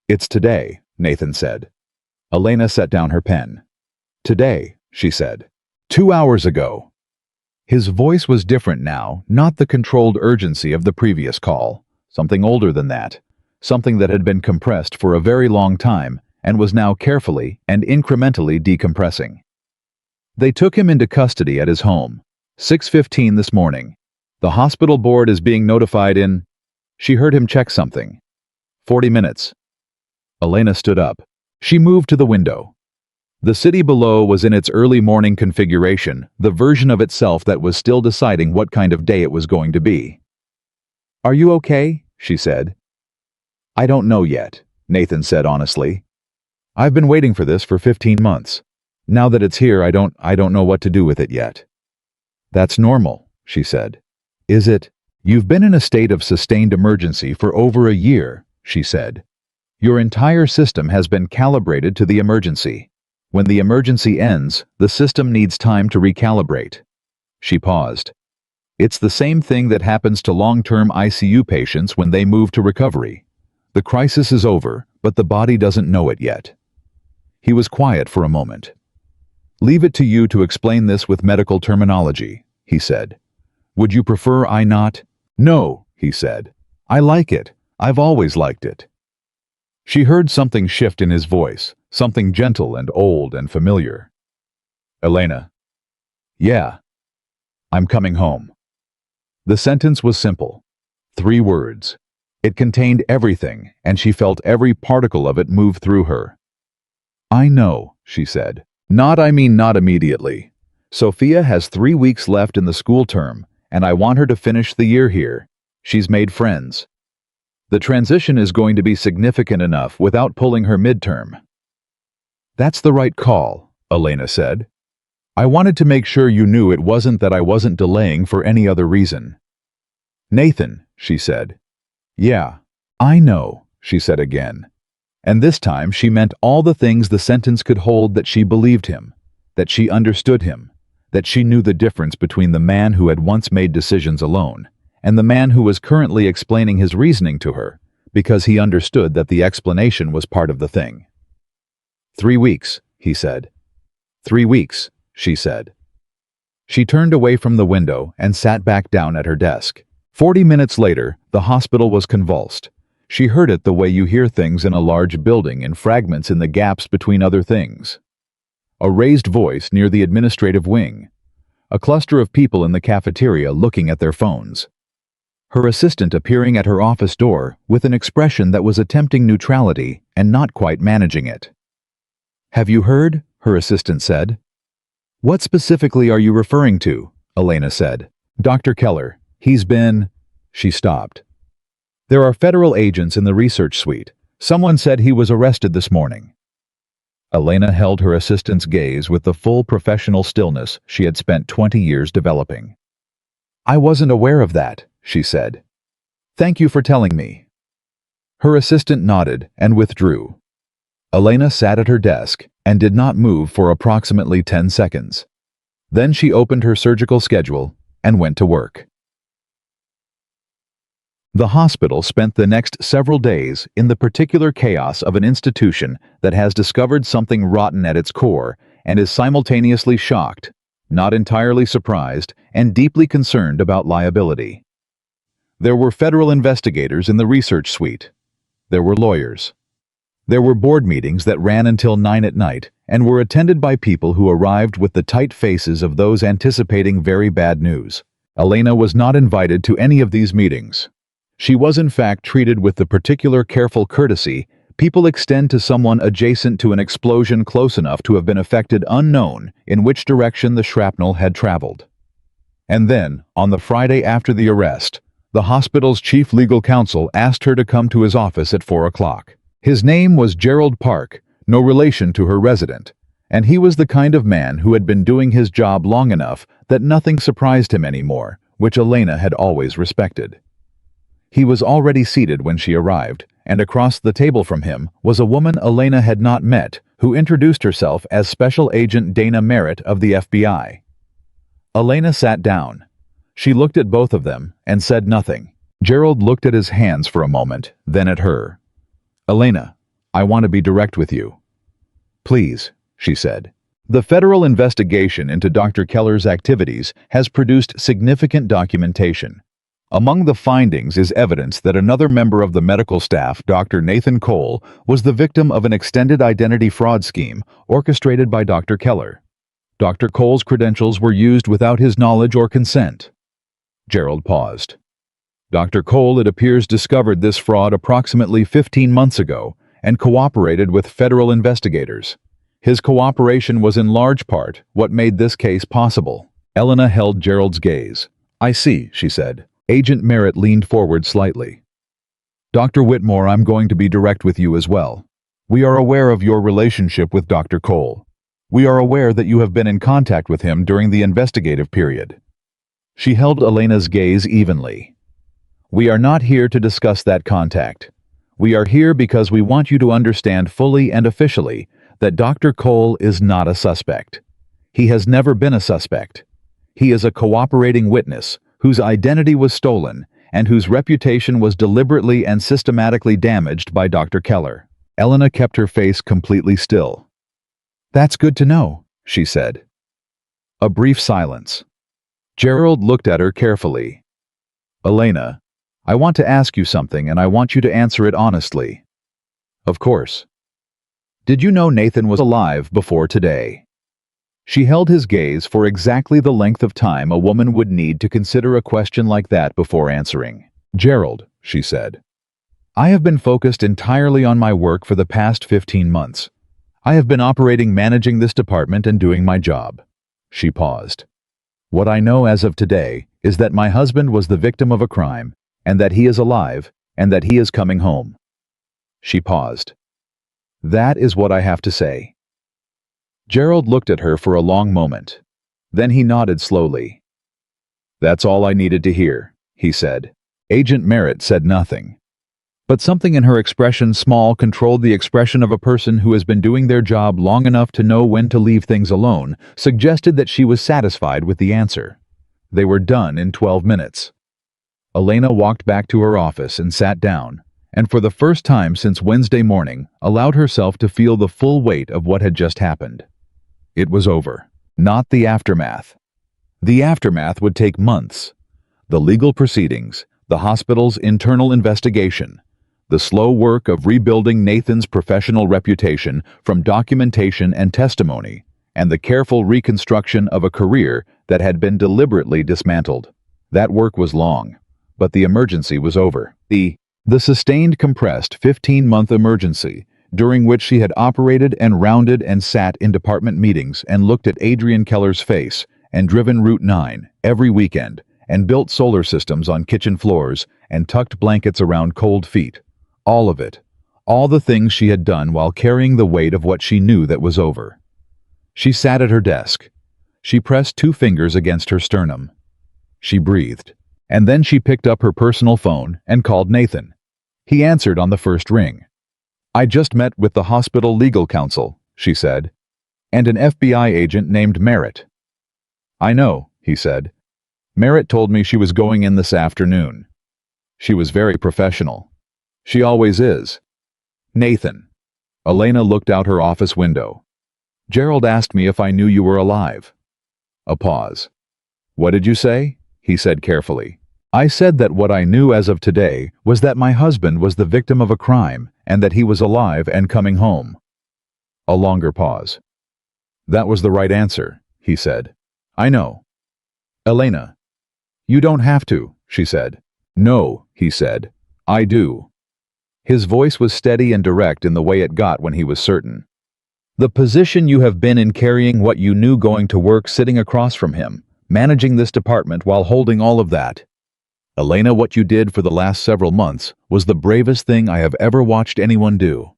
"It's today," Nathan said. Elena set down her pen. "Today," she said. 2 hours ago." His voice was different now, not the controlled urgency of the previous call. Something older than that. Something that had been compressed for a very long time and was now carefully and incrementally decompressing. They took him into custody at his home. 6:15 this morning. The hospital board is being notified in... She heard him check something. 40 minutes. Elena stood up. She moved to the window. The city below was in its early morning configuration, the version of itself that was still deciding what kind of day it was going to be. "Are you okay?" she said. "I don't know yet," Nathan said honestly. I've been waiting for this for 15 months. Now that it's here, I don't know what to do with it yet. That's normal, she said. Is it? You've been in a state of sustained emergency for over a year, she said. Your entire system has been calibrated to the emergency. When the emergency ends, the system needs time to recalibrate. She paused. It's the same thing that happens to long-term ICU patients when they move to recovery. The crisis is over, but the body doesn't know it yet. He was quiet for a moment. Leave it to you to explain this with medical terminology, he said. Would you prefer I not? No, he said. I like it. I've always liked it. She heard something shift in his voice, something gentle and old and familiar. Elena. Yeah. I'm coming home. The sentence was simple. 3 words. It contained everything, and she felt every particle of it move through her. I know, she said. Not immediately. Sophia has 3 weeks left in the school term, and I want her to finish the year here. She's made friends. The transition is going to be significant enough without pulling her midterm. That's the right call, Elena said. I wanted to make sure you knew it wasn't that I wasn't delaying for any other reason. Nathan, she said. Yeah, I know, she said again. And this time she meant all the things the sentence could hold, that she believed him, that she understood him, that she knew the difference between the man who had once made decisions alone and the man who was currently explaining his reasoning to her, because he understood that the explanation was part of the thing. 3 weeks, he said. 3 weeks, she said. She turned away from the window and sat back down at her desk. 40 minutes later, the hospital was convulsed. She heard it the way you hear things in a large building, in fragments in the gaps between other things. A raised voice near the administrative wing. A cluster of people in the cafeteria looking at their phones. Her assistant appearing at her office door with an expression that was attempting neutrality and not quite managing it. Have you heard? Her assistant said. What specifically are you referring to? Elena said. Dr. Keller. He's been... She stopped. There are federal agents in the research suite. Someone said he was arrested this morning. Elena held her assistant's gaze with the full professional stillness she had spent 20 years developing. I wasn't aware of that, she said. Thank you for telling me. Her assistant nodded and withdrew. Elena sat at her desk and did not move for approximately 10 seconds. Then she opened her surgical schedule and went to work. The hospital spent the next several days in the particular chaos of an institution that has discovered something rotten at its core and is simultaneously shocked, not entirely surprised, and deeply concerned about liability. There were federal investigators in the research suite. There were lawyers. There were board meetings that ran until 9 at night and were attended by people who arrived with the tight faces of those anticipating very bad news. Elena was not invited to any of these meetings. She was in fact treated with the particular careful courtesy people extend to someone adjacent to an explosion close enough to have been affected unknown in which direction the shrapnel had traveled. And then, on the Friday after the arrest, the hospital's chief legal counsel asked her to come to his office at 4 o'clock. His name was Gerald Park, no relation to her resident, and he was the kind of man who had been doing his job long enough that nothing surprised him anymore, which Elena had always respected. He was already seated when she arrived, and across the table from him was a woman Elena had not met, who introduced herself as Special Agent Dana Merritt of the FBI. Elena sat down. She looked at both of them and said nothing. Gerald looked at his hands for a moment, then at her. Elena, I want to be direct with you. Please, she said. The federal investigation into Dr. Keller's activities has produced significant documentation. Among the findings is evidence that another member of the medical staff, Dr. Nathan Cole, was the victim of an extended identity fraud scheme orchestrated by Dr. Keller. Dr. Cole's credentials were used without his knowledge or consent. Gerald paused. Dr. Cole, it appears, discovered this fraud approximately 15 months ago and cooperated with federal investigators. His cooperation was in large part what made this case possible. Elena held Gerald's gaze. I see, she said. Agent Merritt leaned forward slightly. Dr. Whitmore, I'm going to be direct with you as well. We are aware of your relationship with Dr. Cole. We are aware that you have been in contact with him during the investigative period. She held Elena's gaze evenly. We are not here to discuss that contact. We are here because we want you to understand fully and officially that Dr. Cole is not a suspect. He has never been a suspect. He is a cooperating witness whose identity was stolen and whose reputation was deliberately and systematically damaged by Dr. Keller. Elena kept her face completely still. That's good to know, she said. A brief silence. Gerald looked at her carefully. Elena, I want to ask you something and I want you to answer it honestly. Of course. Did you know Nathan was alive before today? She held his gaze for exactly the length of time a woman would need to consider a question like that before answering. Gerald, she said. I have been focused entirely on my work for the past 15 months. I have been managing this department and doing my job. She paused. What I know as of today is that my husband was the victim of a crime, and that he is alive, and that he is coming home. She paused. That is what I have to say. Gerald looked at her for a long moment. Then he nodded slowly. That's all I needed to hear, he said. Agent Merritt said nothing. But something in her expression controlled the expression of a person who has been doing their job long enough to know when to leave things alone, suggested that she was satisfied with the answer. They were done in 12 minutes. Elena walked back to her office and sat down, and for the first time since Wednesday morning, allowed herself to feel the full weight of what had just happened. It was over. Not the aftermath. The aftermath would take months. The legal proceedings, the hospital's internal investigation, the slow work of rebuilding Nathan's professional reputation from documentation and testimony, and the careful reconstruction of a career that had been deliberately dismantled. That work was long, but the emergency was over. The sustained, compressed 15-month emergency, during which she had operated and rounded and sat in department meetings and looked at Adrian Keller's face and driven Route 9 every weekend and built solar systems on kitchen floors and tucked blankets around cold feet. All of it. All the things she had done while carrying the weight of what she knew that was over. She sat at her desk. She pressed 2 fingers against her sternum. She breathed. And then she picked up her personal phone and called Nathan. He answered on the first ring. I just met with the hospital legal counsel, she said, and an FBI agent named Merritt. I know, he said. Merritt told me she was going in this afternoon. She was very professional. She always is. Nathan. Elena looked out her office window. Gerald asked me if I knew you were alive. A pause. What did you say? He said carefully. I said that what I knew as of today was that my husband was the victim of a crime and that he was alive and coming home. A longer pause. That was the right answer, he said. I know. Elena. You don't have to, she said. No, he said. I do. His voice was steady and direct in the way it got when he was certain. The position you have been in, carrying what you knew, going to work, sitting across from him, managing this department while holding all of that. Elena, what you did for the last several months was the bravest thing I have ever watched anyone do.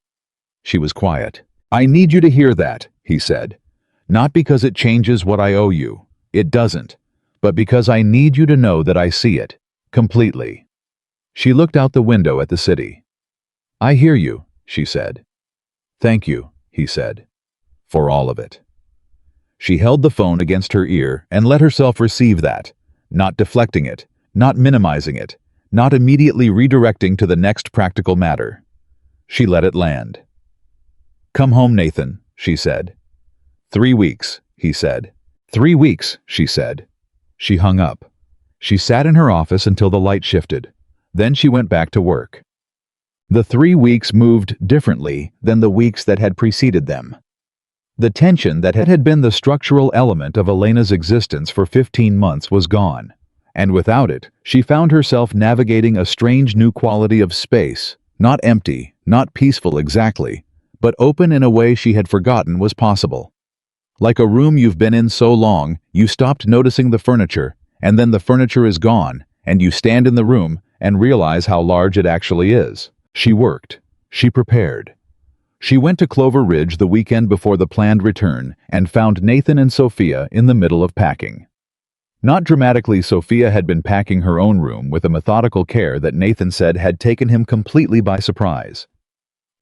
She was quiet. I need you to hear that, he said. Not because it changes what I owe you. It doesn't. But because I need you to know that I see it. Completely. She looked out the window at the city. I hear you, she said. Thank you, he said. For all of it. She held the phone against her ear and let herself receive that, not deflecting it, not minimizing it, not immediately redirecting to the next practical matter. She let it land. Come home, Nathan, she said. 3 weeks, he said. 3 weeks, she said. She hung up. She sat in her office until the light shifted. Then she went back to work. The 3 weeks moved differently than the weeks that had preceded them. The tension that had been the structural element of Elena's existence for 15 months was gone. And without it, she found herself navigating a strange new quality of space, not empty, not peaceful exactly, but open in a way she had forgotten was possible. Like a room you've been in so long, you stopped noticing the furniture, and then the furniture is gone, and you stand in the room, and realize how large it actually is. She worked. She prepared. She went to Clover Ridge the weekend before the planned return and found Nathan and Sophia in the middle of packing. Not dramatically, Sophia had been packing her own room with a methodical care that Nathan said had taken him completely by surprise.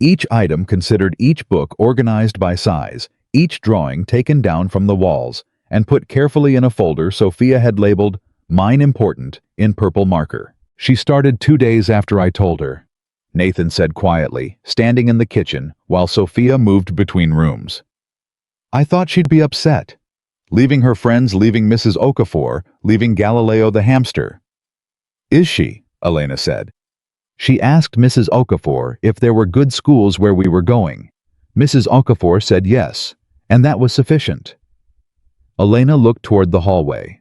Each item considered, each book organized by size, each drawing taken down from the walls and put carefully in a folder Sophia had labeled, "Mine Important," in purple marker. "She started 2 days after I told her," Nathan said quietly, standing in the kitchen while Sophia moved between rooms. "I thought she'd be upset. Leaving her friends, leaving Mrs. Okafor, leaving Galileo the hamster." "Is she?" Elena said. "She asked Mrs. Okafor if there were good schools where we were going. Mrs. Okafor said yes, and that was sufficient." Elena looked toward the hallway.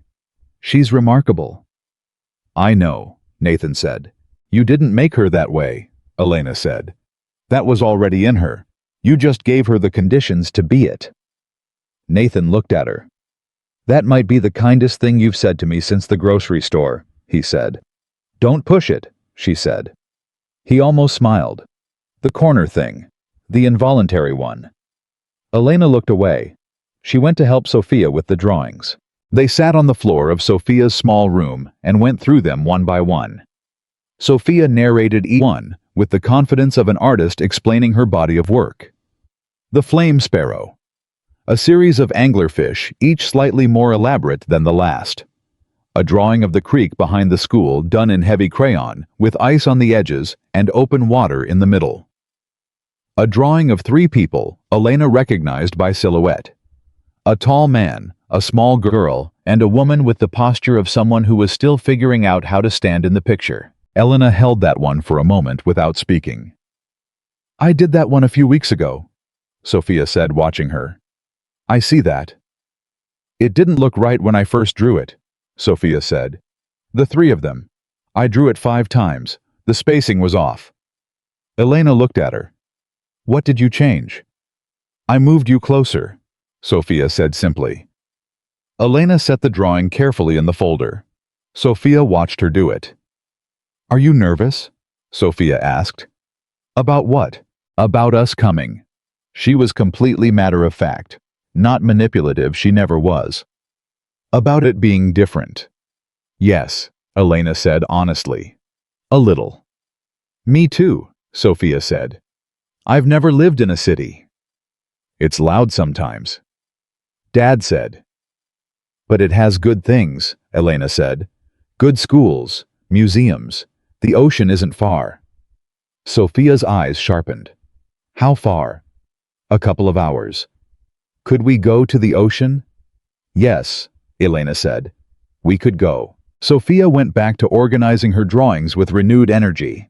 "She's remarkable." "I know," Nathan said. "You didn't make her that way," Elena said. "That was already in her. You just gave her the conditions to be it." Nathan looked at her. "That might be the kindest thing you've said to me since the grocery store," he said. "Don't push it," she said. He almost smiled. "The corner thing. The involuntary one." Elena looked away. She went to help Sophia with the drawings. They sat on the floor of Sophia's small room and went through them one by one. Sophia narrated each one with the confidence of an artist explaining her body of work. The flame sparrow. A series of anglerfish, each slightly more elaborate than the last. A drawing of the creek behind the school done in heavy crayon, with ice on the edges and open water in the middle. A drawing of 3 people, Elena recognized by silhouette. A tall man, a small girl, and a woman with the posture of someone who was still figuring out how to stand in the picture. Elena held that one for a moment without speaking. "I did that one a few weeks ago," Sophia said, watching her. "I see that." "It didn't look right when I first drew it," Sophia said. "The 3 of them. I drew it 5 times. The spacing was off." Elena looked at her. "What did you change?" "I moved you closer," Sophia said simply. Elena set the drawing carefully in the folder. Sophia watched her do it. "Are you nervous?" Sophia asked. "About what?" "About us coming." She was completely matter-of-fact. Not manipulative, she never was. "About it being different." "Yes," Elena said honestly. "A little." "Me too," Sophia said. "I've never lived in a city." "It's loud sometimes," Dad said. "But it has good things," Elena said. "Good schools, museums. The ocean isn't far." Sophia's eyes sharpened. "How far?" "A couple of hours." "Could we go to the ocean?" "Yes," Elena said. "We could go." Sophia went back to organizing her drawings with renewed energy.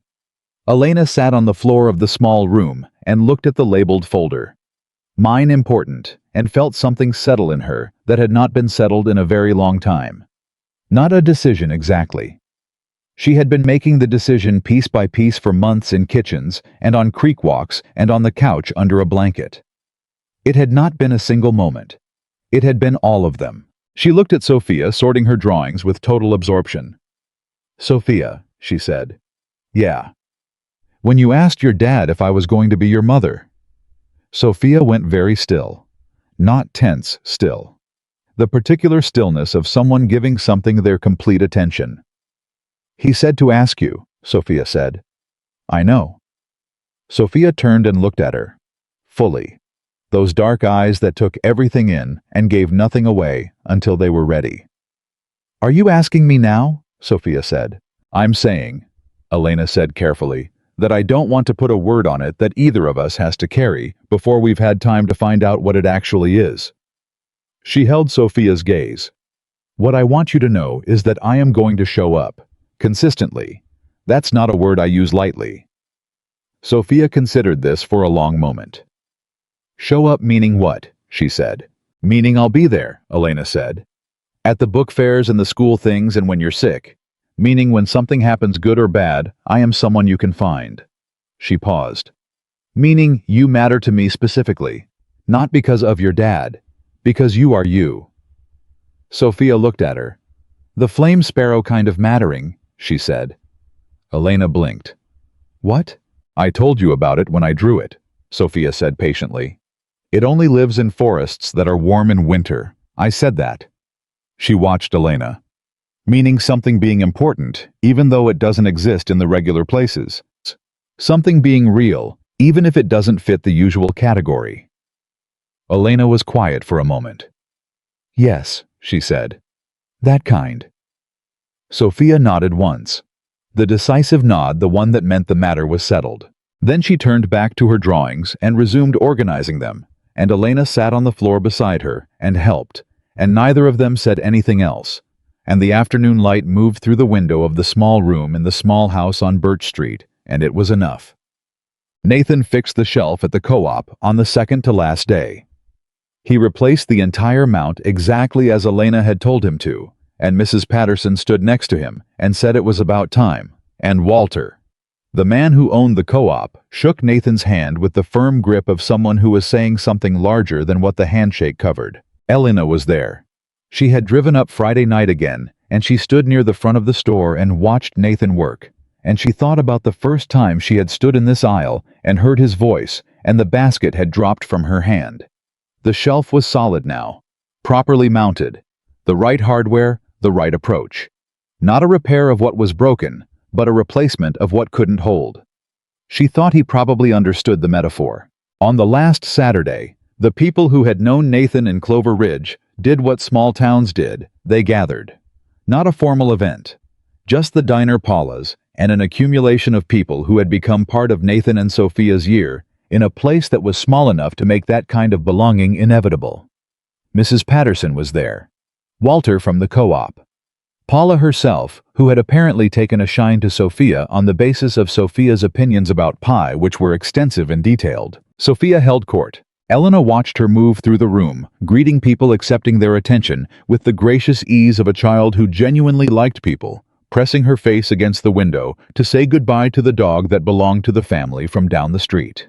Elena sat on the floor of the small room and looked at the labeled folder. "Mine Important," and felt something settle in her that had not been settled in a very long time. Not a decision exactly. She had been making the decision piece by piece for months in kitchens and on creek walks and on the couch under a blanket. It had not been a single moment. It had been all of them. She looked at Sophia, sorting her drawings with total absorption. "Sophia," she said. "Yeah. When you asked your dad if I was going to be your mother." Sophia went very still. Not tense, still. The particular stillness of someone giving something their complete attention. "He said to ask you," Sophia said. "I know." Sophia turned and looked at her. Fully. Those dark eyes that took everything in and gave nothing away until they were ready. "Are you asking me now?" Sophia said. "I'm saying," Elena said carefully, "that I don't want to put a word on it that either of us has to carry before we've had time to find out what it actually is." She held Sophia's gaze. "What I want you to know is that I am going to show up. Consistently. That's not a word I use lightly." Sophia considered this for a long moment. "Show up meaning what?" she said. "Meaning I'll be there," Elena said. "At the book fairs and the school things and when you're sick. Meaning when something happens good or bad, I am someone you can find." She paused. "Meaning you matter to me specifically. Not because of your dad. Because you are you." Sophia looked at her. "The flame sparrow kind of mattering," she said. Elena blinked. What? I told you about it when I drew it, Sophia said patiently. It only lives in forests that are warm in winter. I said that. She watched Elena. Meaning something being important, even though it doesn't exist in the regular places. Something being real, even if it doesn't fit the usual category. Elena was quiet for a moment. Yes, she said. That kind. Sophia nodded once. The decisive nod, the one that meant the matter was settled. Then she turned back to her drawings and resumed organizing them, and Elena sat on the floor beside her and helped, and neither of them said anything else, and the afternoon light moved through the window of the small room in the small house on Birch Street, and it was enough. Nathan fixed the shelf at the co-op on the second to last day. He replaced the entire mount exactly as Elena had told him to, and Mrs. Patterson stood next to him and said it was about time, and Walter, the man who owned the co-op, shook Nathan's hand with the firm grip of someone who was saying something larger than what the handshake covered. Elena was there. She had driven up Friday night again, and she stood near the front of the store and watched Nathan work, and she thought about the first time she had stood in this aisle and heard his voice, and the basket had dropped from her hand. The shelf was solid now, properly mounted, the right hardware, the right approach. Not a repair of what was broken, but a replacement of what couldn't hold. She thought he probably understood the metaphor. On the last Saturday, the people who had known Nathan in Clover Ridge did what small towns did. They gathered. Not a formal event, just the diner Paula's and an accumulation of people who had become part of Nathan and Sophia's year in a place that was small enough to make that kind of belonging inevitable. Mrs. Patterson was there. Walter from the co-op. Paula herself, who had apparently taken a shine to Sophia on the basis of Sophia's opinions about pie, which were extensive and detailed. Sophia held court. Elena watched her move through the room, greeting people, accepting their attention with the gracious ease of a child who genuinely liked people, pressing her face against the window to say goodbye to the dog that belonged to the family from down the street.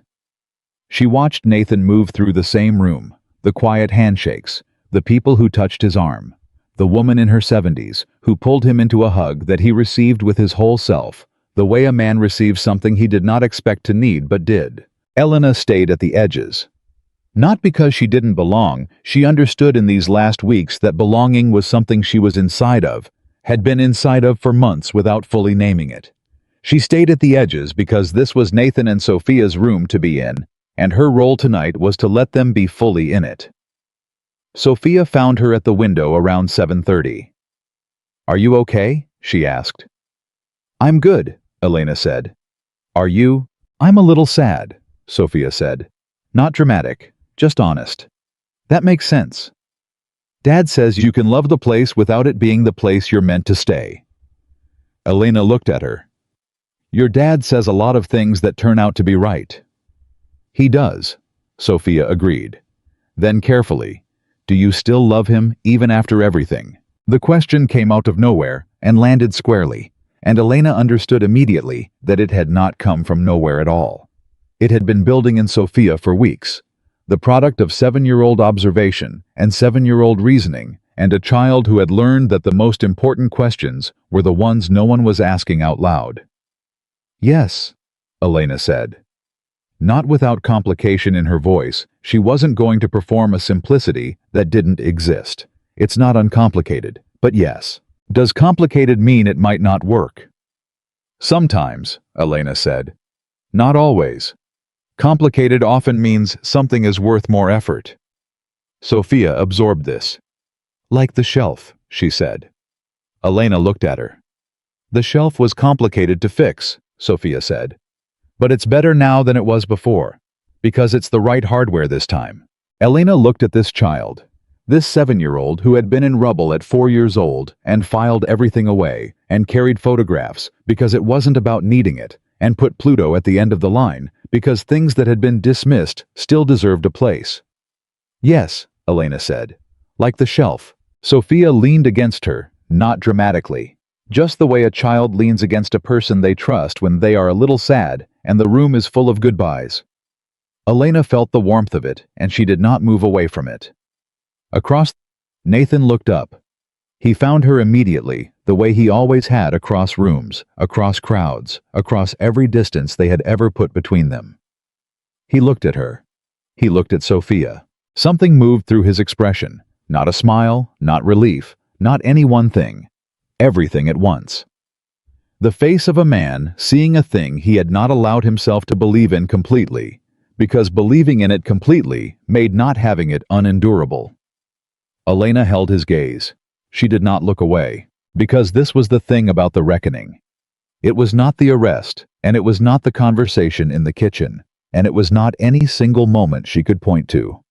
She watched Nathan move through the same room, the quiet handshakes, the people who touched his arm, the woman in her 70s who pulled him into a hug that he received with his whole self, the way a man receives something he did not expect to need but did. Elena stayed at the edges. Not because she didn't belong, she understood in these last weeks that belonging was something she was inside of, had been inside of for months without fully naming it. She stayed at the edges because this was Nathan and Sophia's room to be in, and her role tonight was to let them be fully in it. Sophia found her at the window around 7:30. "Are you okay?" she asked. "I'm good," Elena said. "Are you?" "I'm a little sad," Sophia said. "Not dramatic, just honest." "That makes sense. Dad says you can love the place without it being the place you're meant to stay." Elena looked at her. "Your dad says a lot of things that turn out to be right." "He does," Sophia agreed. Then carefully, "Do you still love him even after everything?" The question came out of nowhere and landed squarely, and Elena understood immediately that it had not come from nowhere at all. It had been building in Sophia for weeks, the product of 7-year-old observation and 7-year-old reasoning, and a child who had learned that the most important questions were the ones no one was asking out loud. "Yes," Elena said. Not without complication in her voice. She wasn't going to perform a simplicity that didn't exist. It's not uncomplicated, but yes. Does complicated mean it might not work? Sometimes, Elena said. Not always. Complicated often means something is worth more effort. Sophia absorbed this. Like the shelf, she said. Elena looked at her. The shelf was complicated to fix, Sophia said. But it's better now than it was before, because it's the right hardware this time. Elena looked at this child, this 7-year-old who had been in rubble at 4 years old and filed everything away and carried photographs because it wasn't about needing it, and put Pluto at the end of the line because things that had been dismissed still deserved a place. Yes, Elena said, like the shelf. Sophia leaned against her, not dramatically. Just the way a child leans against a person they trust when they are a little sad and the room is full of goodbyes. Elena felt the warmth of it, and she did not move away from it. Across, Nathan looked up. He found her immediately, the way he always had, across rooms, across crowds, across every distance they had ever put between them. He looked at her. He looked at Sophia. Something moved through his expression. Not a smile, not relief, not any one thing. Everything at once. The face of a man seeing a thing he had not allowed himself to believe in completely, because believing in it completely made not having it unendurable. Elena held his gaze. She did not look away, because this was the thing about the reckoning. It was not the arrest, and it was not the conversation in the kitchen, and it was not any single moment she could point to.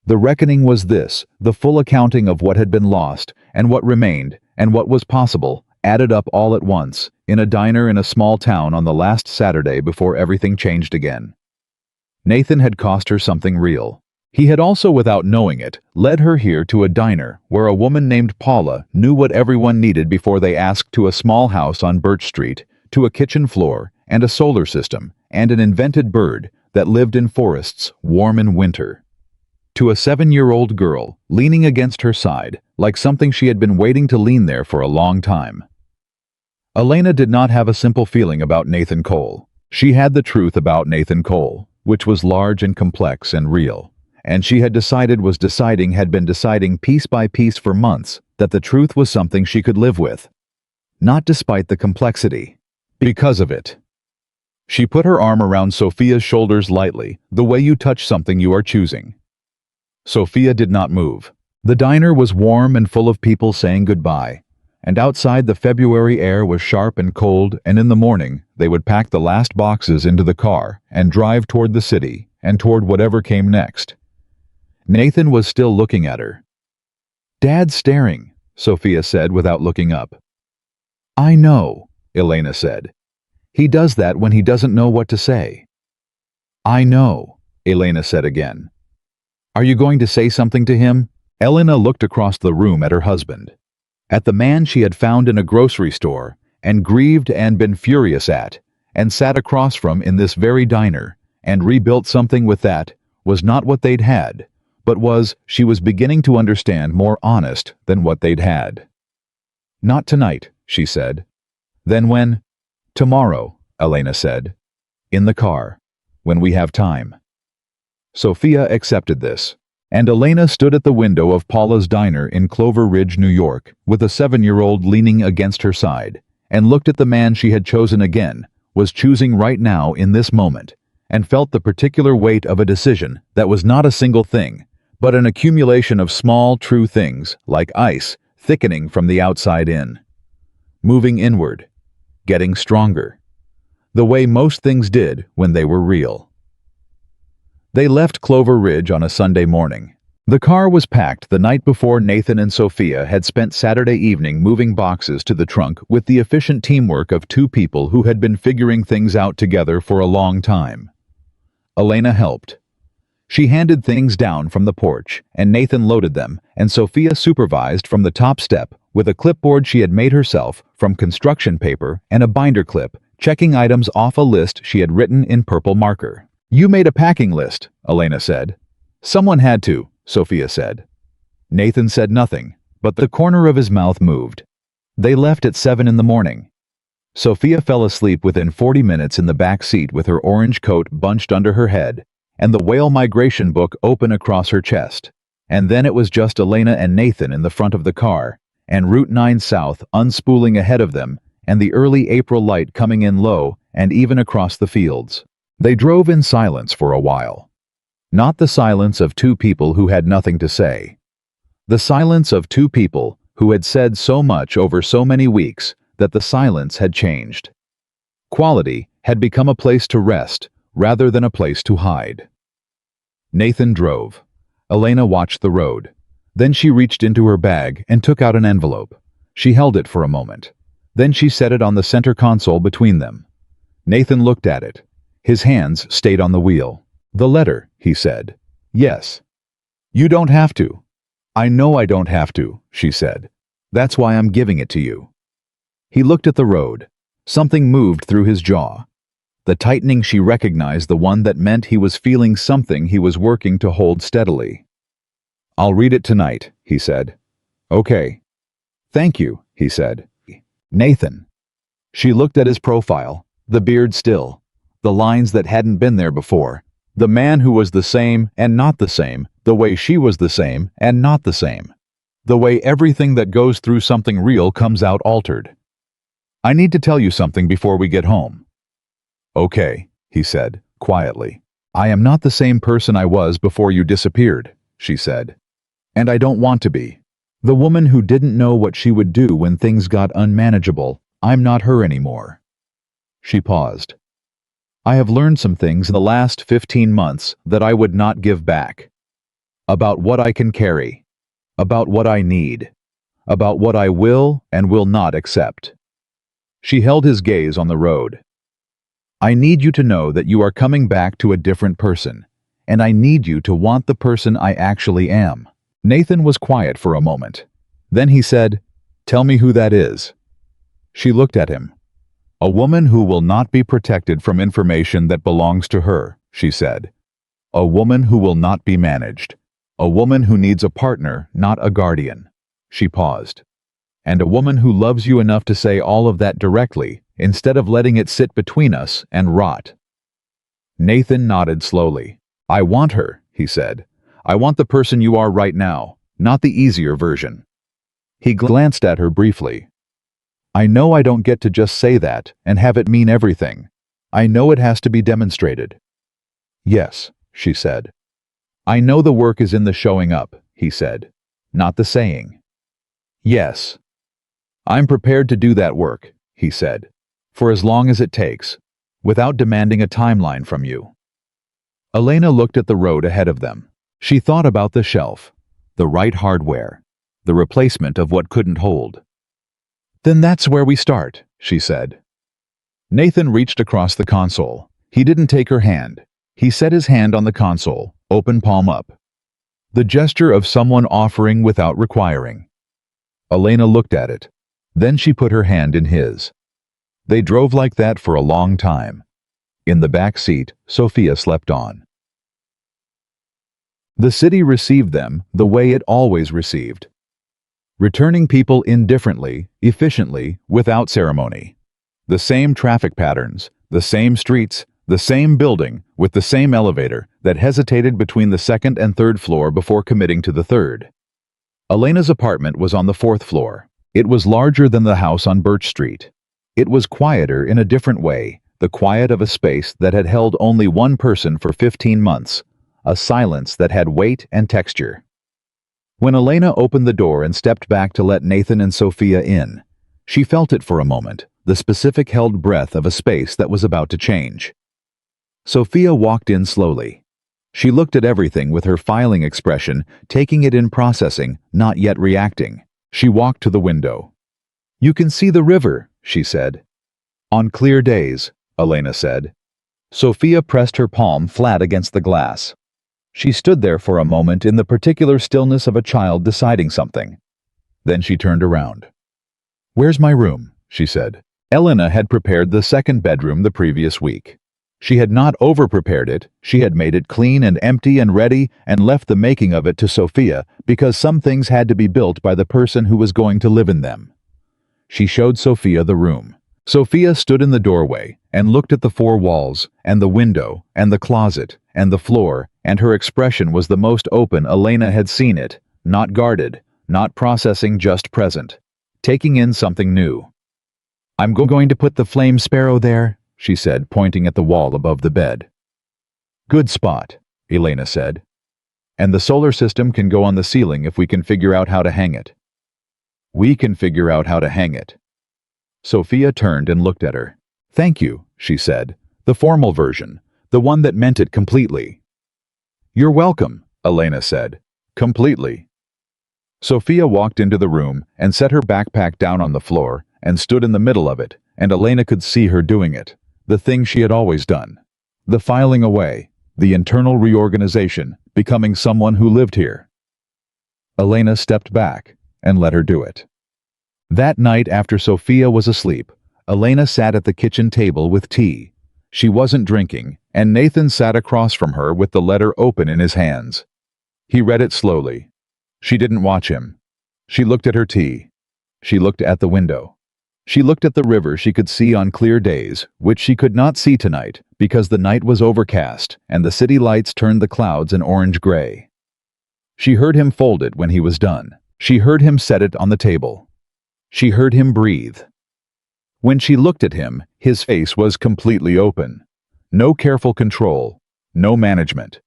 The reckoning was this, the full accounting of what had been lost, and what remained, and what was possible, added up all at once, in a diner in a small town on the last Saturday before everything changed again. Nathan had cost her something real. He had also, without knowing it, led her here to a diner where a woman named Paula knew what everyone needed before they asked, to a small house on Birch Street, to a kitchen floor, and a solar system, and an invented bird that lived in forests warm in winter. To a 7-year-old girl, leaning against her side, like something she had been waiting to lean there for a long time. Elena did not have a simple feeling about Nathan Cole. She had the truth about Nathan Cole, which was large and complex and real. And she had been deciding piece by piece for months that the truth was something she could live with. Not despite the complexity. Because of it. She put her arm around Sophia's shoulders lightly, the way you touch something you are choosing. Sophia did not move. The diner was warm and full of people saying goodbye, and outside the February air was sharp and cold, and in the morning they would pack the last boxes into the car and drive toward the city and toward whatever came next. Nathan was still looking at her. "Dad's staring," Sophia said without looking up. "I know," Elena said. "He does that when he doesn't know what to say." "I know," Elena said again. "Are you going to say something to him?" Elena looked across the room at her husband. At the man she had found in a grocery store, and grieved and been furious at, and sat across from in this very diner, and rebuilt something with that, was not what they'd had, but was, she was beginning to understand, more honest than what they'd had. "Not tonight," she said. "Then when?" "Tomorrow," Elena said. "In the car. When we have time." Sophia accepted this, and Elena stood at the window of Paula's diner in Clover Ridge, New York, with a 7-year-old leaning against her side, and looked at the man she had chosen again, was choosing right now in this moment, and felt the particular weight of a decision that was not a single thing, but an accumulation of small, true things, like ice, thickening from the outside in. Moving inward. Getting stronger. The way most things did when they were real. They left Clover Ridge on a Sunday morning. The car was packed the night before Nathan and Sophia had spent Saturday evening moving boxes to the trunk with the efficient teamwork of two people who had been figuring things out together for a long time. Elena helped. She handed things down from the porch, and Nathan loaded them, and Sophia supervised from the top step with a clipboard she had made herself from construction paper and a binder clip, checking items off a list she had written in purple marker. "You made a packing list," Elena said. "Someone had to," Sophia said. Nathan said nothing, but the corner of his mouth moved. They left at 7 in the morning. Sophia fell asleep within 40 minutes in the back seat with her orange coat bunched under her head, and the whale migration book open across her chest. And then it was just Elena and Nathan in the front of the car, and Route 9 South unspooling ahead of them, and the early April light coming in low and even across the fields. They drove in silence for a while. Not the silence of two people who had nothing to say. The silence of two people who had said so much over so many weeks that the silence had changed. Quality had become a place to rest rather than a place to hide. Nathan drove. Elena watched the road. Then she reached into her bag and took out an envelope. She held it for a moment. Then she set it on the center console between them. Nathan looked at it. His hands stayed on the wheel. "The letter," he said. "Yes." "You don't have to." "I know I don't have to," she said. "That's why I'm giving it to you." He looked at the road. Something moved through his jaw. The tightening she recognized, the one that meant he was feeling something he was working to hold steadily. "I'll read it tonight," he said. "Okay." "Thank you," he said. "Nathan." She looked at his profile, the beard still, the lines that hadn't been there before, the man who was the same and not the same, the way she was the same and not the same, the way everything that goes through something real comes out altered. "I need to tell you something before we get home." "Okay," he said, quietly. "I am not the same person I was before you disappeared," she said. "And I don't want to be. The woman who didn't know what she would do when things got unmanageable, I'm not her anymore." She paused. "I have learned some things in the last 15 months that I would not give back. About what I can carry. About what I need. About what I will and will not accept." She held his gaze on the road. "I need you to know that you are coming back to a different person, and I need you to want the person I actually am." Nathan was quiet for a moment. Then he said, "Tell me who that is." She looked at him. "A woman who will not be protected from information that belongs to her," she said. "A woman who will not be managed. A woman who needs a partner, not a guardian." She paused. "And a woman who loves you enough to say all of that directly, instead of letting it sit between us and rot." Nathan nodded slowly. "I want her," he said. "I want the person you are right now, not the easier version." He glanced at her briefly. "I know I don't get to just say that and have it mean everything. I know it has to be demonstrated." "Yes," she said. "I know the work is in the showing up," he said, "not the saying." "Yes. I'm prepared to do that work," he said, "for as long as it takes, without demanding a timeline from you." Elena looked at the road ahead of them. She thought about the shelf, the right hardware, the replacement of what couldn't hold. "Then that's where we start," she said. Nathan reached across the console. He didn't take her hand. He set his hand on the console, open palm up. The gesture of someone offering without requiring. Elena looked at it. Then she put her hand in his. They drove like that for a long time. In the back seat, Sophia slept on. The city received them the way it always received. Returning people indifferently, efficiently, without ceremony. The same traffic patterns, the same streets, the same building, with the same elevator that hesitated between the second and third floor before committing to the third. Elena's apartment was on the fourth floor. It was larger than the house on Birch Street. It was quieter in a different way, the quiet of a space that had held only one person for 15 months, a silence that had weight and texture. When Elena opened the door and stepped back to let Nathan and Sophia in, she felt it for a moment, the specific held breath of a space that was about to change. Sophia walked in slowly. She looked at everything with her filing expression, taking it in processing, not yet reacting. She walked to the window. "You can see the river," she said. "On clear days," Elena said. Sophia pressed her palm flat against the glass. She stood there for a moment in the particular stillness of a child deciding something. Then she turned around. "Where's my room?" she said. Elena had prepared the second bedroom the previous week. She had not over-prepared it, she had made it clean and empty and ready and left the making of it to Sophia because some things had to be built by the person who was going to live in them. She showed Sophia the room. Sophia stood in the doorway and looked at the four walls and the window and the closet and the floor, and her expression was the most open Elena had seen it, not guarded, not processing, just present, taking in something new. "I'm going to put the flame sparrow there," she said, pointing at the wall above the bed. "Good spot," Elena said. "And the solar system can go on the ceiling if we can figure out how to hang it." "We can figure out how to hang it." Sophia turned and looked at her. "Thank you," she said, the formal version, the one that meant it completely. "You're welcome," Elena said, "completely." Sophia walked into the room and set her backpack down on the floor and stood in the middle of it, and Elena could see her doing it, the thing she had always done. The filing away, the internal reorganization, becoming someone who lived here. Elena stepped back and let her do it. That night after Sophia was asleep, Elena sat at the kitchen table with tea. She wasn't drinking, and Nathan sat across from her with the letter open in his hands. He read it slowly. She didn't watch him. She looked at her tea. She looked at the window. She looked at the river she could see on clear days, which she could not see tonight because the night was overcast and the city lights turned the clouds an orange-gray. She heard him fold it when he was done. She heard him set it on the table. She heard him breathe. When she looked at him, his face was completely open. No careful control, no management.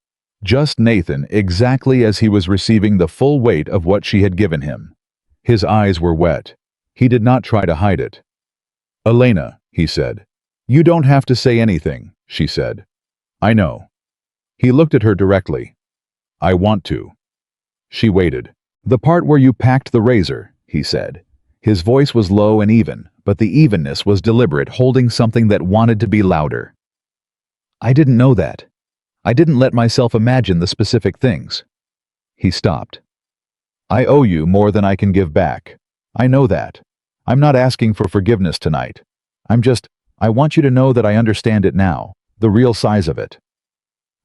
Just Nathan exactly as he was receiving the full weight of what she had given him. His eyes were wet. He did not try to hide it. "Elena," he said. "You don't have to say anything," she said. "I know." He looked at her directly. "I want to." She waited. "The part where you packed the razor," he said. His voice was low and even, but the evenness was deliberate, holding something that wanted to be louder. "I didn't know that. I didn't let myself imagine the specific things." He stopped. "I owe you more than I can give back. I know that. I'm not asking for forgiveness tonight. I want you to know that I understand it now, the real size of it."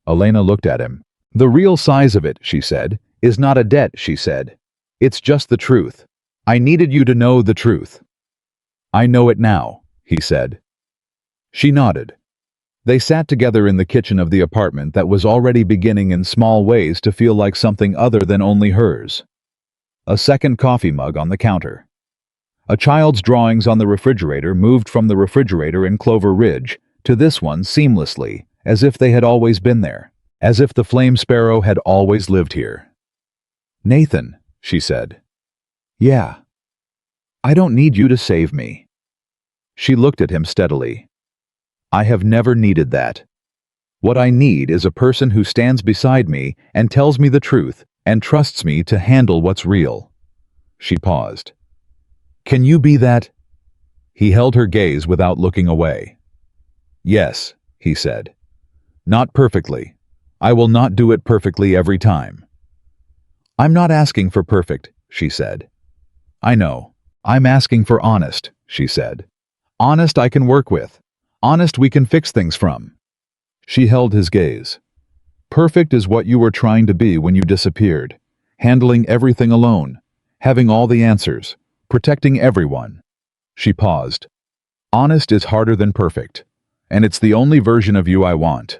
Elena looked at him. "The real size of it," she said, "is not a debt," she said. "It's just the truth. I needed you to know the truth." "I know it now," he said. She nodded. They sat together in the kitchen of the apartment that was already beginning in small ways to feel like something other than only hers. A second coffee mug on the counter. A child's drawings on the refrigerator moved from the refrigerator in Clover Ridge to this one seamlessly, as if they had always been there, as if the flame sparrow had always lived here. "Nathan," she said. "Yeah. I don't need you to save me." She looked at him steadily. "I have never needed that. What I need is a person who stands beside me and tells me the truth and trusts me to handle what's real." She paused. "Can you be that?" He held her gaze without looking away. "Yes," he said. "Not perfectly. I will not do it perfectly every time." "I'm not asking for perfect," she said. "I know. I'm asking for honest," she said. "Honest I can work with. Honest we can fix things from." She held his gaze. "Perfect is what you were trying to be when you disappeared, handling everything alone, having all the answers, protecting everyone." She paused. "Honest is harder than perfect, and it's the only version of you I want."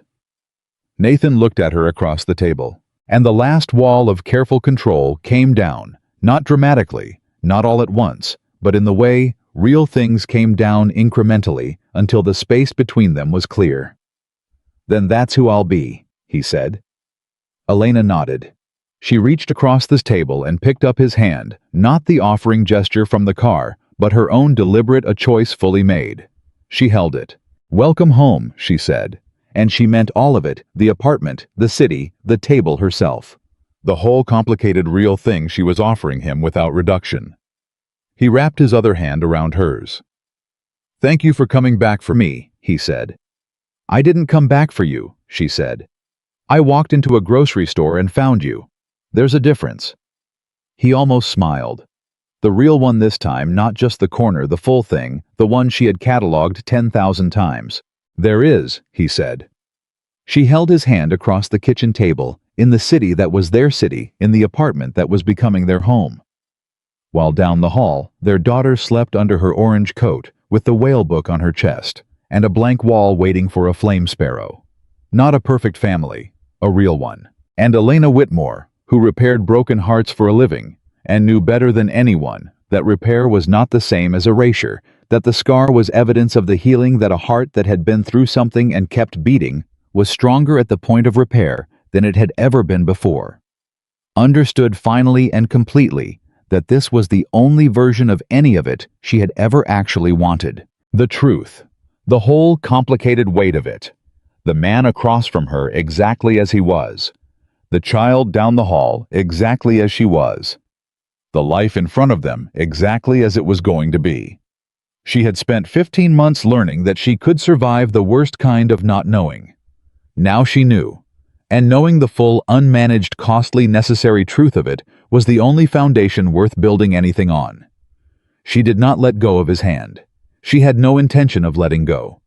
Nathan looked at her across the table, and the last wall of careful control came down, not dramatically, not all at once, but in the way real things came down incrementally until the space between them was clear. "Then that's who I'll be," he said. Elena nodded. She reached across this table and picked up his hand, not the offering gesture from the car, but her own deliberate, a choice fully made. She held it. "Welcome home," she said. And she meant all of it, the apartment, the city, the table herself. The whole complicated real thing she was offering him without reduction. He wrapped his other hand around hers. "Thank you for coming back for me," he said. "I didn't come back for you," she said. "I walked into a grocery store and found you. There's a difference." He almost smiled. The real one this time, not just the corner, the full thing, the one she had catalogued 10,000 times. "There is," he said. She held his hand across the kitchen table, in the city that was their city, in the apartment that was becoming their home. While down the hall, their daughter slept under her orange coat, with the whale book on her chest, and a blank wall waiting for a flame sparrow. Not a perfect family, a real one. And Elena Whitmore, who repaired broken hearts for a living, and knew better than anyone that repair was not the same as erasure, that the scar was evidence of the healing, that a heart that had been through something and kept beating was stronger at the point of repair than it had ever been before. Understood finally and completely that this was the only version of any of it she had ever actually wanted. The truth, the whole complicated weight of it. The man across from her exactly as he was. The child down the hall exactly as she was. The life in front of them exactly as it was going to be. She had spent 15 months learning that she could survive the worst kind of not knowing. Now she knew, and knowing the full, unmanaged, costly, necessary truth of it was the only foundation worth building anything on. She did not let go of his hand. She had no intention of letting go.